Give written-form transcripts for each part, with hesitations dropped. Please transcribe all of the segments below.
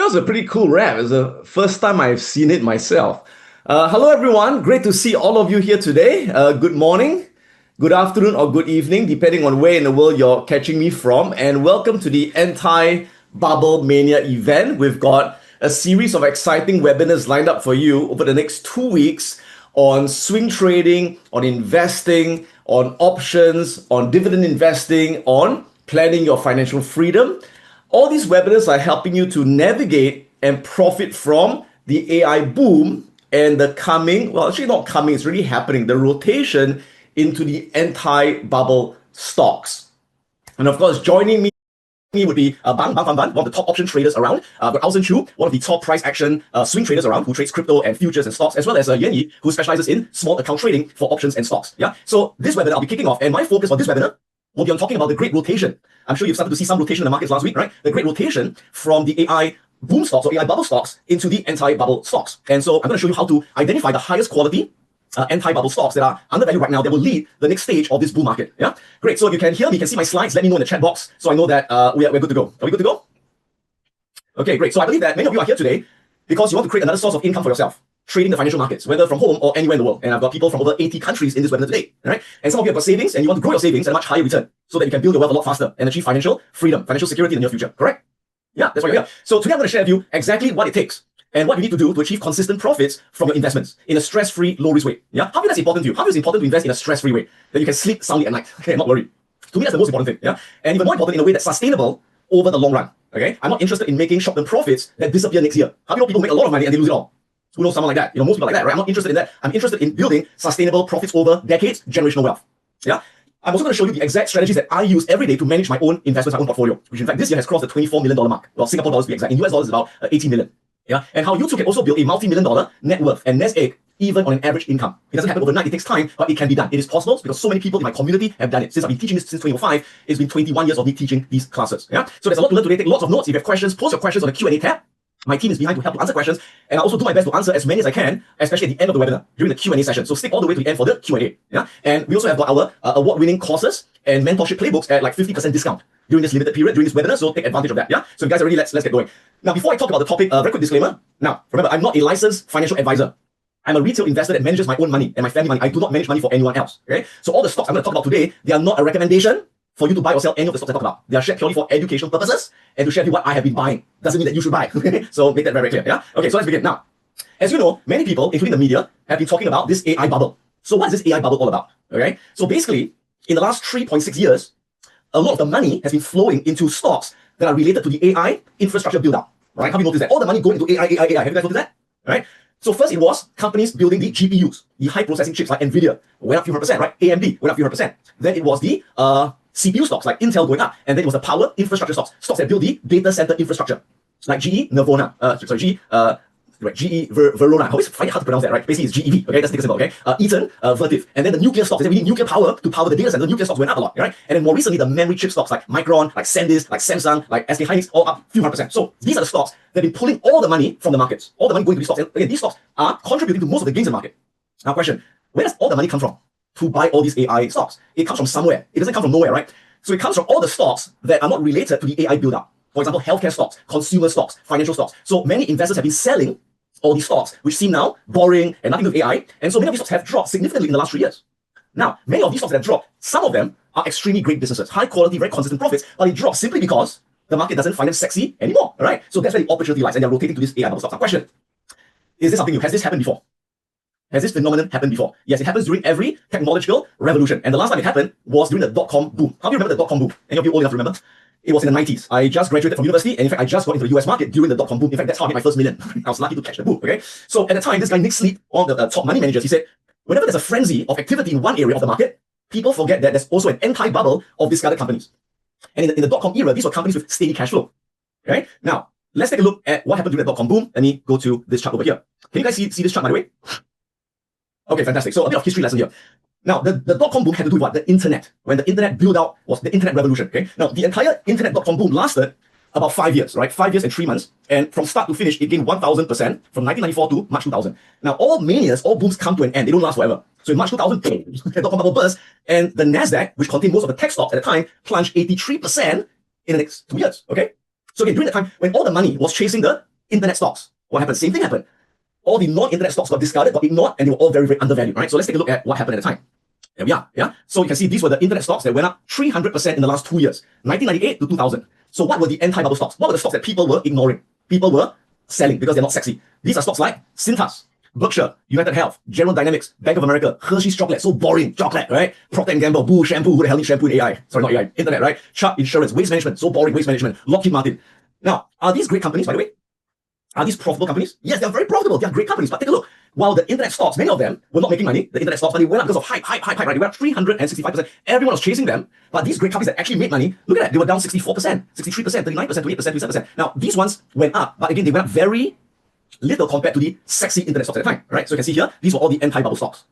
was a pretty cool rap. It's the first time I've seen it myself. Hello, everyone. Great to see all of you here today. Good morning, good afternoon, or good evening, depending on where in the world you're catching me from. And welcome to the Anti-Bubble Mania event. We've got a series of exciting webinars lined up for you over the next 2 weeks on swing trading, on investing, on options, on dividend investing, on planning your financial freedom. All these webinars are helping you to navigate and profit from the AI boom and the coming, well, actually not coming, it's really happening, the rotation into the anti-bubble stocks. And of course, joining me would be Bang Van, one of the top option traders around. But Alson Chu, one of the top price action swing traders around, who trades crypto and futures and stocks, as well as Yan Yi, who specializes in small account trading for options and stocks. Yeah. So this webinar I'll be kicking off, and my focus on this webinar will be on talking about the great rotation. I'm sure you've started to see some rotation in the markets last week, right? The great rotation from the AI boom stocks or AI bubble stocks into the anti-bubble stocks. And so I'm going to show you how to identify the highest quality anti-bubble stocks that are undervalued right now that will lead the next stage of this bull market. Yeah, great. So if you can hear me, you can see my slides, let me know in the chat box so I know that we're good to go. Are we good to go? Okay, great. So I believe that many of you are here today because you want to create another source of income for yourself, trading the financial markets, whether from home or anywhere in the world. And I've got people from over 80 countries in this webinar today, right? And some of you have got savings and you want to grow your savings at a much higher return so that you can build your wealth a lot faster and achieve financial freedom, financial security in the near future, correct? Yeah, that's why you're here. So today I'm going to share with you exactly what it takes and what you need to do to achieve consistent profits from your investments in a stress-free, low-risk way. Yeah, how is that important to you? How is it important to invest in a stress-free way that you can sleep soundly at night? Okay, not worried. To me, that's the most important thing. Yeah, and even more important in a way that's sustainable over the long run. Okay, I'm not interested in making short-term profits that disappear next year. How do you know people make a lot of money and they lose it all? Who knows someone like that? You know, most people are like that, right? I'm not interested in that. I'm interested in building sustainable profits over decades, generational wealth. Yeah. I'm also going to show you the exact strategies that I use every day to manage my own investments, my own portfolio, which in fact this year has crossed the $24 million mark. Well, Singapore dollars to be exact. In US dollars, it's about 18 million. Yeah. And how you too can also build a multi-million dollar net worth and nest egg even on an average income. It doesn't happen overnight. It takes time, but it can be done. It is possible because so many people in my community have done it. Since I've been teaching this since 2005, it's been 21 years of me teaching these classes. Yeah. So there's a lot to learn today. Take lots of notes. If you have questions, post your questions on the Q&A tab. My team is behind to help you answer questions, and I also do my best to answer as many as I can, especially at the end of the webinar during the Q&A session. So stick all the way to the end for the Q&A. Yeah, and we also have got our award-winning courses and mentorship playbooks at like 50% discount during this limited period, during this webinar. So take advantage of that. Yeah. So you guys are ready? Let's get going. Now, before I talk about the topic, very quick disclaimer. Now, remember, I'm not a licensed financial advisor. I'm a retail investor that manages my own money and my family money. I do not manage money for anyone else. Okay. So all the stocks I'm going to talk about today, they are not a recommendation for you to buy or sell any of the stocks I talk about. They are shared purely for educational purposes and to share with you what I have been buying. Doesn't mean that you should buy. So make that very, very clear. Yeah. Okay. So let's begin. Now, as you know, many people, including the media, have been talking about this AI bubble. So what is this AI bubble all about? Okay. So basically, in the last 3.6 years, a lot of the money has been flowing into stocks that are related to the AI infrastructure build out. Right? Have you noticed that? All the money going into AI. Have you guys noticed that? Right? So first it was companies building the GPUs, the high processing chips like NVIDIA, went up a few 100%, right? AMD went up a few 100%. Then it was the CPU stocks like Intel going up, and then it was the power infrastructure stocks that build the data center infrastructure, like GE Verona. Verona. I always find it hard to pronounce that, right? Basically, it's GEV. Okay, that's the symbol. Okay, Eaton, Vertiv, and then the nuclear stocks. We need nuclear power to power the data center. The nuclear stocks went up a lot, right? And then more recently, the memory chip stocks like Micron, like SanDisk, like Samsung, like SK Hynix, all up a few 100%. So these are the stocks that have been pulling all the money from the markets, all the money going to these stocks. And again, these stocks are contributing to most of the gains in the market. Now, question: where does all the money come from to buy all these AI stocks? It comes from somewhere. It doesn't come from nowhere, right? So it comes from all the stocks that are not related to the AI build-up. For example, healthcare stocks, consumer stocks, financial stocks. So many investors have been selling all these stocks, which seem now boring and nothing to do with AI. And so many of these stocks have dropped significantly in the last 3 years. Now, many of these stocks that have dropped, some of them are extremely great businesses, high quality, very consistent profits, but they drop simply because the market doesn't find them sexy anymore, right? So that's where the opportunity lies, and they're rotating to this AI bubble stocks. Now, question: is this something new? Has this happened before? Has this phenomenon happened before? Yes, it happens during every technological revolution. And the last time it happened was during the dot-com boom. How do you remember the dot-com boom? Any of you old enough to remember? It was in the 90s. I just graduated from university, and in fact, I just got into the US market during the dot-com boom. In fact, that's how I made my first million. I was lucky to catch the boom, okay? So at the time, this guy, Nick Sleep, one of the top money managers, he said, whenever there's a frenzy of activity in one area of the market, people forget that there's also an anti-bubble of discarded companies. And in the dot-com era, these were companies with steady cash flow, okay? Now, let's take a look at what happened during the dot-com boom. Let me go to this chart over here. Can you guys see this chart, by the way? Okay, fantastic. So a bit of history lesson here. Now, the dot-com boom had to do with what? The internet. When the internet build out was the internet revolution, okay? Now, the entire internet dot-com boom lasted about 5 years, right? 5 years and 3 months. And from start to finish, it gained 1,000% from 1994 to March 2000. Now, all manias, all booms come to an end. They don't last forever. So in March 2000, the dot-com bubble burst, and the NASDAQ, which contained most of the tech stocks at the time, plunged 83% in the next 2 years, okay? So again, during that time, when all the money was chasing the internet stocks, what happened? Same thing happened. All the non-internet stocks got discarded, got ignored, and they were all very, very undervalued, right? So let's take a look at what happened at the time. There we are, yeah? So you can see these were the internet stocks that went up 300% in the last 2 years, 1998 to 2000. So what were the anti-bubble stocks? What were the stocks that people were ignoring? People were selling because they're not sexy. These are stocks like Cintas, Berkshire, United Health, General Dynamics, Bank of America, Hershey's Chocolate, so boring, chocolate, right? Procter & Gamble, Boo Shampoo, who the hell needs shampoo in AI? Sorry, not AI, internet, right? Chubb Insurance, Waste Management, so boring, Waste Management, Lockheed Martin. Now, are these great companies, by the way? Are these profitable companies? Yes, they're very profitable. They're great companies, but take a look. While the internet stocks, many of them were not making money, the internet stocks, but they went up because of hype, right? They went up 365%. Everyone was chasing them, but these great companies that actually made money, look at that, they were down 64%, 63%, 39%, 28%, 27%. Now, these ones went up, but again, they went up very little compared to the sexy internet stocks at the time, right? So you can see here, these were all the anti-bubble stocks,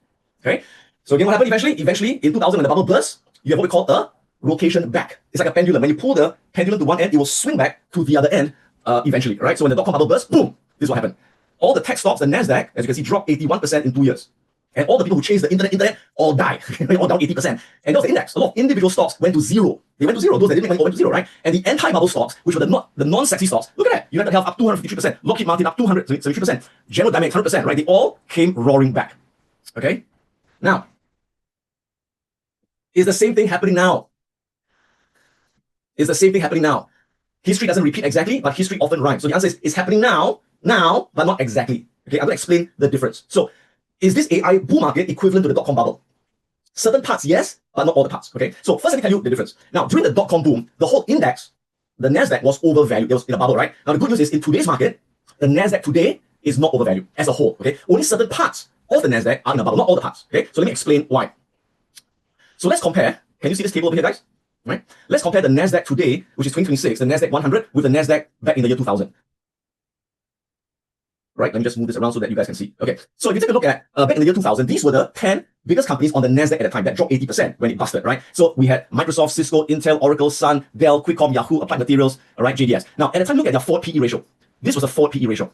okay? So again, what happened eventually? Eventually, in 2000, when the bubble burst, you have what we call a rotation back. It's like a pendulum. When you pull the pendulum to one end, it will swing back to the other end eventually, right? So when the dot-com bubble burst, boom, this is what happened. All the tech stocks, the NASDAQ, as you can see, dropped 81% in 2 years. And all the people who chased the internet all died, all down 80%. And that was the index. A lot of individual stocks went to zero. They went to zero. Those that didn't make money went to zero, right? And the anti-bubble stocks, which were the non-sexy stocks, look at that. United Health up 253%, Lockheed Martin up 273%, General Dynamics 100%, right? They all came roaring back. Okay? Now, is the same thing happening now? Is the same thing happening now? History doesn't repeat exactly, but history often rhymes. So the answer is, it's happening now, but not exactly. Okay, I'm going to explain the difference. So, is this AI bull market equivalent to the dot-com bubble? Certain parts, yes, but not all the parts. Okay, so first let me tell you the difference. Now, during the dot-com boom, the whole index, the NASDAQ was overvalued. It was in a bubble, right? Now, the good news is, in today's market, the NASDAQ today is not overvalued as a whole. Okay, only certain parts of the NASDAQ are in a bubble, not all the parts. Okay, so let me explain why. So let's compare. Can you see this table over here, guys? Right? Let's compare the NASDAQ today, which is 2026, the NASDAQ 100, with the NASDAQ back in the year 2000. Right, let me just move this around so that you guys can see. Okay, so if you take a look at back in the year 2000, these were the 10 biggest companies on the NASDAQ at the time that dropped 80% when it busted, right? So we had Microsoft, Cisco, Intel, Oracle, Sun, Dell, Quickcom, Yahoo, Applied Materials, all right, JDS. Now, at the time, look at their forward PE ratio. This was a forward PE ratio.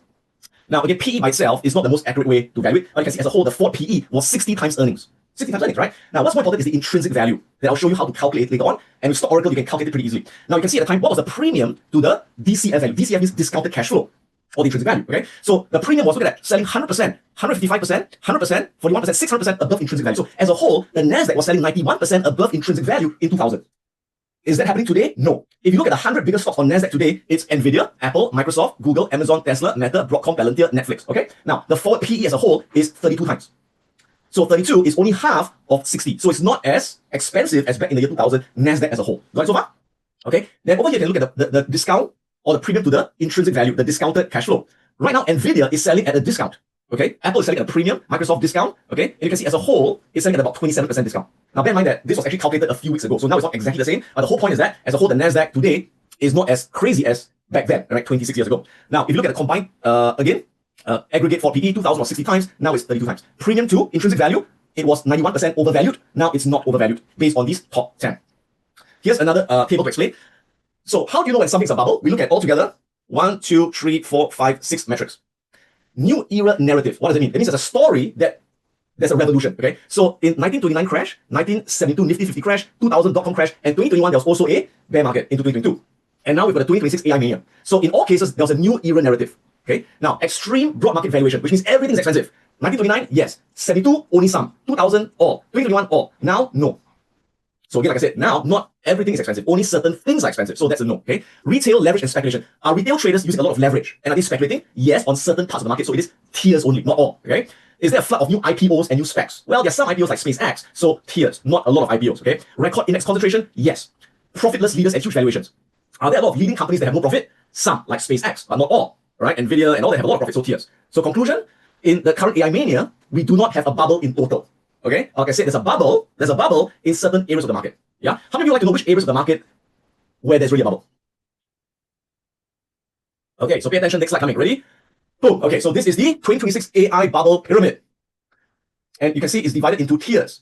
Now, again, PE by itself is not the most accurate way to value it, but you can see as a whole, the forward PE was 60 times earnings. 60 times earnings, right? Now, what's more important is the intrinsic value that I'll show you how to calculate later on. And with Stock Oracle, you can calculate it pretty easily. Now, you can see at the time, what was the premium to the DCF value? DCF means discounted cash flow, or the intrinsic value, okay? So the premium was, look at that, selling 100%, 155%, 100%, 41%, 600% above intrinsic value. So as a whole, the NASDAQ was selling 91% above intrinsic value in 2000. Is that happening today? No. If you look at the 100 biggest stocks on NASDAQ today, it's Nvidia, Apple, Microsoft, Google, Amazon, Tesla, Meta, Broadcom, Palantir, Netflix, okay? Now, the forward PE as a whole is 32 times. So 32 is only half of 60. So it's not as expensive as back in the year 2000 NASDAQ as a whole. Got it so far? Okay. Then over here, you can look at the discount or the premium to the intrinsic value, the discounted cash flow. Right now, Nvidia is selling at a discount. Okay. Apple is selling at a premium, Microsoft discount. Okay. And you can see as a whole, it's selling at about 27% discount. Now, bear in mind that this was actually calculated a few weeks ago. So now it's not exactly the same. But the whole point is that as a whole, the NASDAQ today is not as crazy as back then, right? 26 years ago. Now, if you look at the combined, aggregate for PE, 2000 was 60 times. Now it's 32 times. Premium to intrinsic value, it was 91% overvalued. Now it's not overvalued based on these top 10. Here's another table to explain. So how do you know when something's a bubble? We look at all together 1, 2, 3, 4, 5, 6 metrics. New era narrative. What does it mean? It means there's a story that there's a revolution. Okay. So in 1929 crash, 1972 Nifty 50 crash, 2000 dot-com crash, and 2021 there was also a bear market into 2022. And now we've got the 2026 AI mania. So in all cases, there was a new era narrative. Okay. Now extreme broad market valuation, which means everything's expensive. 1929, yes. 72, only some. 2000, all. 2021, all. Now, no. So again, like I said, now, not everything is expensive. Only certain things are expensive. So that's a no, okay? Retail, leverage, and speculation. Are retail traders using a lot of leverage? And are they speculating? Yes, on certain parts of the market. So it is tiers only, not all, okay? Is there a flood of new IPOs and new specs? Well, there's some IPOs like SpaceX, so tiers, not a lot of IPOs, okay? Record index concentration? Yes. Profitless leaders and huge valuations. Are there a lot of leading companies that have no profit? Some, like SpaceX, but not all, right? Nvidia and all, they have a lot of profit, so tiers. So conclusion, in the current AI mania, we do not have a bubble in total. Okay? Like I said, there's a bubble in certain areas of the market. Yeah? How many of you like to know which areas of the market where there's really a bubble? Okay, so pay attention, next slide coming. Ready? Boom. Okay, so this is the 2026 AI bubble pyramid. And you can see it's divided into tiers.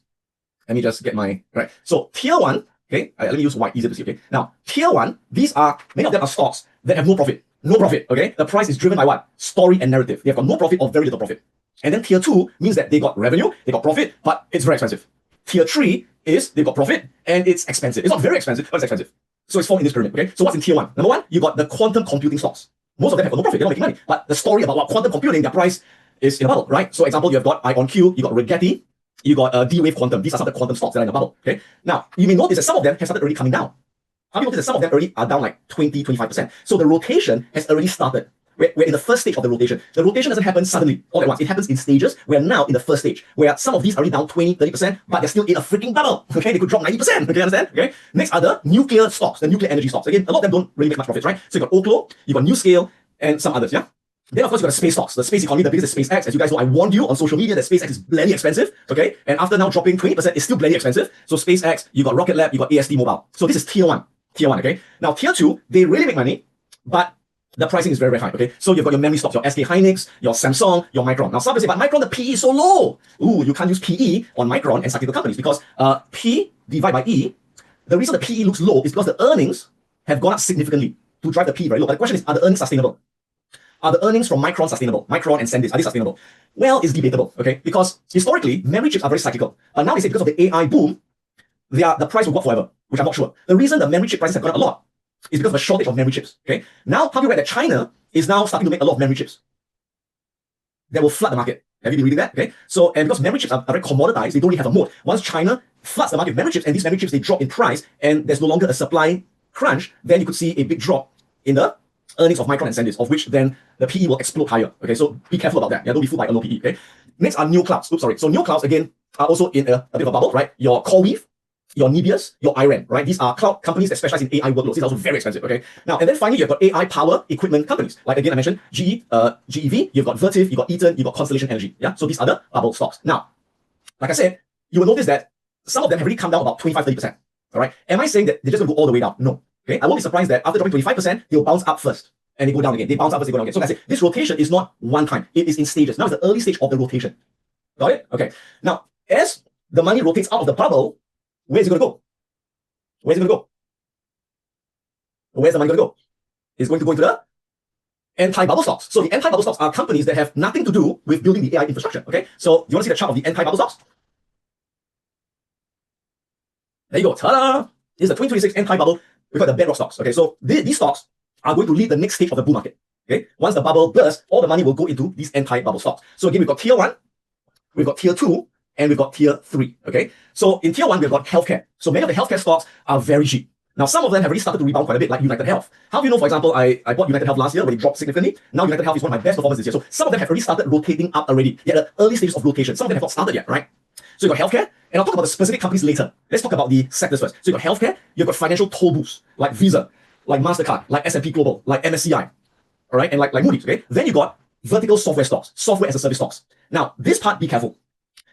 Let me just get my, right. So tier 1, okay, let me use white, easier to see, okay. Now, tier 1, these are, many of them are stocks that have no profit. No profit, okay? The price is driven by what? Story and narrative. They've got no profit or very little profit. And then tier 2 means that they got revenue, they got profit, but it's very expensive. Tier 3 is they've got profit and it's expensive. It's not very expensive, but it's expensive. So it's formed in this pyramid, okay? So what's in tier 1? Number 1, you got the quantum computing stocks. Most of them have no profit, they're not making money. But the story about what quantum computing, their price is in a bubble, right? So example, you have got IonQ, you got Rigetti, you got D-Wave Quantum. These are some of the quantum stocks that are in the bubble, okay? Now, you may notice that some of them have started already coming down. Have you noticed that some of them already are down like 20, 25%? So the rotation has already started. We're in the first stage of the rotation. The rotation doesn't happen suddenly, all at once. It happens in stages. We're now in the first stage, where some of these are already down 20, 30%, but they're still in a freaking bubble. Okay, they could drop 90%. Okay, understand? Okay. Next are the nuclear stocks, the nuclear energy stocks. Again, a lot of them don't really make much profits, right? So you got Oklo, you got NuScale, and some others, yeah? Then, of course, you got the space stocks. The space economy, the biggest is SpaceX. As you guys know, I warned you on social media that SpaceX is bloody expensive, okay? And after now dropping 20%, it's still bloody expensive. So SpaceX, you got Rocket Lab, you got AST Mobile. So this is tier one, okay? Now, tier two, they really make money, but the pricing is very, very high, okay? So you've got your memory stocks, your SK Hynix, your Samsung, your Micron. Now, some people say, but Micron, the PE is so low. Ooh, you can't use PE on Micron and cyclical companies because P divided by E, the reason the PE looks low is because the earnings have gone up significantly to drive the PE very low. But the question is, are the earnings sustainable? Are the earnings from Micron sustainable? Micron and SanDisk, are they sustainable? Well, it's debatable, okay? Because historically, memory chips are very cyclical. But now they say because of the AI boom, the price will go up forever, which I'm not sure. The reason the memory chip prices have gone up a lot is because of a shortage of memory chips, okay? Now, have you read that China is now starting to make a lot of memory chips that will flood the market? Have you been reading that? Okay. So, and because memory chips are very commoditized, they don't really have a moat. Once China floods the market with memory chips, and these memory chips, they drop in price, and there's no longer a supply crunch, then you could see a big drop in the earnings of Micron and SanDisk, of which then the PE will explode higher. Okay, so be careful about that. Yeah, don't be fooled by a low PE. Okay. Next are new clouds. Oops, sorry. So new clouds again are also in a bit of a bubble, right? Your CoreWeave, your Nebius, your IREN, right? These are cloud companies that specialize in AI workloads. These are also very expensive, okay? Now, and then finally, you've got AI power equipment companies. Like again, I mentioned GEV, you've got Vertiv, you've got Eaton, you've got Constellation Energy. Yeah, so these are the bubble stocks. Now, like I said, you will notice that some of them have already come down about 25, 30%. All right. Am I saying that they're just going to go all the way down? No. Okay. I won't be surprised that after dropping 25%, they'll bounce up first and they go down again. They bounce up first, they go down again. So that's it. This rotation is not one time. It is in stages. Now it's the early stage of the rotation. Got it? Okay. Now, as the money rotates out of the bubble, where is it going to go? Where's it going to go? Where's the money going to go? It's going to go into the anti-bubble stocks. So the anti-bubble stocks are companies that have nothing to do with building the AI infrastructure. Okay. So you want to see the chart of the anti-bubble stocks? There you go. Ta-da! This is the 2026 anti-bubble. We call it the bedrock stocks. Okay. So these stocks are going to lead the next stage of the bull market. Okay. Once the bubble bursts, all the money will go into these anti-bubble stocks. So again, we've got tier one, we've got tier two, and we've got tier three. Okay. So in tier one, we've got healthcare. So many of the healthcare stocks are very cheap. Now, some of them have already started to rebound quite a bit, like United Health. How do you know, for example, I bought United Health last year when it dropped significantly? Now United Health is one of my best performances this year. So some of them have already started rotating up already. They're at the early stages of rotation. Some of them have not started yet, right? So you've got healthcare, and I'll talk about the specific companies later. Let's talk about the sectors first. So you've got healthcare, you've got financial toll booths, like Visa, like MasterCard, like S&P Global, like MSCI, all right, and like Moody's, okay? Then you got vertical software stocks, software as a service stocks. Now, this part, be careful.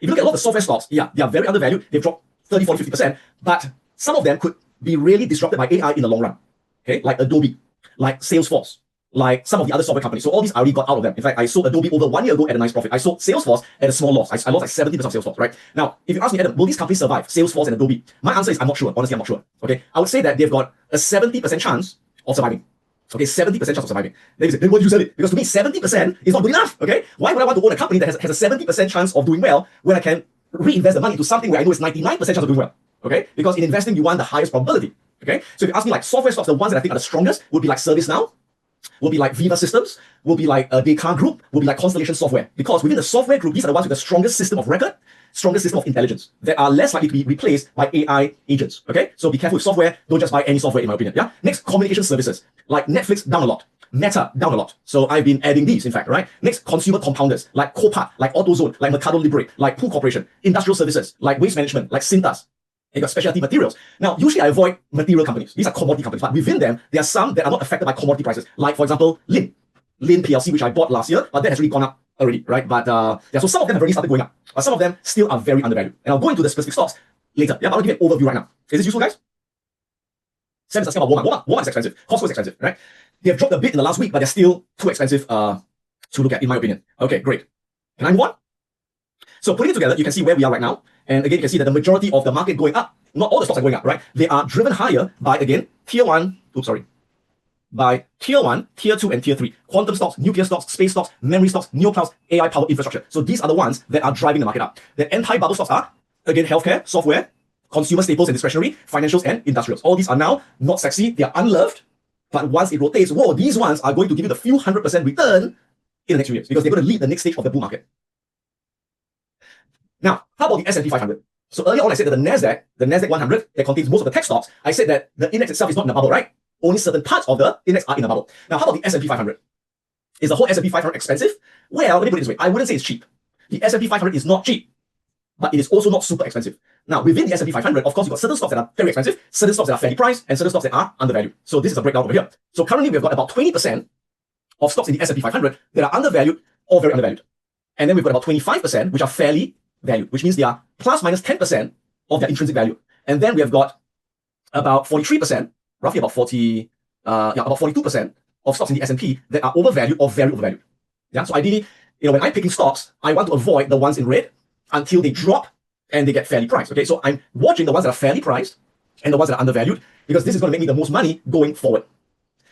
If you look at a lot of the software stocks, yeah, they are very undervalued. They've dropped 30, 40, 50%, but some of them could be really disrupted by AI in the long run, okay? Like Adobe, like Salesforce, like some of the other software companies. So all these I already got out of them. In fact, I sold Adobe over 1 year ago at a nice profit. I sold Salesforce at a small loss. I lost like 70% of Salesforce, right? Now, if you ask me, Adam, will these companies survive, Salesforce and Adobe? My answer is I'm not sure. Honestly, I'm not sure, okay? I would say that they've got a 70% chance of surviving. Okay, 70% chance of surviving. Then why do you sell it? Because to me, 70% is not good enough, okay? Why would I want to own a company that has a 70% chance of doing well when I can reinvest the money into something where I know it's 99% chance of doing well, okay? Because in investing, you want the highest probability, okay? So if you ask me like software stocks, the ones that I think are the strongest would be like ServiceNow, will be like Viva Systems, will be like Descartes Group, will be like Constellation Software. Because within the software group, these are the ones with the strongest system of record, strongest system of intelligence that are less likely to be replaced by AI agents, okay? So be careful with software. Don't just buy any software, in my opinion, yeah? Next, communication services, like Netflix, down a lot. Meta, down a lot. So I've been adding these, in fact, right? Next, consumer compounders, like Copart, like AutoZone, like Mercado Libre, like Pool Corporation. Industrial services, like waste management, like Cintas. You got specialty materials. Now, usually I avoid material companies. These are commodity companies, but within them, there are some that are not affected by commodity prices. Like, for example, Lin PLC, which I bought last year, but that has really gone up already, right? But yeah, so some of them have already started going up, but some of them still are very undervalued. And I'll go into the specific stocks later. Yeah, but I'll give you an overview right now. Is this useful, guys? Sam is asking about Walmart. Walmart is expensive. Costco is expensive, right? They have dropped a bit in the last week, but they're still too expensive to look at, in my opinion. Okay, great. Can I move on? So putting it together, you can see where we are right now. And again, you can see that the majority of the market going up, not all the stocks are going up, right? They are driven higher by, again, tier one, by tier one, tier two, and tier three. Quantum stocks, nuclear stocks, space stocks, memory stocks, neoclouds, AI powered infrastructure. So these are the ones that are driving the market up. The anti-bubble stocks are, again, healthcare, software, consumer staples and discretionary, financials, and industrials. All these are now not sexy, they are unloved, But once it rotates, whoa, these ones are going to give you the few 100% return in the next few years because they're going to lead the next stage of the bull market. Now, how about the S&P 500? So earlier on, I said that the NASDAQ 100, that contains most of the tech stocks, I said that the index itself is not in a bubble, right? Only certain parts of the index are in a bubble. Now, how about the S&P 500? Is the whole S&P 500 expensive? Well, let me put it this way. I wouldn't say it's cheap. The S&P 500 is not cheap, but it is also not super expensive. Now, within the S&P 500, of course, you've got certain stocks that are very expensive, certain stocks that are fairly priced, and certain stocks that are undervalued. So this is a breakdown over here. So currently, we've got about 20% of stocks in the S&P 500 that are undervalued or very undervalued. And then we've got about 25% which are fairly valued, which means they are plus minus 10% of their intrinsic value. And then we have got about 43%, roughly about 42% of stocks in the S&P that are overvalued or very overvalued. Yeah. So ideally, when I'm picking stocks, I want to avoid the ones in red until they drop and they get fairly priced. Okay. So I'm watching the ones that are fairly priced and the ones that are undervalued because this is going to make me the most money going forward.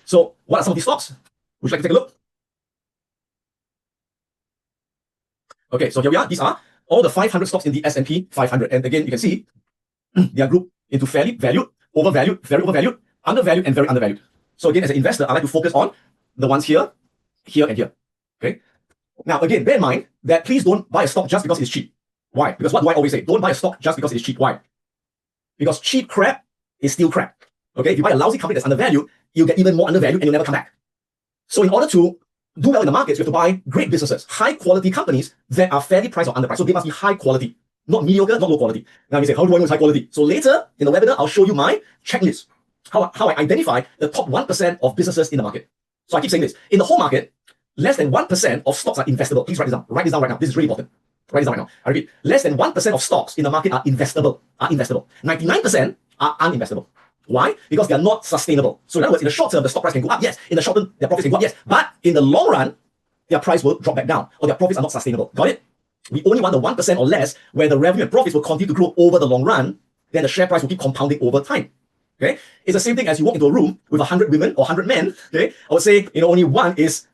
So what are some of these stocks? Would you like to take a look? Okay. So here we are. These are all the 500 stocks in the S&P 500. And again, you can see they are grouped into fairly valued, overvalued, very overvalued, undervalued, and very undervalued. So again, as an investor, I like to focus on the ones here, here, and here. Okay. Now, again, bear in mind that please don't buy a stock just because it's cheap. Why? Because what do I always say? Don't buy a stock just because it's cheap. Why? Because cheap crap is still crap. Okay. If you buy a lousy company that's undervalued, you'll get even more undervalued and you'll never come back. So in order to do well in the markets, you have to buy great businesses, high quality companies that are fairly priced or underpriced. So they must be high quality, not mediocre, not low quality. Now you say, how do I know it's high quality? So later in the webinar, I'll show you my checklist, how I identify the top 1% of businesses in the market. So I keep saying this, in the whole market, less than 1% of stocks are investable. Please write this down. Write this down right now. This is really important. Write this down right now. I repeat, less than 1% of stocks in the market are investable. 99% are uninvestable. Why? Because they are not sustainable. So in other words, in the short term, the stock price can go up. Yes. In the short term, their profits can go up. Yes. But in the long run, their price will drop back down or their profits are not sustainable. Got it? We only want the 1% or less where the revenue and profits will continue to grow over the long run. Then the share price will keep compounding over time. Okay. It's the same thing as you walk into a room with 100 women or 100 men. Okay. I would say, only one is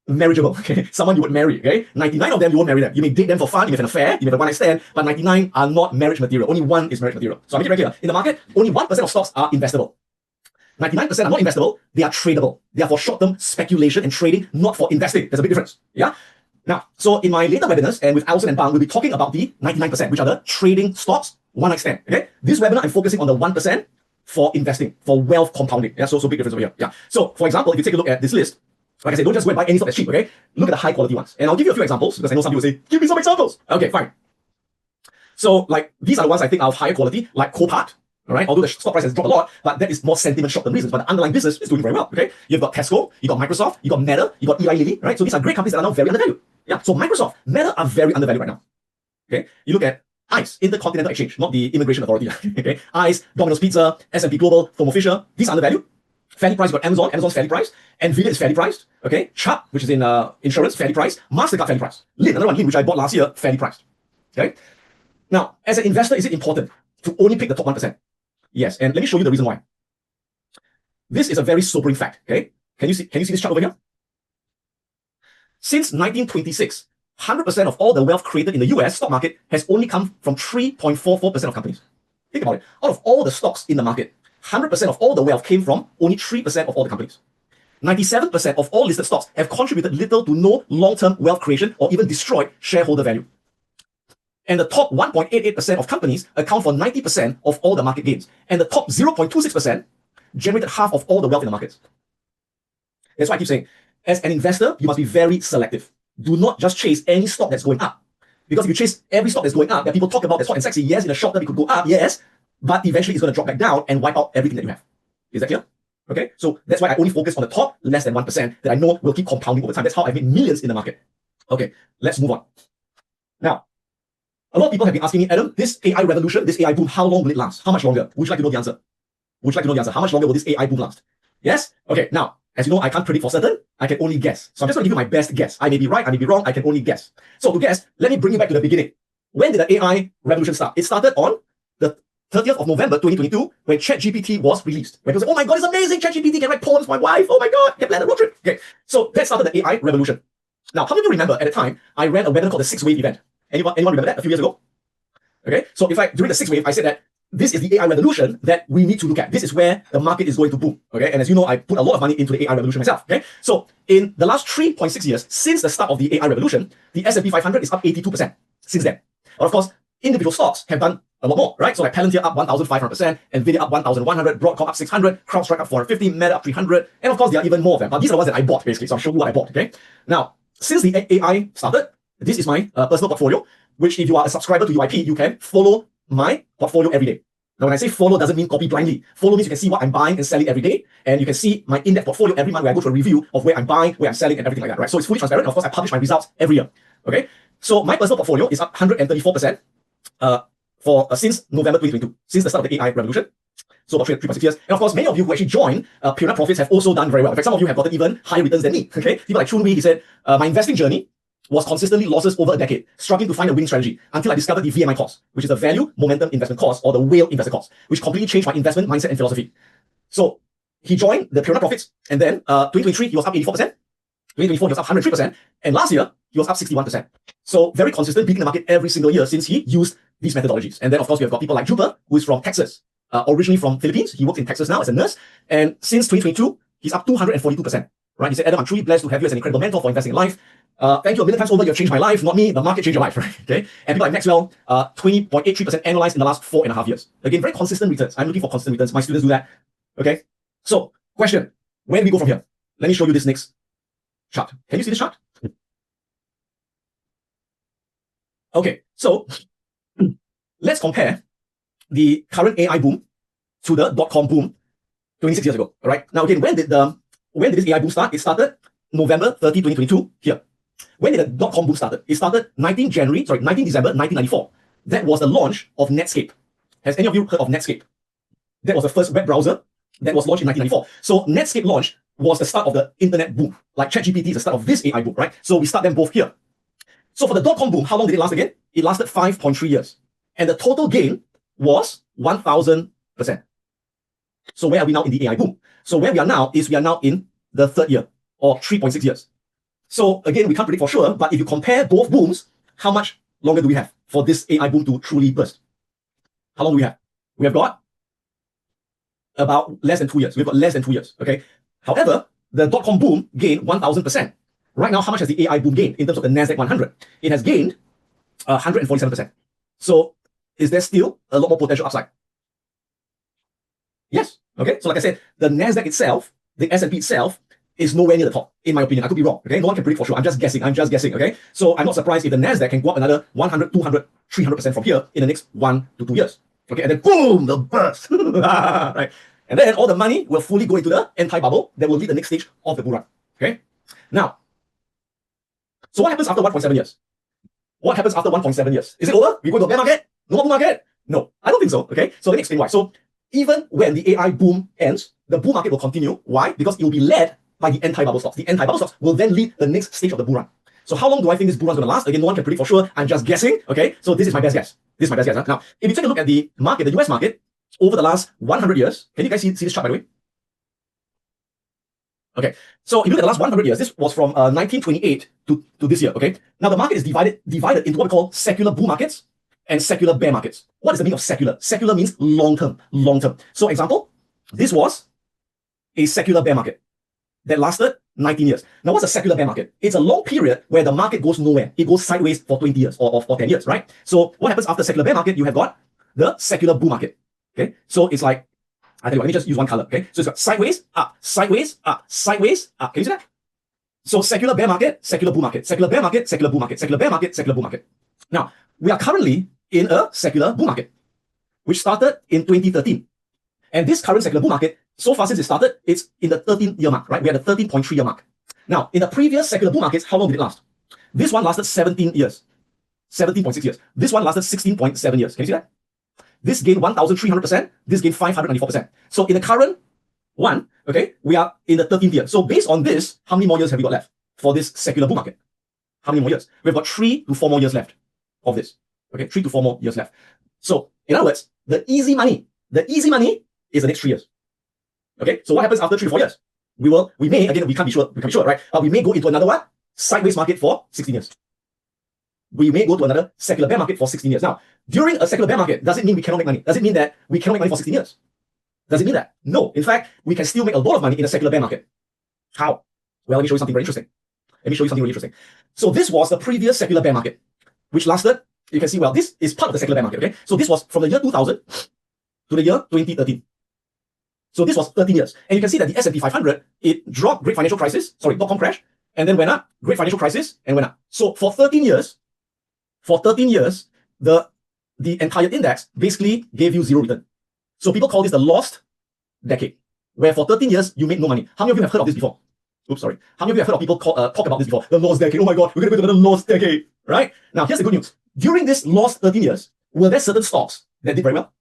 marriageable. Okay. Someone you would marry. Okay. 99 of them, you won't marry them. You may date them for fun. You may have an affair. You may have a one night stand, but 99 are not marriage material. Only one is marriage material. So I make it very clear. In the market, only 1% of stocks are investable. 99% are not investable. They are tradable. They are for short-term speculation and trading, not for investing. There's a big difference. Yeah. Now, so in my later webinars and with Alison and Bang, we'll be talking about the 99%, which are the trading stocks, one night stand. Okay. This webinar, I'm focusing on the 1% for investing, for wealth compounding. Yeah. So big difference over here. Yeah. So for example, if you take a look at this list, like I said, don't just go and buy any stock that's cheap. Okay. Look at the high quality ones. And I'll give you a few examples because I know some people say, give me some examples. Okay, fine. So like these are the ones I think are of higher quality, like Copart. All right. Although the stock price has dropped a lot, but that is more sentiment short-term reasons. But the underlying business is doing very well. Okay. You've got Tesco, you got Microsoft, you got Meta, you got Eli Lilly. Right. So these are great companies that are now very undervalued. Yeah. So Microsoft, Meta are very undervalued right now. Okay. You look at ICE, Intercontinental Exchange, not the Immigration Authority. Okay. ICE, Domino's Pizza, S&P Global, Thermo Fisher. These are undervalued. Fairly priced. You got Amazon. Amazon's fairly priced. Nvidia is fairly priced. Okay. Chubb, which is in insurance, fairly priced. Mastercard, fairly priced. Lin, another one, Lin, which I bought last year, fairly priced. Okay. Now, as an investor, is it important to only pick the top 1%? Yes, and let me show you the reason why. This is a very sobering fact, okay? Can you see this chart over here? Since 1926, 100% of all the wealth created in the US stock market has only come from 3.44% of companies. Think about it. Out of all the stocks in the market, 100% of all the wealth came from only 3% of all the companies. 97% of all listed stocks have contributed little to no long-term wealth creation or even destroyed shareholder value. And the top 1.88% of companies account for 90% of all the market gains. And the top 0.26% generated half of all the wealth in the markets. That's why I keep saying, as an investor, you must be very selective. Do not just chase any stock that's going up. Because if you chase every stock that's going up, that people talk about that's hot and sexy, yes, in the short term it could go up, yes, but eventually it's going to drop back down and wipe out everything that you have. Is that clear? Okay, so that's why I only focus on the top less than 1% that I know will keep compounding over time. That's how I've made millions in the market. Okay, let's move on. Now, a lot of people have been asking me, Adam, this AI revolution, this AI boom, how long will it last? How much longer? Would you like to know the answer? Would you like to know the answer? How much longer will this AI boom last? Yes? Okay, now, as you know, I can't predict for certain. I can only guess. So I'm just going to give you my best guess. I may be right, I may be wrong, I can only guess. So to guess, let me bring you back to the beginning. When did the AI revolution start? It started on the 30th of November 2022 when ChatGPT was released. When people say, oh my God, it's amazing, ChatGPT can write poems for my wife. Oh my God, can plan a road trip. Okay, so that started the AI revolution. Now, how many of you remember at the time, I ran a webinar called the 6 Wave event? Anyone remember that a few years ago? Okay, so during the 6 Wave, I said that this is the AI revolution that we need to look at. This is where the market is going to boom. Okay, and as you know, I put a lot of money into the AI revolution myself. Okay, so in the last 3.6 years since the start of the AI revolution, the S&P 500 is up 82% since then. But of course, individual stocks have done a lot more, right? So like Palantir up 1,500%, Nvidia up 1,100, Broadcom up 600, CrowdStrike up 450, Meta up 300, and of course there are even more of them. But these are the ones that I bought basically. So I'll show you what I bought. Okay, now since the AI started, this is my personal portfolio, which if you are a subscriber to UIP, you can follow my portfolio every day. Now, when I say follow, doesn't mean copy blindly. Follow means you can see what I'm buying and selling every day, and you can see my in-depth portfolio every month where I go through a review of where I'm buying, where I'm selling, and everything like that, right? So it's fully transparent. Of course, I publish my results every year. Okay, so my personal portfolio is up 134% since November 2022, since the start of the AI revolution. So about 3.6 years. And of course, many of you who actually joined Pure Profits have also done very well. In fact, some of you have gotten even higher returns than me. Okay, people like Chun Wei, he said, my investing journey was consistently losses over a decade, struggling to find a winning strategy until I discovered the VMI course, which is the Value Momentum Investment course, or the Whale Investor course, which completely changed my investment mindset and philosophy. So he joined the Pure Profits, and then 2023 he was up 84%, 2024 he was up 103%, and last year he was up 61%. So very consistent, beating the market every single year since he used these methodologies. And then of course we have got people like Jupiter, who is from Texas, originally from Philippines. He works in Texas now as a nurse, and since 2022 he's up 242%. Right? He said, Adam, I'm truly blessed to have you as an incredible mentor for investing in life. Thank you a million times over. You have changed my life, not me. The market changed your life, right? Okay. And people like Maxwell, 20.83% annualized in the last 4.5 years. Again, very consistent returns. I'm looking for consistent returns. My students do that. Okay. So, question: where do we go from here? Let me show you this next chart. Can you see this chart? Okay. So, let's compare the current AI boom to the .com boom 26 years ago. All right. Now, again, when did this AI boom start? It started November 30, 2022 here. When did the .com boom started? It started 19 December 1994. That was the launch of Netscape. Has any of you heard of Netscape? That was the first web browser that was launched in 1994. So Netscape launch was the start of the internet boom. Like ChatGPT is the start of this AI boom, right? So we start them both here. So for the .com boom, how long did it last again? It lasted 5.3 years. And the total gain was 1,000%. So where are we now in the AI boom? So where we are now is we are now in the third year, or 3.6 years. So again, we can't predict for sure, but if you compare both booms, how much longer do we have for this AI boom to truly burst? How long do we have? We have got about less than 2 years. We've got less than 2 years, okay? However, the .com boom gained 1,000%. Right now, how much has the AI boom gained in terms of the NASDAQ 100? It has gained 147%. So is there still a lot more potential upside? Yes, okay? So like I said, the NASDAQ itself, the S&P itself, is nowhere near the top, in my opinion. I could be wrong, okay? No one can predict for sure. I'm just guessing, okay? So I'm not surprised if the NASDAQ can go up another 100, 200, 300% from here in the next 1 to 2 years, okay? And then boom, the burst, right? And then all the money will fully go into the anti-bubble that will lead the next stage of the bull run, okay? Now, so what happens after 1.7 years? What happens after 1.7 years? Is it over? We go to a bear market? No more bull market? No, I don't think so, okay? So let me explain why. So even when the AI boom ends, the bull market will continue. Why? Because it will be led by the anti-bubble stocks. The anti-bubble stocks will then lead the next stage of the bull run. So how long do I think this bull run is going to last? Again, no one can predict for sure. I'm just guessing, okay? So this is my best guess. This is my best guess. Huh? Now, if you take a look at the market, the US market, over the last 100 years, can you guys see this chart by the way? Okay, so if you look at the last 100 years, this was from 1928 to this year, okay? Now the market is divided into what we call secular bull markets and secular bear markets. What is the meaning of secular? Secular means long-term. So example, this was a secular bear market that lasted 19 years. Now, what's a secular bear market? It's a long period where the market goes nowhere. It goes sideways for 20 years or 10 years, right? So what happens after secular bear market? You have got the secular bull market, okay? So it's like, I tell you what, let me just use one color, okay? So it's got sideways, up, sideways, up, sideways, up. Can you see that? So secular bear market, secular bull market, secular bear market, secular bull market, secular bear market, secular bull market. Now, we are currently in a secular bull market, which started in 2013. And this current secular bull market, so far since it started, it's in the 13-year mark, right? We are the 13.3-year mark. Now, in the previous secular bull markets, how long did it last? This one lasted 17 years, 17.6 years. This one lasted 16.7 years. Can you see that? This gained 1,300%. This gained 594%. So in the current one, okay, we are in the 13th year. So based on this, how many more years have we got left for this secular bull market? How many more years? We've got 3 to 4 more years left of this. Okay, 3 to 4 more years left. So in other words, the easy money is the next 3 years. Okay, so what happens after 3 to 4 years? We may, again, we can't be sure, right? But we may go into another one, sideways market for 16 years. we may go to another secular bear market for 16 years. Now, during a secular bear market, does it mean we cannot make money? Does it mean that we cannot make money for 16 years? Does it mean that? No. In fact, we can still make a lot of money in a secular bear market. How? Well, let me show you something very interesting. Let me show you something really interesting. So this was the previous secular bear market, which lasted, you can see, well, this is part of the secular bear market, okay? So this was from the year 2000 to the year 2013. So this was 13 years. And you can see that the S&P 500, it dropped, great financial crisis, dot-com crash, and then went up, great financial crisis, and went up. So for 13 years, the entire index basically gave you zero return. So people call this the lost decade, where for 13 years, you made no money. How many of you have heard of this before? Oops, sorry. How many of you have heard of people talk about this before? The lost decade. Oh my God, we're going to go to another lost decade, right? Now, here's the good news. During this lost 13 years, were there certain stocks that did very well?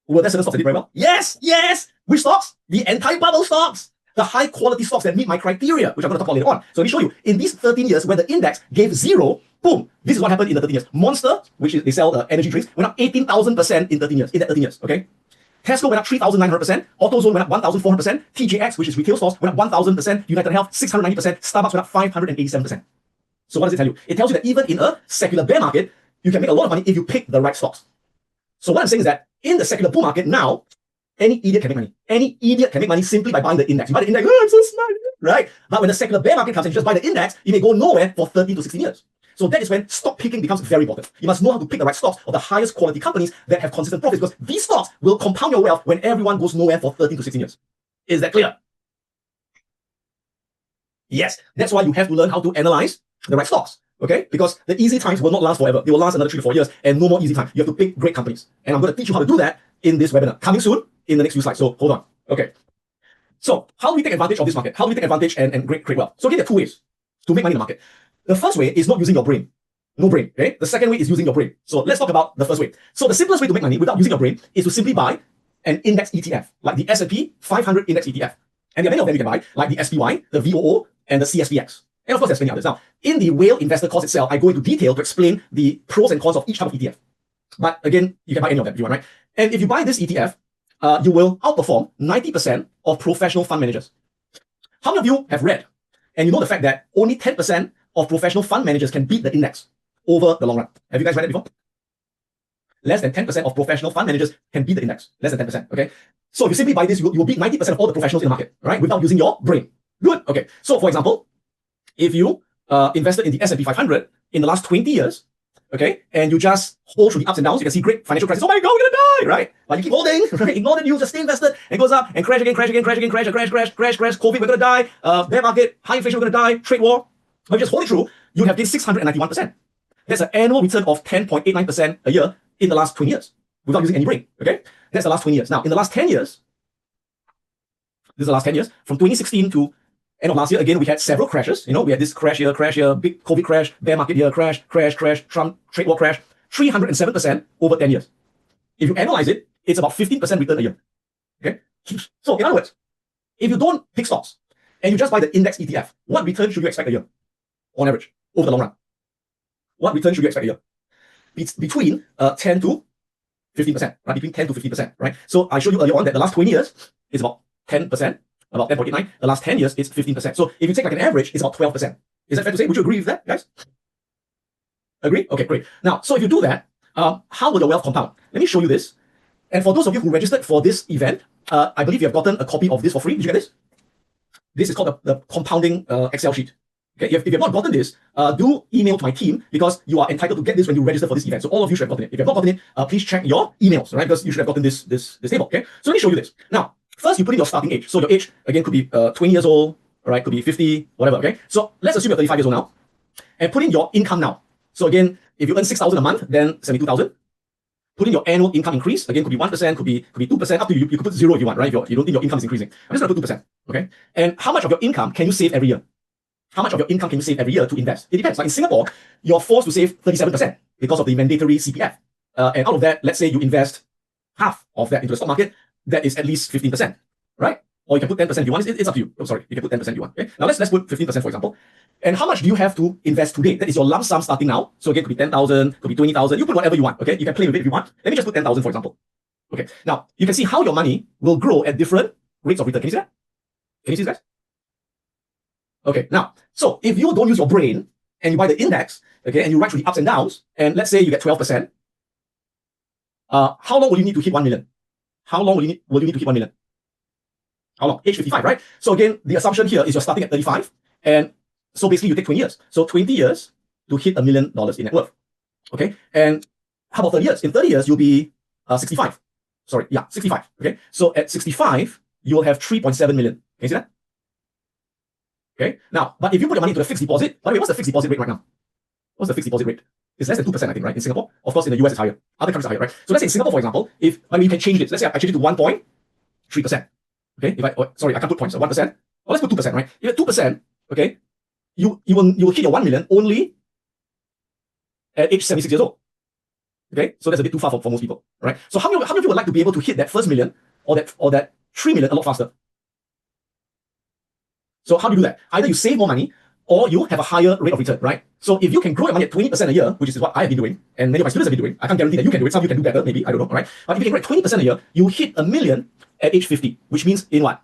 Were there certain stocks that did very well? Yes, yes. Which stocks? The anti-bubble stocks. The high quality stocks that meet my criteria, which I'm going to talk about later on. So let me show you. In these 13 years where the index gave zero, boom, this is what happened in the 13 years. Monster, which is, they sell energy drinks, went up 18,000% in 13 years, in that 13 years, okay? Tesco went up 3,900%, AutoZone went up 1,400%, TJX, which is retail stores, went up 1,000%, United Health 690%, Starbucks went up 587%. So what does it tell you? It tells you that even in a secular bear market, you can make a lot of money if you pick the right stocks. So what I'm saying is that in the secular bull market now, any idiot can make money. Any idiot can make money simply by buying the index. You buy the index, oh, I'm so smart, right? But when the secular bear market comes and you just buy the index, you may go nowhere for 13 to 16 years. So that is when stock picking becomes very important. You must know how to pick the right stocks of the highest quality companies that have consistent profits, because these stocks will compound your wealth when everyone goes nowhere for 13 to 16 years. Is that clear? Yes. That's why you have to learn how to analyze the right stocks. Okay? Because the easy times will not last forever. They will last another 3 to 4 years and no more easy time. You have to pick great companies. And I'm going to teach you how to do that in this webinar. Coming soon in the next few slides. So hold on. Okay. So how do we take advantage of this market? How do we take advantage and create wealth? So again, there are 2 ways to make money in the market. The first way is not using your brain. No brain. Okay? The second way is using your brain. So let's talk about the first way. So the simplest way to make money without using your brain is to simply buy an index ETF, like the S&P 500 index ETF. And there are many of them you can buy, like the SPY, the VOO, and the CSPX. And of course, there's many others. Now, in the Whale Investor course itself, I go into detail to explain the pros and cons of each type of ETF. But again, you can buy any of them if you want, right? And if you buy this ETF, you will outperform 90% of professional fund managers. How many of you have read and you know the fact that only 10% of professional fund managers can beat the index over the long run? Have you guys read it before? Less than 10% of professional fund managers can beat the index. Less than 10%, okay? So if you simply buy this, you will beat 90% of all the professionals in the market, right? Without using your brain. Good, okay. So for example, if you invested in the S&P 500 in the last 20 years, okay, and you just hold through the ups and downs, you can see great financial crisis. Oh my God, we're gonna die, right? But you keep holding, right? Ignore the news, just stay invested, and it goes up and crash again, crash again, crash again, crash, COVID, we're gonna die, bear market, high inflation, we're gonna die, trade war. But if you just hold it through, you have gained 691%. That's an annual return of 10.89% a year in the last 20 years without using any brain, okay? That's the last 20 years. Now, in the last 10 years, this is the last 10 years, from 2016 to end of last year, again, we had several crashes. You know, we had this crash here, big COVID crash, bear market here, crash, Trump trade war crash, 307% over 10 years. If you analyze it, it's about 15% return a year. Okay? So in other words, if you don't pick stocks and you just buy the index ETF, what return should you expect a year on average over the long run? What return should you expect a year? It's between 10 to 15%, right? Between 10 to 15%, right? So I showed you earlier on that the last 20 years is about 10%. About 10.89. The last 10 years, it's 15%. So if you take like an average, it's about 12%. Is that fair to say? Would you agree with that, guys? Agree? Okay, great. Now, so if you do that, how will your wealth compound? Let me show you this. And for those of you who registered for this event, I believe you have gotten a copy of this for free. Did you get this? This is called the compounding Excel sheet. Okay, if you have not gotten this, do email to my team, because you are entitled to get this when you register for this event. So all of you should have gotten it. If you have not gotten it, please check your emails, right? Because you should have gotten this table. Okay, so let me show you this. Now, first, you put in your starting age. So your age, again, could be 20 years old, all right? Could be 50, whatever, okay? So let's assume you're 35 years old now. And put in your income now. So again, if you earn 6,000 a month, then 72,000. Put in your annual income increase. Again, could be 1%, could be 2%, up to you. You could put 0 if you want, right? If you don't think your income is increasing. I'm just going to put 2%, okay? And how much of your income can you save every year? How much of your income can you save every year to invest? It depends. Like in Singapore, you're forced to save 37% because of the mandatory CPF. And out of that, let's say you invest half of that into the stock market, that is at least 15%, right? Or you can put 10% if you want. It's up to you. Oh, sorry. You can put 10% if you want. Okay. Now let's put 15%, for example. And how much do you have to invest today? That is your lump sum starting now. So again, it could be 10,000, could be 20,000. You put whatever you want. Okay. You can play with it if you want. Let me just put 10,000, for example. Okay. Now you can see how your money will grow at different rates of return. Can you see that? Can you see this, guys? Okay. Now, so if you don't use your brain and you buy the index, okay, and you ride through the ups and downs, and let's say you get 12%, how long will you need to hit 1 million? How long will you need to hit 1 million? How long? Age 55, right? So again, the assumption here is you're starting at 35, and so basically you take 20 years. So 20 years to hit $1 million in net worth. Okay, and how about 30 years? In 30 years, you'll be 65. Sorry, yeah, 65. Okay, so at 65, you will have 3.7 million. Can you see that? Okay, now, but if you put your money into a fixed deposit, by the way, what's the fixed deposit rate right now? What's the fixed deposit rate? It's less than 2%, I think, right? In Singapore. Of course, in the US, it's higher. Other countries are higher, right? So let's say in Singapore, for example, if you can change it. Let's say I change it to 1.3%. Okay, sorry, I can't put points. So 1%. Well, let's put 2%, right? If at 2%, okay, you will hit your 1 million only at age 76 years old. Okay, so that's a bit too far for most people, right? So how many of you would like to be able to hit that first million or that 3 million a lot faster? So how do you do that? Either you save more money or you have a higher rate of return, right? So if you can grow your money at 20% a year, which is what I have been doing, and many of my students have been doing, I can't guarantee that you can do it. Some of you can do better, maybe, I don't know, right? But if you can grow at 20% a year, you hit $1 million at age 50, which means in what?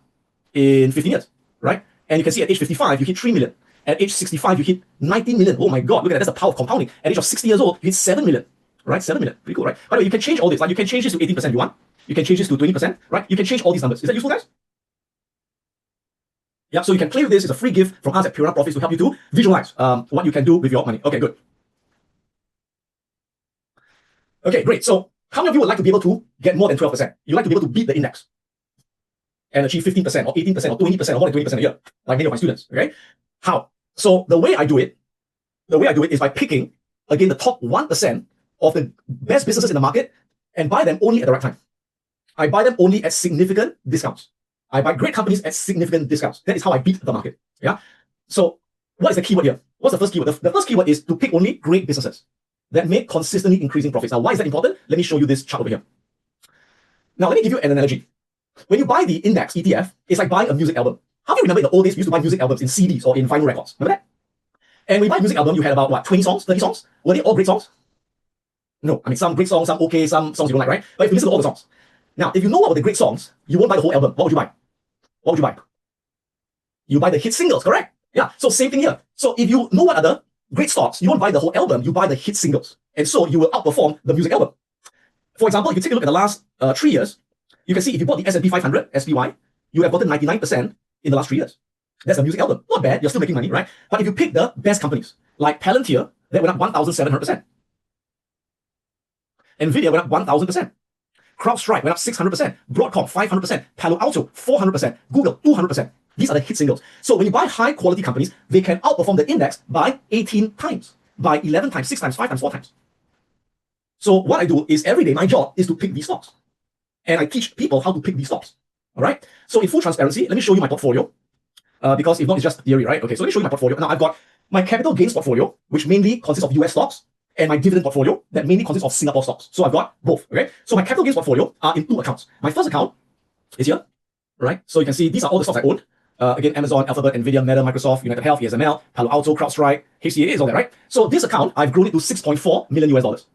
In 15 years, right? And you can see at age 55, you hit 3 million. At age 65, you hit 19 million. Oh my God, look at that. That's the power of compounding. At age of 60 years old, you hit 7 million, right? 7 million. Pretty cool, right? By the way, you can change all this. Like you can change this to 18% if you want. You can change this to 20%, right? You can change all these numbers. Is that useful, guys? Yeah, so you can play with this. It's a free gift from us at Pure Profits to help you to visualize what you can do with your money. Okay, good. Okay, great. So how many of you would like to be able to get more than 12%? You'd like to be able to beat the index and achieve 15% or 18% or 20% or more than 20% a year, like many of my students, okay? How? So the way I do it is by picking, again, the top 1% of the best businesses in the market and buy them only at the right time. I buy them only at significant discounts. I buy great companies at significant discounts. That is how I beat the market. Yeah. So what is the keyword here? What's the first keyword? The first keyword is to pick only great businesses that make consistently increasing profits. Now, why is that important? Let me show you this chart over here. Now, let me give you an analogy. When you buy the index ETF, it's like buying a music album. How do you remember in the old days we used to buy music albums in CDs or in vinyl records? Remember that? And when you buy a music album, you had about what, 20 songs, 30 songs? Were they all great songs? No. I mean, some great songs, some okay, some songs you don't like, right? But if you listen to all the songs. Now, if you know what were the great songs, you won't buy the whole album. What would you buy? What would you buy? You buy the hit singles, correct? Yeah. So same thing here. So if you know what are the great stocks, you won't buy the whole album, you buy the hit singles. And so you will outperform the music album. For example, if you take a look at the last 3 years, you can see if you bought the S&P 500, SPY, you have gotten 99% in the last 3 years. That's the music album. Not bad. You're still making money, right? But if you pick the best companies, like Palantir, that went up 1,700%. Nvidia went up 1,000%. CrowdStrike went up 600%. Broadcom 500%. Palo Alto 400%. Google 200%. These are the hit singles. So when you buy high quality companies, they can outperform the index by 18 times, by 11 times, 6 times, 5 times, 4 times. So what I do is every day, my job is to pick these stocks. And I teach people how to pick these stocks. All right. So in full transparency, let me show you my portfolio. Because if not, it's just theory, right? Okay, so let me show you my portfolio. Now I've got my capital gains portfolio, which mainly consists of US stocks, and my dividend portfolio that mainly consists of Singapore stocks. So I've got both, okay? So my capital gains portfolio are in 2 accounts. My first account is here, right? So you can see these are all the stocks I own. Again, Amazon, Alphabet, Nvidia, Meta, Microsoft, United Health, ASML, Palo Alto, CrowdStrike, HCA is all that, right? So this account, I've grown it to 6.4 million US dollars.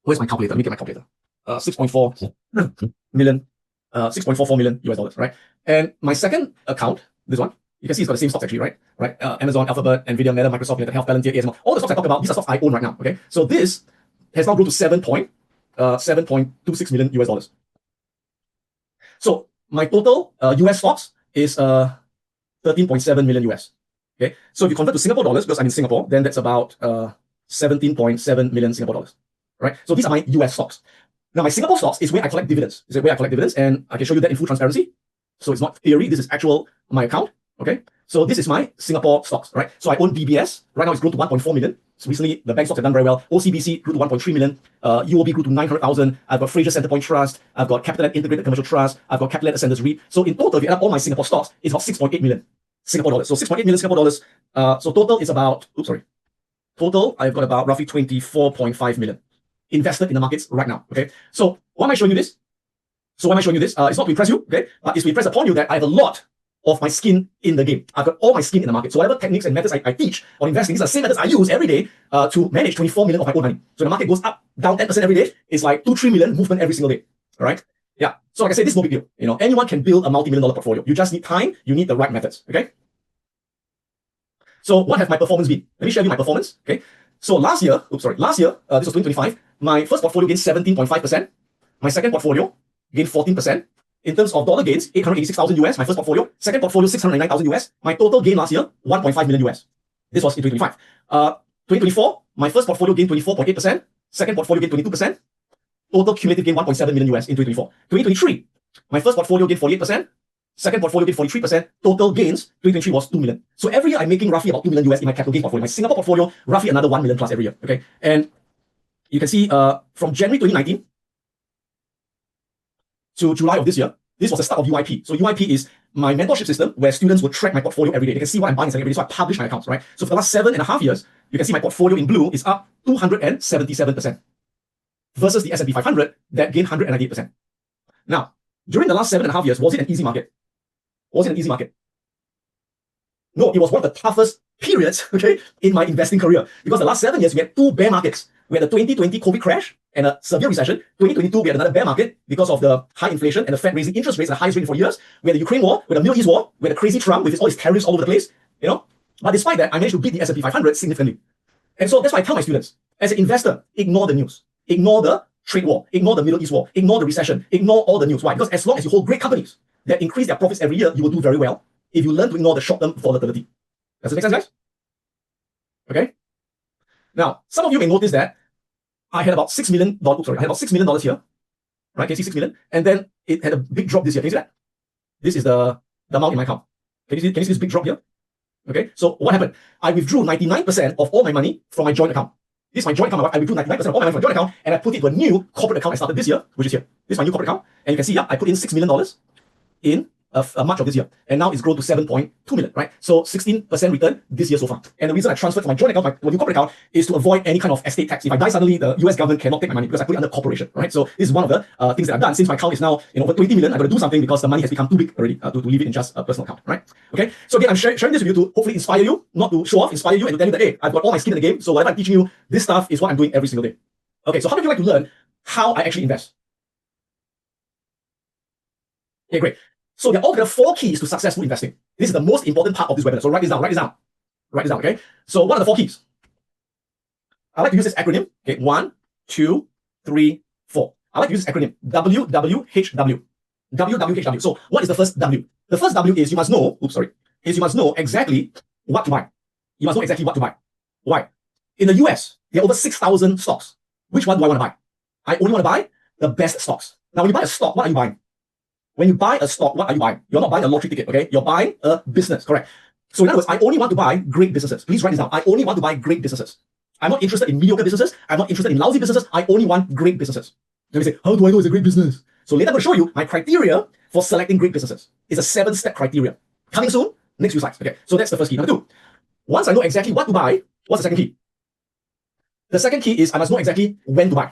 Where's my calculator? Let me get my calculator. 6.4 million, 6.44 million US dollars, right? And my second account, this one, you can see it's got the same stocks actually, right? Right? Amazon, Alphabet, Nvidia, Meta, Microsoft, United Health, Palantir, ASML. All the stocks I talk about, these are stocks I own right now, okay? So this has now grown to 7.26 million US dollars. So my total US stocks is 13.7 million US. Okay, so if you convert to Singapore dollars, because I'm in Singapore, then that's about 17.7 million Singapore dollars. Right? So these are my US stocks. Now my Singapore stocks is where I collect dividends. Is where I collect dividends, and I can show you that in full transparency. So it's not theory, this is actual my account. Okay, so this is my Singapore stocks, right? So I own DBS. Right now it's grown to 1.4 million. So recently the bank stocks have done very well. OCBC grew to 1.3 million. UOB grew to 900,000. I've got Fraser Centrepoint Trust. I've got CapitaLand Integrated Commercial Trust. I've got CapitaLand Ascenders REIT. So in total, if you add up all my Singapore stocks, it's about 6.8 million Singapore dollars. So 6.8 million Singapore dollars. So total is about, total I've got about roughly 24.5 million invested in the markets right now. Okay, so why am I showing you this? It's not to impress you, okay, but it's to impress upon you that I have a lot of my skin in the game. I've got all my skin in the market. So whatever techniques and methods I teach on investing, these are the same methods I use every day to manage 24 million of my own money. So the market goes up, down 10% every day. It's like 2-3 million movement every single day. All right. Yeah. So like I say, this is no big deal. You know, anyone can build a multi-million-dollar portfolio. You just need time. You need the right methods. Okay. So what have my performance been? Let me share with you my performance. Okay. So last year, this was 2025, my first portfolio gained 17.5%. My second portfolio gained 14%. In terms of dollar gains, 886,000 US, my first portfolio. Second portfolio, 609,000 US. My total gain last year, 1.5 million US. This was in 2025. 2024, my first portfolio gained 24.8%. Second portfolio gained 22%. Total cumulative gain 1.7 million US in 2024. 2023, my first portfolio gained 48%. Second portfolio gained 43%. Total gains, 2023 was 2 million. So every year I'm making roughly about 2 million US in my capital gains portfolio. My Singapore portfolio, roughly another 1 million plus every year. Okay. And you can see from January 2019 to July of this year, this was the start of UIP. So UIP is my mentorship system where students will track my portfolio every day. They can see what I'm buying and selling every day. So I publish my accounts, right? So for the last 7.5 years, you can see my portfolio in blue is up 277% versus the S&P 500 that gained 198%. Now, during the last 7.5 years, was it an easy market? Was it an easy market? No, it was one of the toughest periods, okay, in my investing career. Because the last 7 years, we had 2 bear markets. We had the 2020 COVID crash and a severe recession. 2022, we had another bear market because of the high inflation and the Fed raising interest rates at the highest rate in 4 years. We had the Ukraine war, we had the Middle East war, we had the crazy Trump with all his tariffs all over the place, you know. But despite that, I managed to beat the S&P 500 significantly. And so that's why I tell my students, as an investor, ignore the news. Ignore the trade war. Ignore the Middle East war. Ignore the recession. Ignore all the news. Why? Because as long as you hold great companies that increase their profits every year, you will do very well if you learn to ignore the short-term volatility. Does it make sense, guys? Okay. Now, some of you may notice that I had about $6 million. I had about $6 million here. Right? Can you see 6 million? And then it had a big drop this year. Can you see that? This is the amount in my account. Can you see this big drop here? Okay. So what happened? I withdrew 99% of all my money from my joint account. This is my joint account. I withdrew 99% of all my money from my joint account and I put it to a new corporate account I started this year, which is here. This is my new corporate account. And you can see, yeah, I put in $6 million in March of this year. And now it's grown to 7.2 million, right? So 16% return this year so far. And the reason I transferred from my joint account, my new corporate account, is to avoid any kind of estate tax. If I die suddenly, the US government cannot take my money because I put it under corporation, right? So this is one of the things that I've done. Since my account is now over 20 million, I've got to do something because the money has become too big already to leave it in just a personal account, right? Okay. So again, I'm sharing this with you to hopefully inspire you, not to show off, inspire you and to tell you that, hey, I've got all my skin in the game. So whatever I'm teaching you, this stuff is what I'm doing every single day. Okay. So how do you like to learn how I actually invest? Okay, great. So there are all the 4 keys to successful investing. This is the most important part of this webinar. So write this down, okay? So what are the 4 keys? I like to use this acronym, okay? 1, 2, 3, 4. I like to use this acronym, WWHW. WWHW. So what is the first W? The first W is you must know, you must know exactly what to buy. You must know exactly what to buy. Why? In the US, there are over 6,000 stocks. Which one do I want to buy? I only want to buy the best stocks. Now, when you buy a stock, what are you buying? When you buy a stock, what are you buying? You're not buying a lottery ticket, okay? You're buying a business, correct? So in other words, I only want to buy great businesses. Please write this down. I only want to buy great businesses. I'm not interested in mediocre businesses. I'm not interested in lousy businesses. I only want great businesses. Let me say, how do I know it's a great business? So later I'm going to show you my criteria for selecting great businesses. It's a 7-step criteria. Coming soon, next few slides. Okay, so that's the first key. Number 2, once I know exactly what to buy, what's the second key? The second key is I must know exactly when to buy.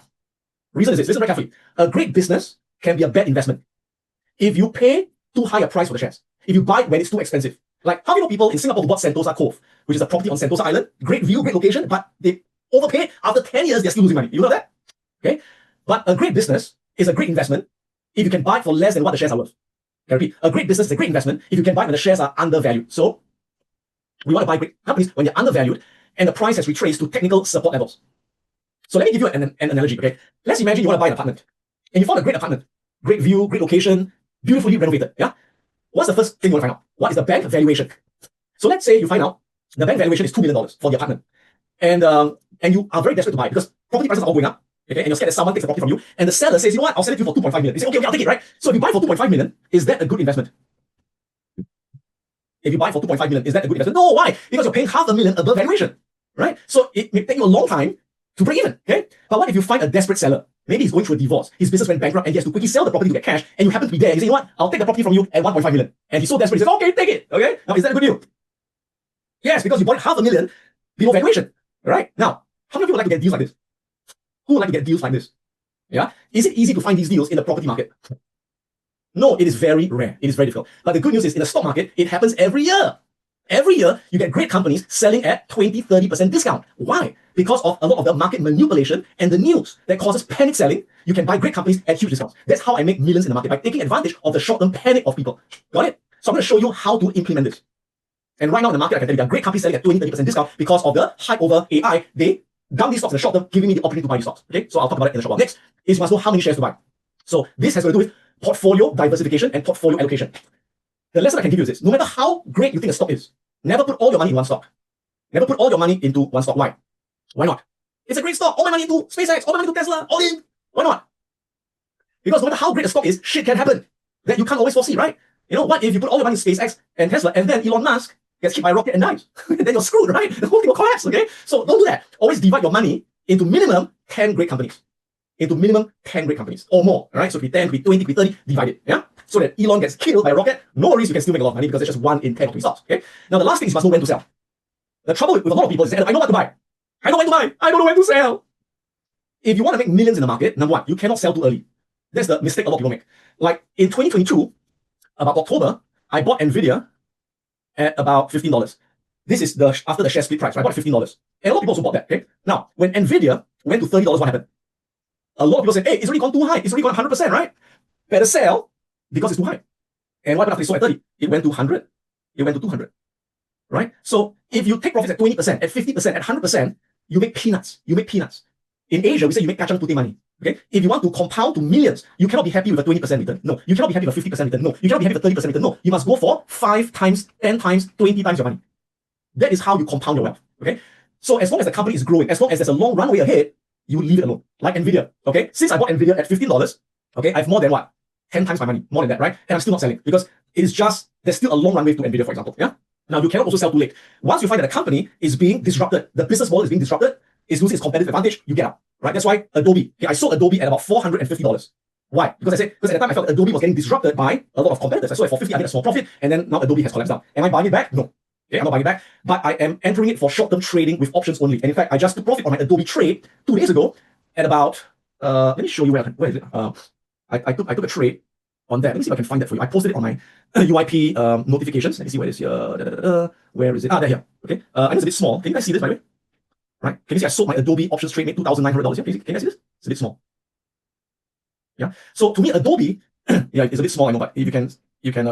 Reason is this, listen very carefully. A great business can be a bad investment if you pay too high a price for the shares. If you buy when it's too expensive. Like, how do you know people in Singapore who bought Sentosa Cove, which is a property on Sentosa Island? Great view, great location, but they overpay. After 10 years, they're still losing money. You know that? Okay? But a great business is a great investment if you can buy for less than what the shares are worth. I repeat, a great business is a great investment if you can buy when the shares are undervalued. So, we want to buy great companies when they're undervalued and the price has retraced to technical support levels. So let me give you an analogy, okay? Let's imagine you want to buy an apartment and you found a great apartment, great view, great location, beautifully renovated, yeah? What's the first thing you want to find out? What is the bank valuation? So let's say you find out the bank valuation is $2 million for the apartment. And you are very desperate to buy because property prices are all going up, okay? And you're scared that someone takes the property from you. And the seller says, you know what? I'll sell it to you for 2.5 million. You say, okay, I'll take it, right? So if you buy for 2.5 million, is that a good investment? If you buy for 2.5 million, is that a good investment? No, why? Because you're paying $500,000 above valuation, right? So it may take you a long time to break even, okay? But what if you find a desperate seller? Maybe he's going through a divorce. His business went bankrupt and he has to quickly sell the property to get cash. And you happen to be there. And you say, you know what? I'll take the property from you at 1.5 million. And he's so desperate. He says, okay, take it. Okay. Now, is that a good deal? Yes, because you bought $500,000 below valuation. Right? Now, how many people like to get deals like this? Who would like to get deals like this? Yeah. Is it easy to find these deals in the property market? No, it is very rare. It is very difficult. But the good news is in the stock market, it happens every year. Every year, you get great companies selling at 20-30% discount. Why? Because of a lot of the market manipulation and the news that causes panic selling. You can buy great companies at huge discounts. That's how I make millions in the market, by taking advantage of the short-term panic of people. Got it? So I'm going to show you how to implement this. And right now in the market, I can tell you there are great companies selling at 20, 30% discount because of the hype over AI. They dump these stocks in the short term, giving me the opportunity to buy these stocks. Okay, so I'll talk about it in a short while. Next is you must know how many shares to buy. So this has got to do with portfolio diversification and portfolio allocation. The lesson I can give you is this: no matter how great you think a stock is, never put all your money in one stock. Never put all your money into one stock. Why? Why not? It's a great stock. All my money into SpaceX, all my money into Tesla, all in. Why not? Because no matter how great a stock is, shit can happen that you can't always foresee, right? You know, what if you put all your money in SpaceX and Tesla and then Elon Musk gets hit by a rocket and dies? Then you're screwed, right? The whole thing will collapse, okay? So don't do that. Always divide your money into minimum 10 great companies. Into minimum 10 great companies or more, right? So it could be 10, could be 20, could be 30, divide it, yeah? So that Elon gets killed by a rocket, no worries, you can still make a lot of money because it's just 1 in 10 of these stocks, okay? Now the last thing is you must know when to sell. The trouble with a lot of people is that I know what to buy. I know when to buy. I don't know when to sell. If you want to make millions in the market, number one, you cannot sell too early. That's the mistake a lot of people make. Like in 2022, about October, I bought Nvidia at about $15. This is after the share split price, right? I bought at $15. And a lot of people also bought that, okay? Now, when Nvidia went to $30, what happened? A lot of people said, hey, it's already gone too high. It's already gone 100%, right? Better sell because it's too high. And what happened after it sold at 30? It went to 100. It went to 200, right? So if you take profits at 20%, at 50%, at 100%, you make peanuts. You make peanuts. In Asia, we say you make kacang putih money. Okay? If you want to compound to millions, you cannot be happy with a 20% return. No. You cannot be happy with a 50% return. No. You cannot be happy with a 30% return. No. You must go for 5 times, 10 times, 20 times your money. That is how you compound your wealth. Okay? So as long as the company is growing, as long as there's a long runway ahead, you leave it alone. Like Nvidia. Okay? Since I bought Nvidia at $15, okay, I have more than what? 10 times my money. More than that, right? And I'm still not selling because it's just, there's still a long runway to Nvidia, for example. Yeah? Now, you cannot also sell too late. Once you find that the company is being disrupted, the business model is being disrupted, is losing its competitive advantage, you get out. Right? That's why Adobe. Okay, I sold Adobe at about $450. Why? Because at the time I felt Adobe was getting disrupted by a lot of competitors. I sold it for 50, I made a small profit, and then now Adobe has collapsed down. Am I buying it back? No. Okay, I'm not buying it back, but I am entering it for short-term trading with options only. And in fact, I just took profit on my Adobe trade 2 days ago at about, let me show you where is it? I took a trade on that. Let me see if I can find that for you. I posted it on my UIP notifications. Let me see where it is here. Where is it? There here. Okay. I know it's a bit small. Can you guys see this, by the way? Right? Can you see I sold my Adobe options trade, made $2,900 here? Can you guys see this? It's a bit small. Yeah. So to me, Adobe, yeah, it's a bit small, I know, but if you can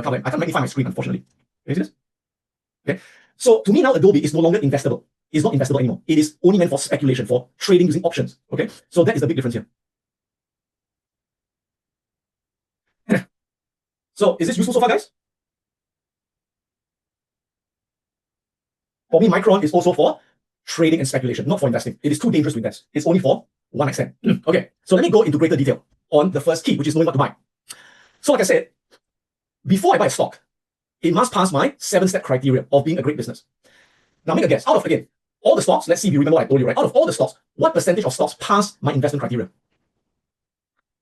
come. I can't magnify my screen, unfortunately. Can you see this? Okay. So to me now, Adobe is no longer investable. It's not investable anymore. It is only meant for speculation, for trading using options. Okay. So that is the big difference here. So is this useful so far, guys? For me, Micron is also for trading and speculation, not for investing. It is too dangerous to invest. It's only for one extent. Okay, so let me go into greater detail on the first key, which is knowing what to buy. So like I said, before I buy a stock, it must pass my 7-step criteria of being a great business. Now make a guess. Out of, again, all the stocks, let's see if you remember what I told you, right? Out of all the stocks, what percentage of stocks pass my investment criteria?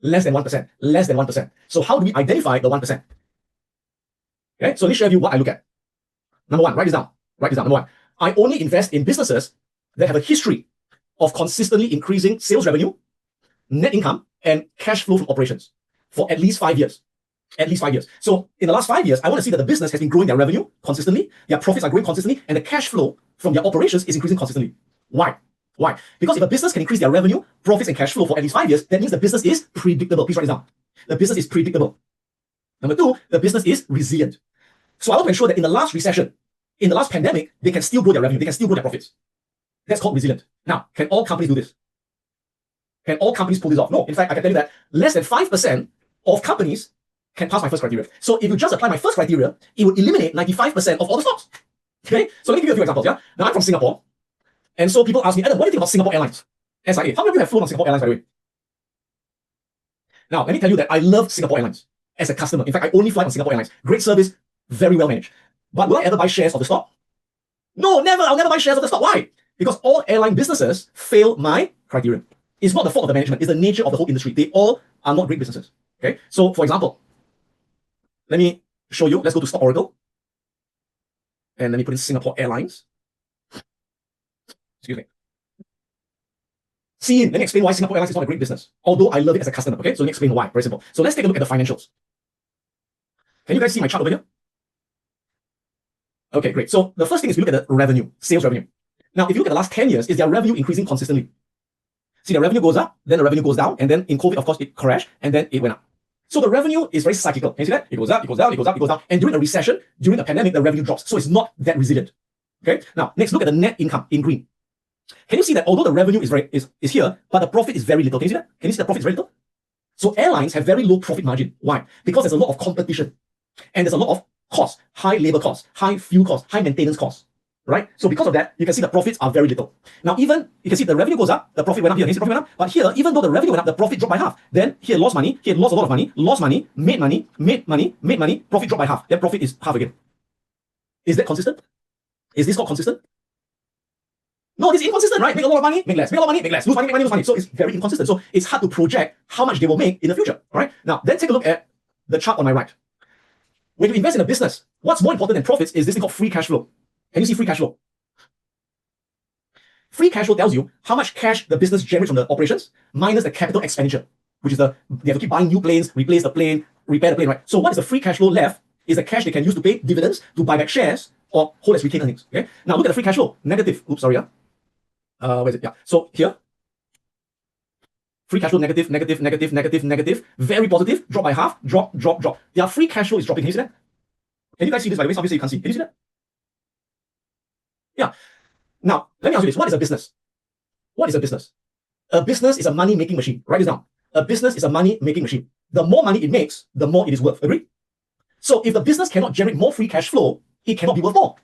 Less than 1%. Less than 1%. So how do we identify the 1%? Okay, so let me share with you what I look at. Number one, write this down. Write this down. Number one, I only invest in businesses that have a history of consistently increasing sales revenue, net income, and cash flow from operations for at least 5 years. At least 5 years. So in the last 5 years, I want to see that the business has been growing their revenue consistently, their profits are growing consistently, and the cash flow from their operations is increasing consistently. Why? Why? Because if a business can increase their revenue, profits, and cash flow for at least 5 years, that means the business is predictable. Please write this down. The business is predictable. Number two, the business is resilient. So I want to ensure that in the last recession, in the last pandemic, they can still grow their revenue, they can still grow their profits. That's called resilient. Now, can all companies do this? Can all companies pull this off? No. In fact, I can tell you that less than 5% of companies can pass my first criteria. So if you just apply my first criteria, it would eliminate 95% of all the stocks. Okay? So let me give you a few examples. Yeah. Now I'm from Singapore. And so people ask me, Adam, what do you think about Singapore Airlines? SIA. How many of you have flown on Singapore Airlines, by the way? Now, let me tell you that I love Singapore Airlines as a customer. In fact, I only fly on Singapore Airlines. Great service, very well managed. But will I ever buy shares of the stock? No, never. I'll never buy shares of the stock. Why? Because all airline businesses fail my criteria. It's not the fault of the management. It's the nature of the whole industry. They all are not great businesses. Okay. So for example, let me show you. Let's go to Stock Oracle. And let me put in Singapore Airlines. Excuse me. See, let me explain why Singapore Airlines is not a great business. Although I love it as a customer. Okay. So let me explain why. Very simple. So let's take a look at the financials. Can you guys see my chart over here? Okay, great. So the first thing is we look at the revenue, sales revenue. Now, if you look at the last 10 years, is their revenue increasing consistently? See, the revenue goes up, then the revenue goes down, and then in COVID, of course, it crashed, and then it went up. So the revenue is very cyclical. Can you see that? It goes up, it goes down, it goes up, it goes down. And during a recession, during a pandemic, the revenue drops. So it's not that resilient. Okay. Now, next, look at the net income in green. Can you see that although the revenue is here, but the profit is very little? Can you see that? Can you see the profit is very little? So airlines have very low profit margin. Why? Because there's a lot of competition. And there's a lot of costs, high labor costs, high fuel costs, high maintenance costs. Right? So because of that, you can see the profits are very little. Now, even you can see the revenue goes up, the profit went up here. Can you see the profit went up? But here, even though the revenue went up, the profit dropped by half. Then here lost money, here lost a lot of money, lost money, made money, made money, made money, profit dropped by half. Then profit is half again. Is that consistent? Is this called consistent? No, this is inconsistent, right? Make a lot of money, make less. Make a lot of money, make less. Lose money, make money, lose money. So it's very inconsistent. So it's hard to project how much they will make in the future. All right? Now, then take a look at the chart on my right. When you invest in a business, what's more important than profits is this thing called free cash flow. Can you see free cash flow? Free cash flow tells you how much cash the business generates from the operations minus the capital expenditure, which is they have to keep buying new planes, replace the plane, repair the plane, right? So what is the free cash flow left is the cash they can use to pay dividends, to buy back shares, or hold as retained earnings. Okay. Now look at the free cash flow. Negative. Oops, sorry. Where is it? Yeah. So here, free cash flow negative, negative, negative, negative, negative. Very positive. Drop by half. Drop, drop, drop. Their free cash flow is dropping. Can you see that? Can you guys see this? By the way, obviously you can't see. Can you see that? Yeah. Now let me ask you this: what is a business? What is a business? A business is a money-making machine. Write this down. A business is a money-making machine. The more money it makes, the more it is worth. Agree? So if the business cannot generate more free cash flow, it cannot be worth more.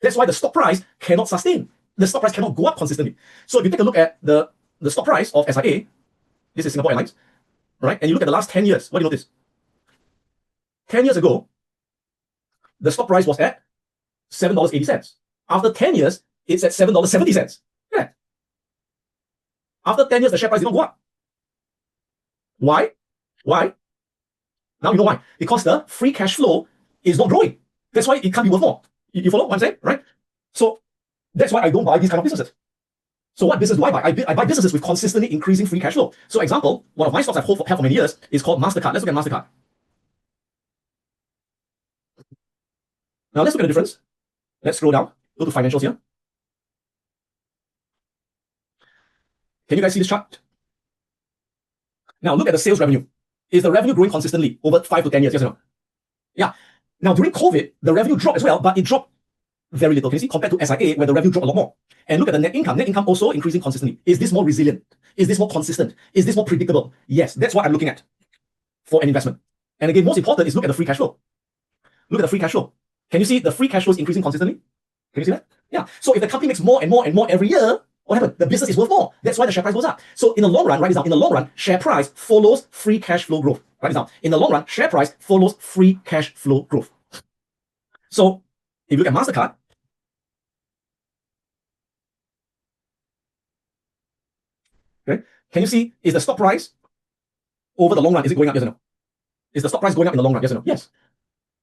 That's why the stock price cannot sustain. The stock price cannot go up consistently. So if you take a look at the stock price of SIA, this is Singapore Airlines, right? And you look at the last 10 years, what do you notice? 10 years ago, the stock price was at $7.80. After 10 years, it's at $7.70. Yeah. After 10 years, the share price did not go up. Why? Why? Now you know why. Because the free cash flow is not growing. That's why it can't be worth more. You follow what I'm saying? Right? So that's why I don't buy these kind of businesses. So what business do I buy? I buy businesses with consistently increasing free cash flow. So example, one of my stocks I've held for many years is called MasterCard. Let's look at MasterCard. Now let's look at the difference. Let's scroll down. Go to financials here. Can you guys see this chart? Now look at the sales revenue. Is the revenue growing consistently over 5 to 10 years? Yes or no? Yeah. Now during COVID, the revenue dropped as well, but it dropped very little. Can you see? Compared to SIA, where the revenue dropped a lot more. And look at the net income. Net income also increasing consistently. Is this more resilient? Is this more consistent? Is this more predictable? Yes, that's what I'm looking at for an investment. And again, most important is look at the free cash flow. Look at the free cash flow. Can you see the free cash flow is increasing consistently? Can you see that? Yeah. So if the company makes more and more and more every year, what happens? The business is worth more. That's why the share price goes up. So in the long run, write this down. In the long run, share price follows free cash flow growth. Write this down. In the long run, share price follows free cash flow growth. So if you look at MasterCard, okay, can you see, is the stock price over the long run, is it going up? Yes or no? Is the stock price going up in the long run? Yes or no? Yes.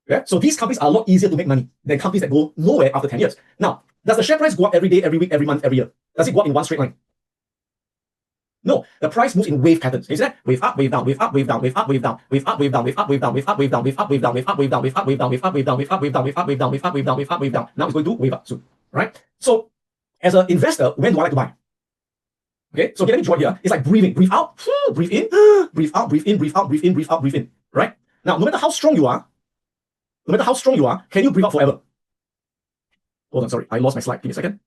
Yeah. So these companies are a lot easier to make money than companies that go nowhere after 10 years. Now, does the share price go up every day, every week, every month, every year? Does it go up in one straight line? No, the price moves in wave patterns. Can you see that? Wave up, wave down, wave up, wave down, wave up, wave down, wave up, wave down, wave up, wave down, wave up, wave down, wave up, wave down, wave up, wave down, wave up, wave down, wave up, wave down, wave up, wave down, wave up, wave down, wave up, wave down, wave up, wave down. Now it's going to wave up soon. Right? So as an investor, when do I like to buy? Okay, so let me draw it here. It's like breathing. Breathe out, breathe in, breathe out, breathe in, breathe out, breathe in, breathe out, breathe in. Right? Now, no matter how strong you are, can you breathe out forever? Hold on, sorry, I lost my slide. Give me a second.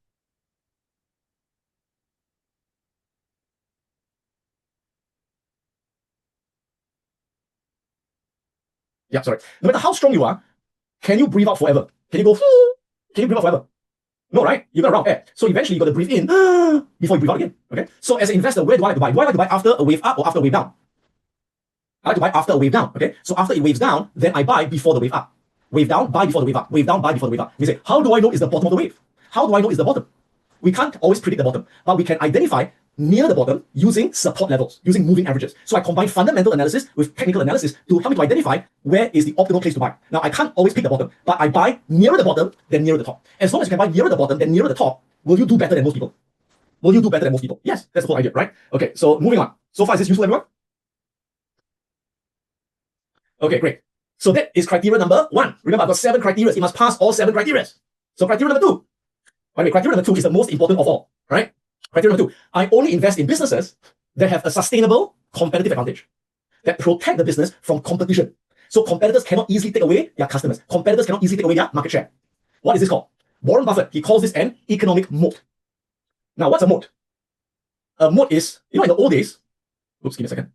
Yeah, sorry. No matter how strong you are, can you breathe out forever? Can you go, can you breathe out forever? No, right? You're gonna run out of air. So eventually you gotta breathe in before you breathe out again. Okay? So as an investor, where do I like to buy? Do I like to buy after a wave up or after a wave down? I like to buy after a wave down. Okay? So after it waves down, then I buy before the wave up. Wave down, buy before the wave up. Wave down, buy before the wave up. We say, how do I know it's the bottom of the wave? How do I know it's the bottom? We can't always predict the bottom, but we can identify near the bottom using support levels, using moving averages. So I combine fundamental analysis with technical analysis to help me to identify where is the optimal place to buy. Now, I can't always pick the bottom, but I buy nearer the bottom than nearer the top. As long as you can buy nearer the bottom than nearer the top, will you do better than most people? Will you do better than most people? Yes, that's the whole idea, right? Okay, so moving on. So far, is this useful, everyone? Okay, great. So that is criteria number 1. Remember, I've got 7 criteria. It must pass all 7 criteria. So criteria number 2. By the way, criteria number 2 is the most important of all, right? Criteria number 2. I only invest in businesses that have a sustainable competitive advantage. that protect the business from competition. So competitors cannot easily take away their customers. Competitors cannot easily take away their market share. What is this called? Warren Buffett, he calls this an economic moat. Now, what's a moat? A moat is, in the old days, oops, give me a second.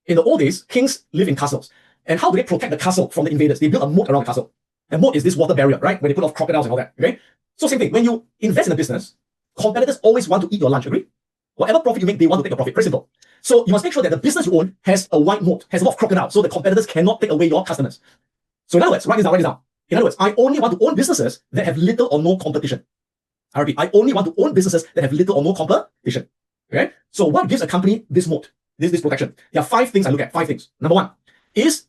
In the old days, kings live in castles. And how do they protect the castle from the invaders? They build a moat around the castle. A moat is this water barrier, right? Where they put off crocodiles and all that, okay? So same thing, when you invest in a business, competitors always want to eat your lunch, agree? Whatever profit you make, they want to take a profit, very simple. So you must make sure that the business you own has a wide moat, has a lot of crocodiles, so the competitors cannot take away your customers. So in other words, write this down. In other words, I only want to own businesses that have little or no competition. I repeat, I only want to own businesses that have little or no competition. Okay? So what gives a company this moat, this protection? There are 5 things I look at, 5 things. Number 1 is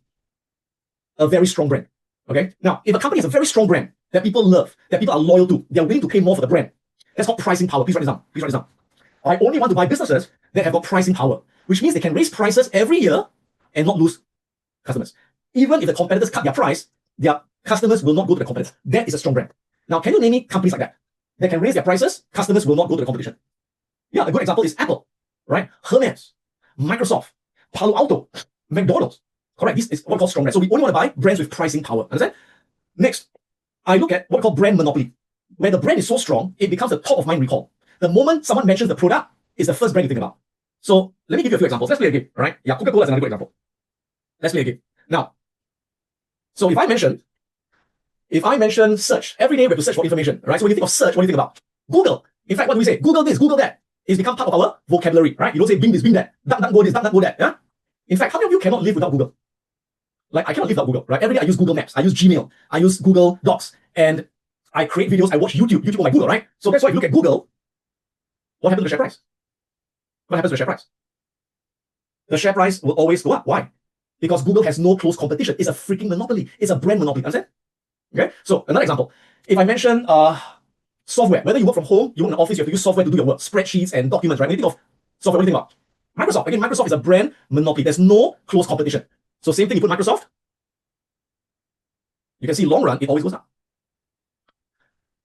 a very strong brand. Okay? Now, if a company has a very strong brand that people love, that people are loyal to, they're willing to pay more for the brand. That's called pricing power. Please write this down. Please write this down. I only want to buy businesses that have got pricing power, which means they can raise prices every year and not lose customers. Even if the competitors cut their price, their customers will not go to the competitors. That is a strong brand. Now, can you name me companies like that? They can raise their prices, customers will not go to the competition. Yeah, a good example is Apple, right? Hermes, Microsoft, Palo Alto, McDonald's. Correct, this is what we call strong brands. So we only want to buy brands with pricing power. Understand? Next, I look at what we call brand monopoly. Where the brand is so strong, it becomes the top of mind recall. The moment someone mentions the product, it's the first brand you think about. So let me give you a few examples. Let's play a game, all right? Yeah, Coca-Cola is another good example. Let's play a game. Now, so if I mention search, every day we have to search for information, right? So when you think of search, what do you think about? Google. In fact, what do we say? Google this, Google that. It's become part of our vocabulary, right? You don't say Bing this, Bing that, duck go this, duck go that, yeah? In fact, how many of you cannot live without Google? Like, I cannot live without Google, right? Every day I use Google Maps, I use Gmail, I use Google Docs, and I create videos, I watch YouTube on my Google, right? So that's why if you look at Google, what happens to the share price? What happens to the share price? The share price will always go up. Why? Because Google has no close competition. It's a freaking monopoly. It's a brand monopoly. Understand? Okay? So another example. If I mention software, whether you work from home, you work in an office, you have to use software to do your work, spreadsheets and documents, right? When you think of software, what do you think about? Microsoft. Again, Microsoft is a brand monopoly. There's no close competition. So same thing, you put Microsoft, you can see long run, it always goes up.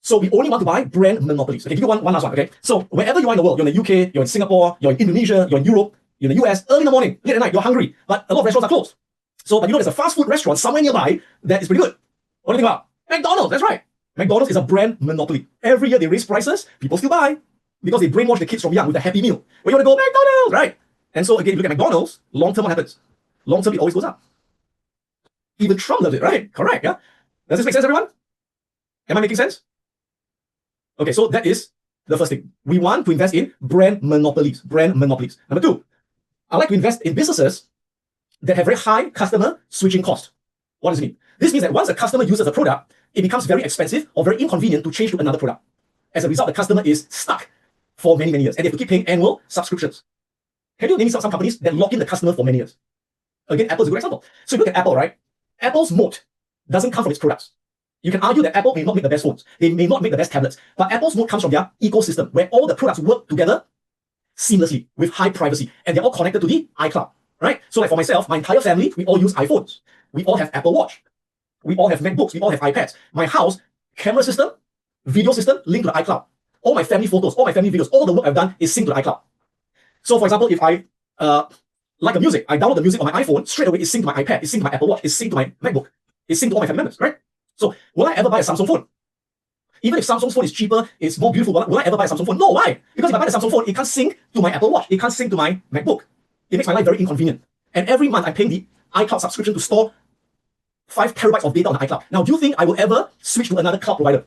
So we only want to buy brand monopolies. Okay, give you one last one, okay? So wherever you are in the world, you're in the UK, you're in Singapore, you're in Indonesia, you're in Europe, you're in the US, early in the morning, late at night, you're hungry, but a lot of restaurants are closed. So, but there's a fast food restaurant somewhere nearby that is pretty good. What do you think about? McDonald's, that's right. McDonald's is a brand monopoly. Every year they raise prices, people still buy because they brainwash the kids from young with a Happy Meal. Where you want to go? McDonald's, right? And so again, if you look at McDonald's, long-term what happens? Long-term it always goes up. Even Trump loves it, right? Correct, yeah? Does this make sense, everyone? Am I making sense? Okay, so that is the first thing. We want to invest in brand monopolies. Brand monopolies. Number 2, I like to invest in businesses that have very high customer switching cost. What does it mean? This means that once a customer uses a product, it becomes very expensive or very inconvenient to change to another product. As a result, the customer is stuck for many, many years and they have to keep paying annual subscriptions. Can you name me some companies that lock in the customer for many years? Again, Apple is a good example. So if you look at Apple, right? Apple's moat doesn't come from its products. You can argue that Apple may not make the best phones. They may not make the best tablets. But Apple's moat comes from their ecosystem where all the products work together seamlessly with high privacy. And they're all connected to the iCloud, right? So like for myself, my entire family, we all use iPhones. We all have Apple Watch. We all have MacBooks. We all have iPads. My house, camera system, video system, linked to the iCloud. All my family photos, all my family videos, all the work I've done is synced to the iCloud. So for example, if I like a music, I download the music on my iPhone, straight away it's synced to my iPad, it's synced to my Apple Watch, it's synced to my MacBook, it's synced to all my family members, right? So will I ever buy a Samsung phone? Even if Samsung's phone is cheaper, it's more beautiful, will I ever buy a Samsung phone? No, why? Because if I buy the Samsung phone, it can't sync to my Apple Watch, it can't sync to my MacBook. It makes my life very inconvenient. And every month I'm paying the iCloud subscription to store 5 terabytes of data on the iCloud. Now, do you think I will ever switch to another cloud provider?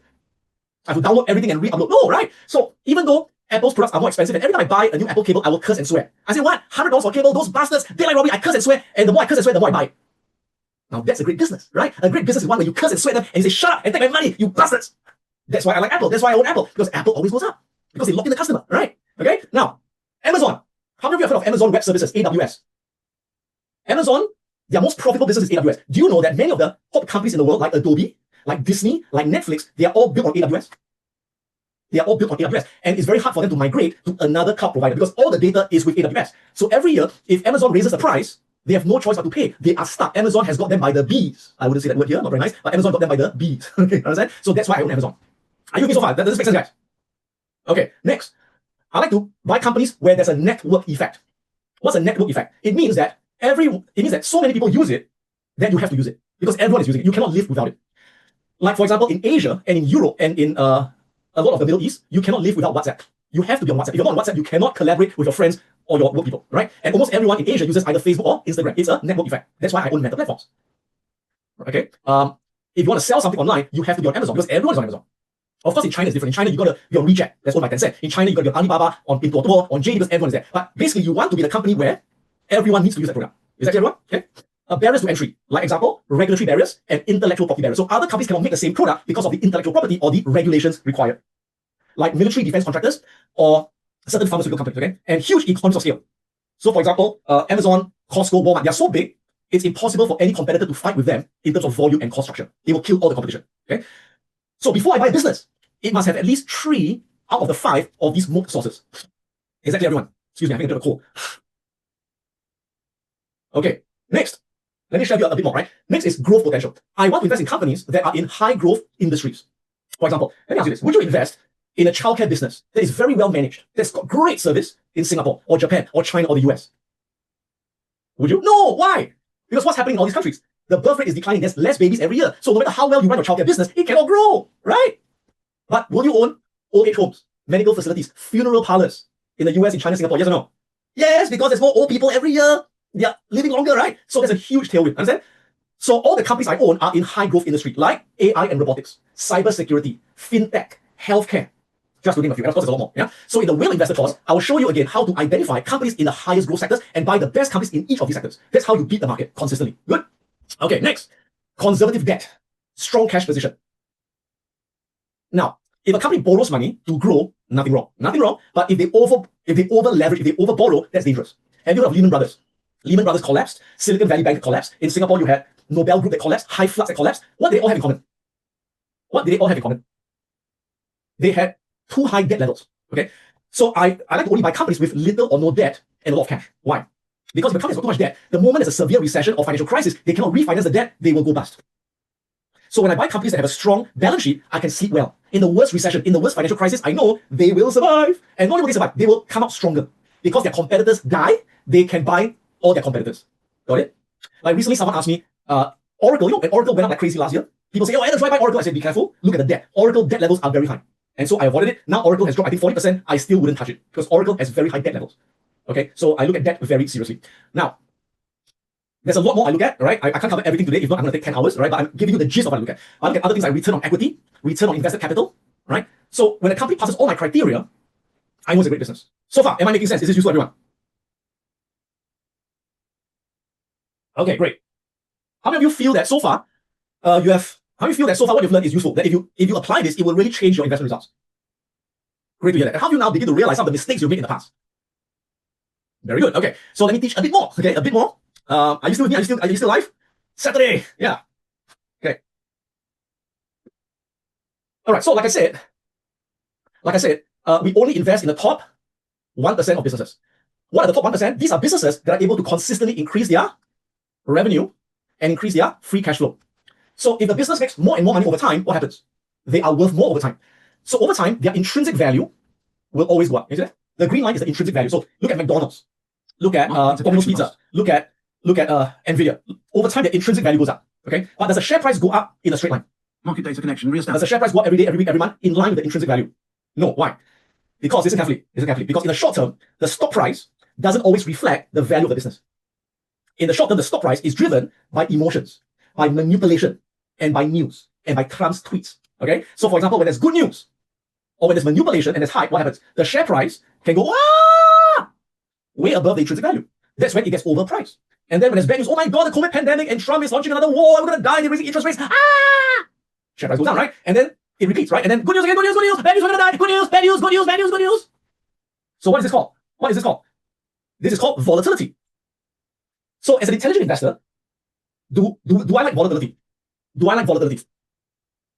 I have to download everything and re-upload. No, right? So even though Apple's products are more expensive, and every time I buy a new Apple cable, I will curse and swear. I say, what? $100 for cable? Those bastards, daylight robbery, I curse and swear. And the more I curse and swear, the more I buy. Now, that's a great business, right? A great business is one where you curse and swear them, and you say, shut up and take my money, you bastards. That's why I like Apple. That's why I own Apple. Because Apple always goes up. Because they lock in the customer, right? Okay? Now, Amazon. How many of you have heard of Amazon Web Services, AWS? Amazon, their most profitable business is AWS. Do you know that many of the top companies in the world, like Adobe, like Disney, like Netflix, they are all built on AWS? They are all built on AWS. And it's very hard for them to migrate to another cloud provider because all the data is with AWS. So every year, if Amazon raises the price, they have no choice but to pay. They are stuck. Amazon has got them by the bees. I wouldn't say that word here, not very nice, but Amazon got them by the bees. Okay, understand? So that's why I own Amazon. Are you with me so far? Does this make sense, guys? Okay, next. I like to buy companies where there's a network effect. What's a network effect? It means that so many people use it that you have to use it because everyone is using it. You cannot live without it. Like for example, in Asia and in Europe and in a lot of the Middle East, you cannot live without WhatsApp. You have to be on WhatsApp. If you're not on WhatsApp, you cannot collaborate with your friends or your work people, right? And almost everyone in Asia uses either Facebook or Instagram. It's a network effect. That's why I own Meta platforms. Okay. If you want to sell something online, you have to be on Amazon because everyone is on Amazon. Of course, in China it's different. In China, you got to be on WeChat. That's owned by Tencent. In China, you got to be on Alibaba, on Pinduoduo, on JD because everyone is there. But basically, you want to be the company where everyone needs to use that product. Is that clear, everyone? Okay. Barriers to entry, like example, regulatory barriers and intellectual property barriers. So other companies cannot make the same product because of the intellectual property or the regulations required, like military defense contractors or certain pharmaceutical companies. Okay, and huge economies of scale. So, for example, Amazon, Costco, Walmart, they are so big, it's impossible for any competitor to fight with them in terms of volume and cost structure. They will kill all the competition. Okay, so before I buy a business, it must have at least 3 out of the 5 of these moat sources. Is that clear, everyone? Excuse me, I'm having a bit of a cold. Okay, next. Let me share with you a bit more, right? Next is growth potential. I want to invest in companies that are in high growth industries. For example, let me ask you this. Would you invest in a childcare business that is very well managed, that's got great service in Singapore or Japan or China or the US? Would you? No. Why? Because what's happening in all these countries? The birth rate is declining. There's less babies every year. So no matter how well you run your childcare business, it cannot grow, right? But will you own old age homes, medical facilities, funeral parlors in the US, in China, Singapore? Yes or no? Yes, because there's more old people every year. They are living longer, right? So there's a huge tailwind. Understand? So all the companies I own are in high growth industry like AI and robotics, cybersecurity, fintech, healthcare, just to name a few. And of course, there's a lot more. Yeah. So in the Whale Investor course, I will show you again how to identify companies in the highest growth sectors and buy the best companies in each of these sectors. That's how you beat the market consistently. Good. Okay. Next, conservative debt, strong cash position. Now, if a company borrows money to grow, nothing wrong. Nothing wrong. But if they over leverage, if they over borrow, that's dangerous. Have you heard of Lehman Brothers? Lehman Brothers collapsed. Silicon Valley Bank collapsed. In Singapore, you had Nobel Group that collapsed. HiFlux that collapsed. What did they all have in common? What did they all have in common? They had too high debt levels. Okay, so I like to only buy companies with little or no debt and a lot of cash. Why? Because if a company has got too much debt, the moment there's a severe recession or financial crisis, they cannot refinance the debt, they will go bust. So when I buy companies that have a strong balance sheet, I can sleep well. In the worst recession, in the worst financial crisis, I know they will survive. And not only will they survive, they will come out stronger. Because their competitors die, they can buy all their competitors. Got it? Like recently, someone asked me, Oracle, when Oracle went up like crazy last year, people say, oh, Adam, should I buy Oracle? I said, be careful. Look at the debt. Oracle debt levels are very high. And so I avoided it. Now Oracle has dropped, I think 40%. I still wouldn't touch it because Oracle has very high debt levels. Okay, so I look at debt very seriously. Now, there's a lot more I look at, right? I can't cover everything today. If not, I'm going to take 10 hours, right? But I'm giving you the gist of what I look at. I look at other things like return on equity, return on invested capital, right? So when a company passes all my criteria, I know it's a great business. So far, am I making sense? Is this useful, everyone? Okay, great. How many of you feel that so far, how many of you feel that so far what you've learned is useful? That if you apply this, it will really change your investment results? Great to hear that. And how do you now begin to realize some of the mistakes you made in the past? Very good. Okay, so let me teach a bit more. Okay, a bit more. Are you still with me? Are you still live? Saturday. Yeah. Okay. All right. So like I said, we only invest in the top 1% of businesses. What are the top 1%? These are businesses that are able to consistently increase their revenue and increase their free cash flow. So if the business makes more and more money over time, what happens? They are worth more over time. So over time, their intrinsic value will always go up. You see that? The green line is the intrinsic value. So look at McDonald's, look at Domino's Pizza, look at Nvidia. Over time, their intrinsic value goes up. Okay, but does the share price go up in a straight line? Market data connection, real Does the share price go up every day, every week, every month in line with the intrinsic value? No. Why? Because listen carefully. Because in the short term, the stock price doesn't always reflect the value of the business. In the short term, the stock price is driven by emotions, by manipulation, and by news, and by Trump's tweets. Okay? So for example, when there's good news, or when there's manipulation and there's hype, what happens? The share price can go way above the intrinsic value. That's when it gets overpriced. And then when there's bad news, oh my God, the COVID pandemic and Trump is launching another war, we're gonna die, they're raising interest rates. Share price goes down, right? And then it repeats, right? And then good news again, good news, bad news, we're gonna die, good news, bad news, good news. So what is this called? This is called volatility. So as an intelligent investor, do I like volatility?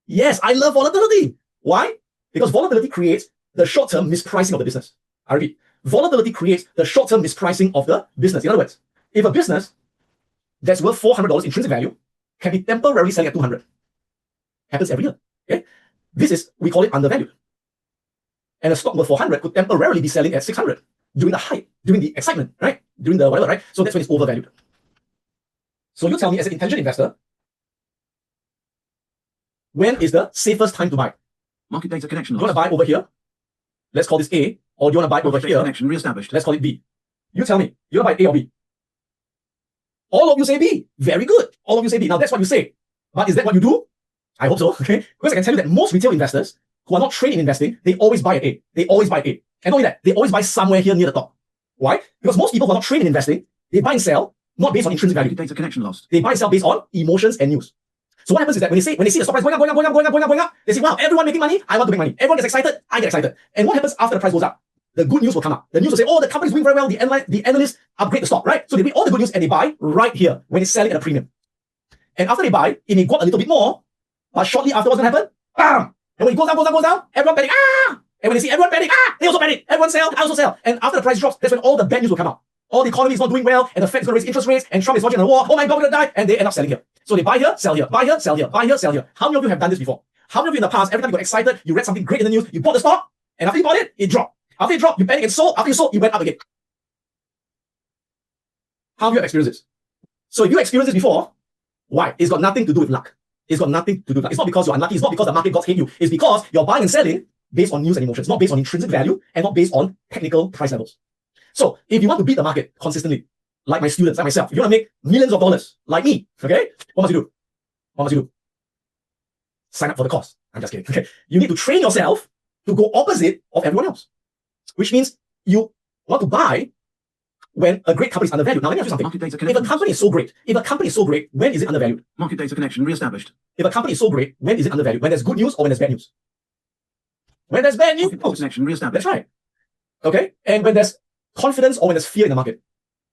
Yes, I love volatility. Why? Because volatility creates the short-term mispricing of the business. I repeat, volatility creates the short-term mispricing of the business. In other words, if a business that's worth $400 intrinsic value can be temporarily selling at $200, happens every year. Okay, we call it undervalued. And a stock worth $400 could temporarily be selling at $600 during the hype during the excitement, right? During the whatever, right? So that's when it's overvalued. So you tell me, as an intelligent investor, when is the safest time to buy? Market data connection Do you want lost. to buy over here? Let's call this A. Or do you want to buy over Market data here? connection reestablished. Let's call it B. You tell me, you want to buy A or B? All of you say B. Very good. All of you say B. Now that's what you say. But is that what you do? I hope so, okay? Because I can tell you that most retail investors who are not trained in investing, they always buy at A. They always buy at A. And not only that, they always buy somewhere here near the top. Why? Because most people who are not trained in investing, they buy and sell not based on intrinsic value. Market data connection lost. They buy and sell based on emotions and news. So what happens is that when they see the stock price going up, they say, wow, everyone making money, I want to make money. Everyone gets excited, I get excited. And what happens after the price goes up? The good news will come up. The news will say, oh, the company's doing very well, the analysts upgrade the stock, right? So they read all the good news and they buy right here when it's selling at a premium. And after they buy, it may go up a little bit more, but shortly after, what's going to happen? Bam! And when it goes down, everyone panic, ah! And when they see everyone panic, ah! They also panic. Everyone sell, I also sell. And after the price drops, that's when all the bad news will come out. All the economy is not doing well, and the Fed is going to raise interest rates, and Trump is launching a war. Oh my God, we're going to die. And they end up selling here. So they buy here, sell here, buy here, sell here, buy here, sell here. How many of you have done this before? How many of you in the past, every time you got excited, you read something great in the news, you bought the stock, and after you bought it, it dropped. After it dropped, you panicked and sold. After you sold, it went up again. How have you experienced this? So if you experienced this before, why? It's got nothing to do with luck. It's got nothing to do with luck. It's not because you're unlucky. It's not because the market gods hate you. It's because you're buying and selling based on news and emotions, not based on intrinsic value and not based on technical price levels. So if you want to beat the market consistently, like my students, like myself, if you want to make millions of dollars, like me, okay, what must you do? What must you do? Sign up for the course. I'm just kidding. Okay, you need to train yourself to go opposite of everyone else, which means you want to buy when a great company is undervalued. Now let me ask you something. Market data If a connection. company is so great, when is it undervalued? Market data connection reestablished. If a company is so great, when is it undervalued? When there's good news or when there's bad news? When there's bad news, Market data connection reestablished. that's right. Okay, and when there's confidence or when there's fear in the market.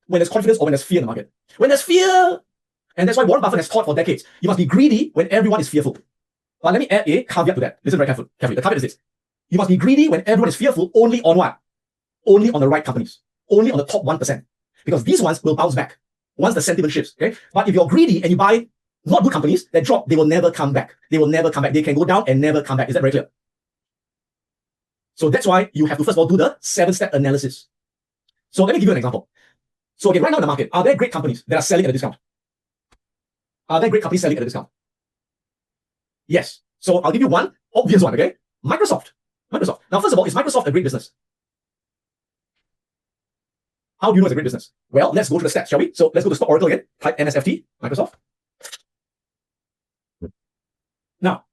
When there's confidence or when there's fear in the market. When there's fear, and that's why Warren Buffett has taught for decades, you must be greedy when everyone is fearful. But let me add a caveat to that. Listen very carefully. The caveat is this. You must be greedy when everyone is fearful only on what? Only on the right companies. Only on the top 1%. Because these ones will bounce back once the sentiment shifts. Okay? But if you're greedy and you buy not good companies that drop, they will never come back. They will never come back. They can go down and never come back. Is that very clear? So that's why you have to first of all do the 7-step analysis. So let me give you an example. So again, right now in the market, are there great companies that are selling at a discount? Are there great companies selling at a discount? Yes. So I'll give you one obvious one, okay? Microsoft. Now, first of all, is Microsoft a great business? How do you know it's a great business? Well, let's go to the stats, shall we? So let's go to Stock Oracle again. Type MSFT, Microsoft. Now,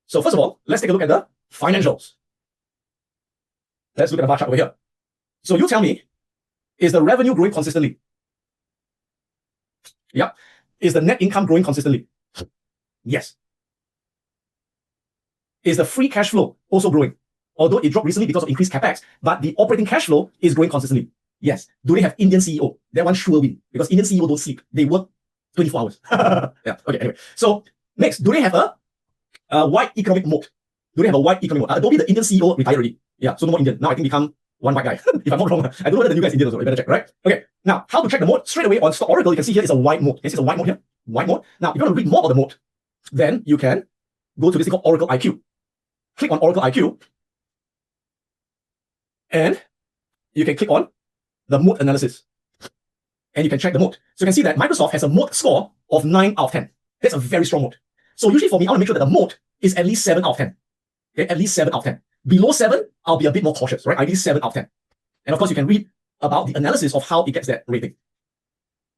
so first of all, let's take a look at the financials. Let's look at the bar chart over here. So you tell me, is the revenue growing consistently? Yep. Is the net income growing consistently? Yes. Is the free cash flow also growing? Although it dropped recently because of increased capex, but the operating cash flow is growing consistently. Yes. Do they have Indian CEO? That one sure win because Indian CEO don't sleep. They work 24 hours. Yeah. Okay. Anyway. So next, do they have a wide economic moat? Do they have a wide economic moat? Adobe, the Indian CEO, retired already. Yeah. So no more Indian. Now I think become one white guy. If I'm not wrong. I don't know whether the new guy is Indian also. You better check, right? Okay. Now, how to check the moat? Straight away on Stock Oracle, you can see here is a wide moat. You can see it's a wide moat here. Wide moat. Now, if you want to read more about the moat, then you can go to this thing called Oracle IQ. Click on Oracle IQ. And you can click on the moat analysis. And you can check the moat. So you can see that Microsoft has a moat score of 9 out of 10. That's a very strong moat. So usually for me, I want to make sure that the moat is at least 7 out of 10. Okay, at least 7 out of 10. Below 7, I'll be a bit more cautious, right? Ideally 7 out of 10. And of course, you can read about the analysis of how it gets that rating.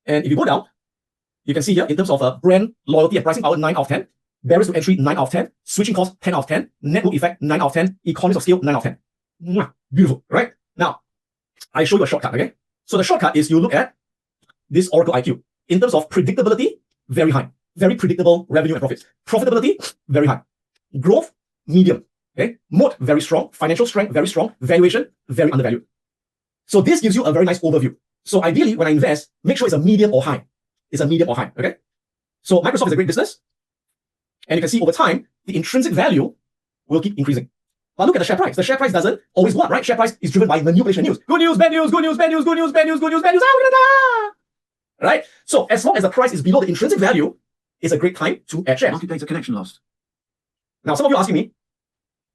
And if you go down, you can see here in terms of brand loyalty and pricing power, 9 out of 10. Barriers to entry, 9 out of 10. Switching cost, 10 out of 10. Network effect, 9 out of 10. Economies of scale, 9 out of 10. Mwah, beautiful, right? Now, I show you a shortcut, okay? So the shortcut is you look at this Oracle IQ. In terms of predictability, very high. Very predictable revenue and profits. Profitability, very high. Growth, medium. Okay? Moat, very strong. Financial strength, very strong. Valuation, very undervalued. So this gives you a very nice overview. So ideally, when I invest, make sure it's a medium or high. It's a medium or high, okay? So Microsoft is a great business. And you can see over time, the intrinsic value will keep increasing. But look at the share price. The share price doesn't always go up, right? Share price is driven by manipulation news. Good news, bad news, good news, bad news, good news, bad news, good news, bad news. Ah, we're gonna die. Right? So as long as the price is below the intrinsic value, it's a great time to add shares. Market data connection lost. Now, some of you are asking me,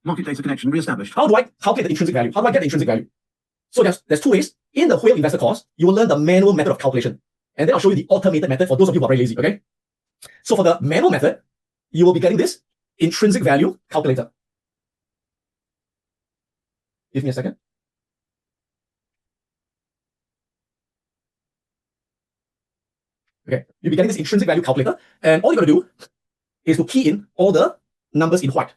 Market data connection reestablished. how do I calculate the intrinsic value? How do I get the intrinsic value? So there's two ways. In the whale investor course, you will learn the manual method of calculation. And then I'll show you the automated method for those of you who are very lazy, okay? So for the manual method, you will be getting this intrinsic value calculator. Give me a second. Okay, you'll be getting this intrinsic value calculator, and all you're gonna do is to key in all the numbers in white.